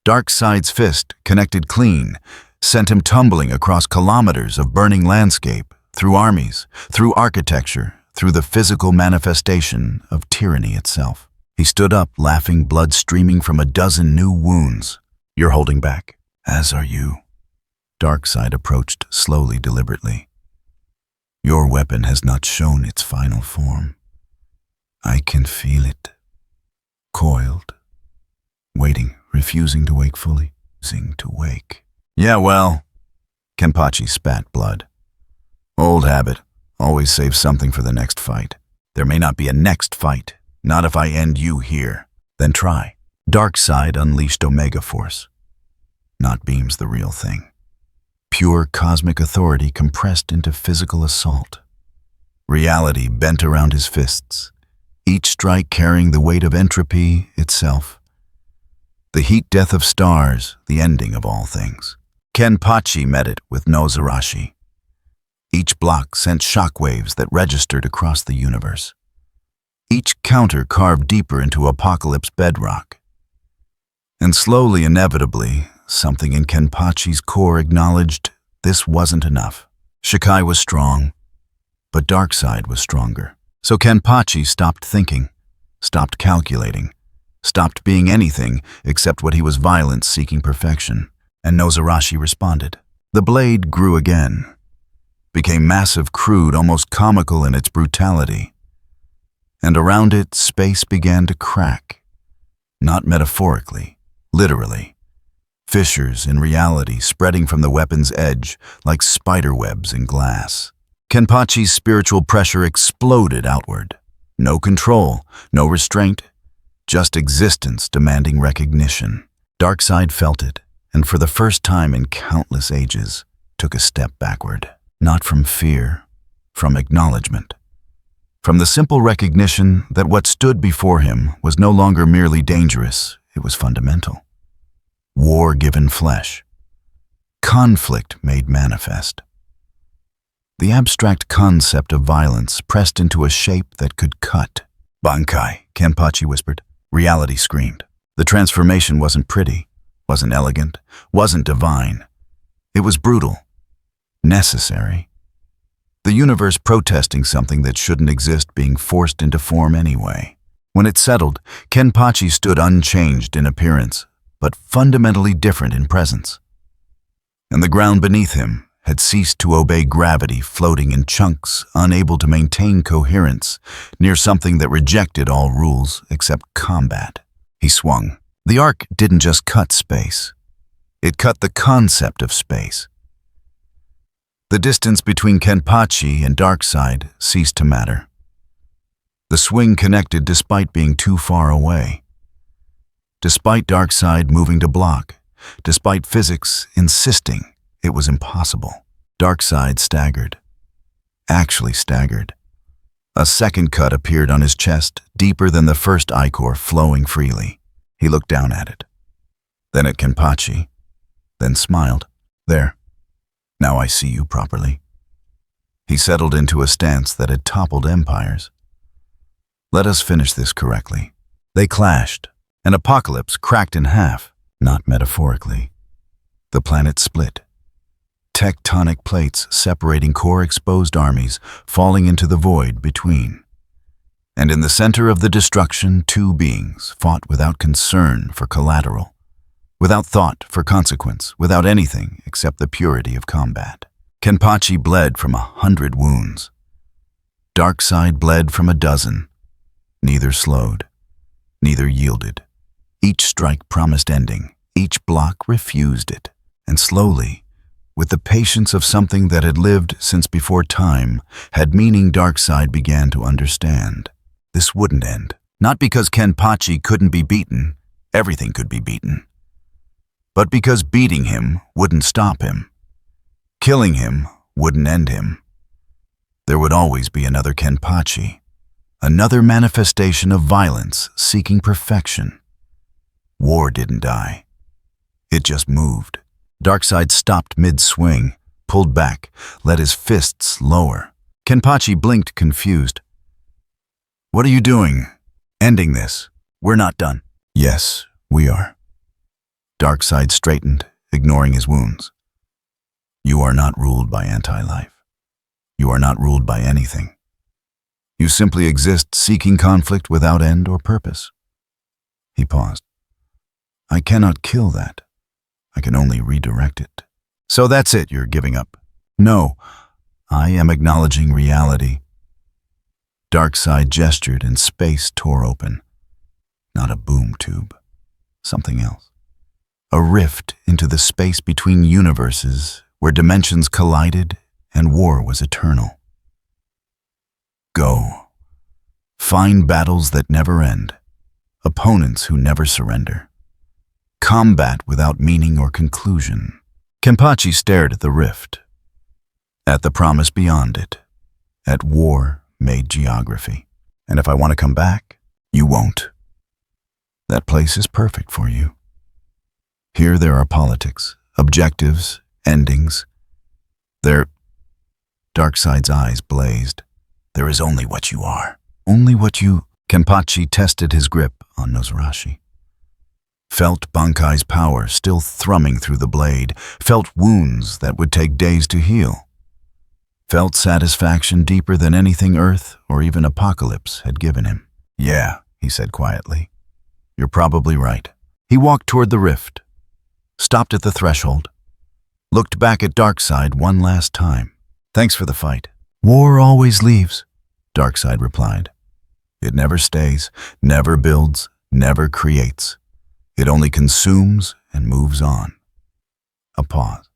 Darkseid's fist, connected clean, sent him tumbling across kilometers of burning landscape, through armies, through architecture, through the physical manifestation of tyranny itself. He stood up, laughing, blood streaming from a dozen new wounds. You're holding back, as are you. Darkseid approached slowly, deliberately. Your weapon has not shown its final form. I can feel it. Coiled. Waiting, refusing to wake fully. Refusing to wake. Yeah, well. Kenpachi spat blood. Old habit. Always save something for the next fight. There may not be a next fight. Not if I end you here. Then try. Darkseid unleashed Omega Force. Not Beam's the real thing. Pure cosmic authority compressed into physical assault. Reality bent around his fists, each strike carrying the weight of entropy itself. The heat death of stars, the ending of all things. Kenpachi met it with no Zaraki. Each block sent shockwaves that registered across the universe. Each counter carved deeper into Apocalypse bedrock. And slowly, inevitably, something in Kenpachi's core acknowledged this wasn't enough. Shikai was strong, but Darkseid was stronger. So Kenpachi stopped thinking, stopped calculating, stopped being anything except what he was, violence seeking perfection. And no Zaraki responded. The blade grew again, became massive, crude, almost comical in its brutality. And around it, space began to crack. Not metaphorically, literally. Fissures in reality spreading from the weapon's edge like spiderwebs in glass. Kenpachi's spiritual pressure exploded outward. No control, no restraint, just existence demanding recognition. Darkseid felt it, and for the first time in countless ages, took a step backward. Not from fear, from acknowledgement. From the simple recognition that what stood before him was no longer merely dangerous, it was fundamental. War given flesh. Conflict made manifest. The abstract concept of violence pressed into a shape that could cut. "Bankai," Kenpachi whispered. Reality screamed. The transformation wasn't pretty, wasn't elegant, wasn't divine. It was brutal. Necessary. The universe protesting something that shouldn't exist being forced into form anyway. When it settled, Kenpachi stood unchanged in appearance, but fundamentally different in presence. And the ground beneath him had ceased to obey gravity, floating in chunks, unable to maintain coherence, near something that rejected all rules except combat. He swung. The arc didn't just cut space. It cut the concept of space. The distance between Kenpachi and Darkseid ceased to matter. The swing connected despite being too far away. Despite Darkseid moving to block, despite physics insisting it was impossible, Darkseid staggered. Actually staggered. A second cut appeared on his chest, deeper than the first ichor, flowing freely. He looked down at it. Then at Kenpachi. Then smiled. "There. Now I see you properly." He settled into a stance that had toppled empires. "Let us finish this correctly." They clashed. An apocalypse cracked in half, not metaphorically. The planet split. Tectonic plates separating core-exposed armies, falling into the void between. And in the center of the destruction, two beings fought without concern for collateral, without thought for consequence, without anything except the purity of combat. Kenpachi bled from 100 wounds. Darkseid bled from a dozen. Neither slowed, neither yielded. Each strike promised ending, each block refused it. And slowly, with the patience of something that had lived since before time, had meaning, Darkseid began to understand. This wouldn't end. Not because Kenpachi couldn't be beaten, everything could be beaten. But because beating him wouldn't stop him. Killing him wouldn't end him. There would always be another Kenpachi, another manifestation of violence seeking perfection. War didn't die. It just moved. Darkseid stopped mid-swing, pulled back, let his fists lower. Kenpachi blinked, confused. "What are you doing? Ending this? We're not done." "Yes, we are." Darkseid straightened, ignoring his wounds. "You are not ruled by anti-life. You are not ruled by anything. You simply exist seeking conflict without end or purpose." He paused. "I cannot kill that. I can only redirect it." "So that's it, you're giving up?" "No, I am acknowledging reality." Darkseid gestured and space tore open. Not a boom tube. Something else. A rift into the space between universes where dimensions collided and war was eternal. Go. Find battles that never end. Opponents who never surrender. Combat without meaning or conclusion. Kenpachi stared at the rift. At the promise beyond it. At war made geography. "And if I want to come back, you won't. That place is perfect for you. Here there are politics, objectives, endings. Darkseid's eyes blazed. "There is only what you are. Only what you..." Kenpachi tested his grip on Zaraki. Felt Bankai's power still thrumming through the blade, felt wounds that would take days to heal. Felt satisfaction deeper than anything Earth or even Apocalypse had given him. "Yeah," he said quietly. "You're probably right." He walked toward the rift, stopped at the threshold, looked back at Darkseid one last time. "Thanks for the fight." "War always leaves," Darkseid replied. "It never stays, never builds, never creates. It only consumes and moves on." A pause.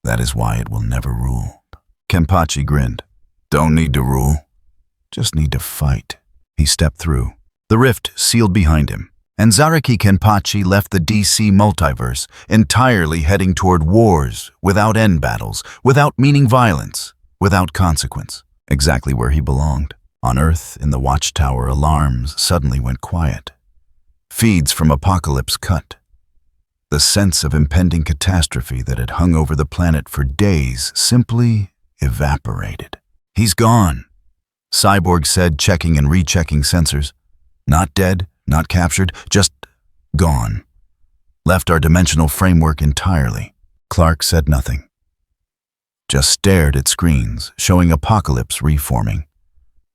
"That is why it will never rule." Kenpachi grinned. "Don't need to rule. Just need to fight." He stepped through. The rift sealed behind him. And Zaraki Kenpachi left the DC multiverse, entirely heading toward wars, without end battles, without meaning violence, without consequence. Exactly where he belonged. On Earth, in the watchtower, alarms suddenly went quiet. Feeds from Apocalypse cut. The sense of impending catastrophe that had hung over the planet for days simply evaporated. "He's gone," Cyborg said, checking and rechecking sensors. "Not dead, not captured, just gone. Left our dimensional framework entirely." Clark said nothing. Just stared at screens, showing Apocalypse reforming.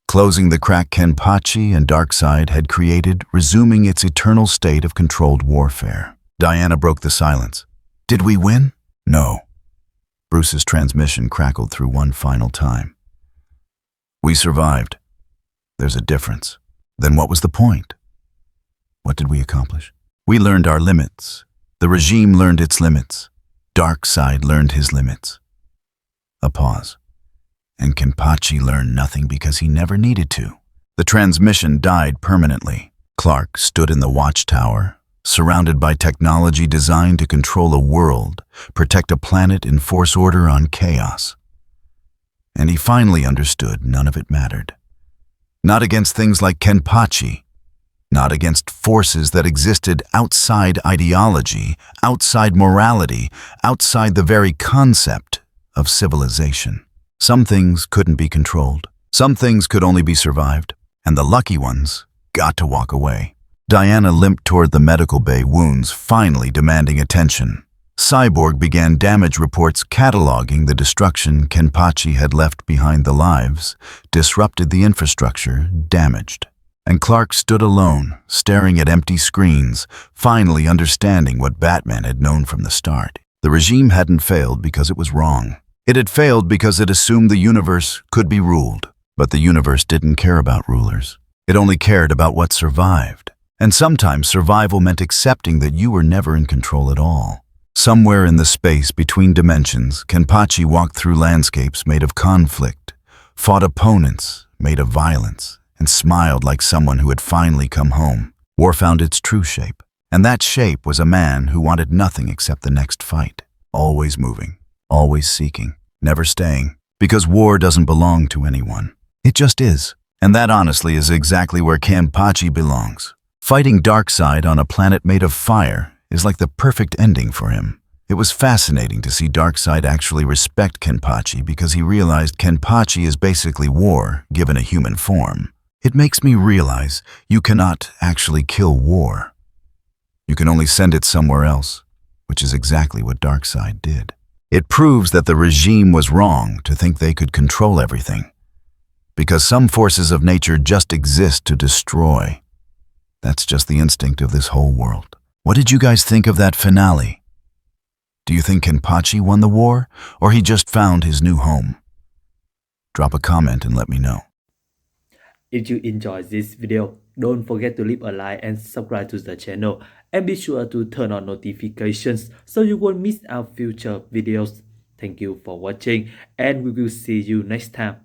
Closing the crack Kenpachi and Darkseid had created, resuming its eternal state of controlled warfare. Diana broke the silence. "Did we win?" "No." Bruce's transmission crackled through one final time. "We survived. There's a difference." "Then what was the point? What did we accomplish?" "We learned our limits. The regime learned its limits. Darkseid learned his limits." A pause. "And Kenpachi learned nothing because he never needed to." The transmission died permanently. Clark stood in the watchtower, surrounded by technology designed to control a world, protect a planet, enforce order on chaos. And he finally understood none of it mattered. Not against things like Kenpachi, not against forces that existed outside ideology, outside morality, outside the very concept of civilization. Some things couldn't be controlled. Some things could only be survived, and the lucky ones got to walk away. Diana limped toward the medical bay, wounds finally demanding attention. Cyborg began damage reports cataloging the destruction Kenpachi had left behind. The lives, disrupted the infrastructure, damaged. And Clark stood alone, staring at empty screens, finally understanding what Batman had known from the start. The regime hadn't failed because it was wrong. It had failed because it assumed the universe could be ruled. But the universe didn't care about rulers. It only cared about what survived. And sometimes survival meant accepting that you were never in control at all. Somewhere in the space between dimensions, Kenpachi walked through landscapes made of conflict, fought opponents made of violence, and smiled like someone who had finally come home. War found its true shape. And that shape was a man who wanted nothing except the next fight. Always moving, always seeking, never staying. Because war doesn't belong to anyone. It just is. And that honestly is exactly where Kenpachi belongs. Fighting Darkseid on a planet made of fire is like the perfect ending for him. It was fascinating to see Darkseid actually respect Kenpachi because he realized Kenpachi is basically war given a human form. It makes me realize you cannot actually kill war. You can only send it somewhere else, which is exactly what Darkseid did. It proves that the regime was wrong to think they could control everything, because some forces of nature just exist to destroy. That's just the instinct of this whole world. What did you guys think of that finale? Do you think Kenpachi won the war, or he just found his new home? Drop a comment and let me know. If you enjoyed this video, don't forget to leave a like and subscribe to the channel, and be sure to turn on notifications so you won't miss our future videos. Thank you for watching, and we will see you next time.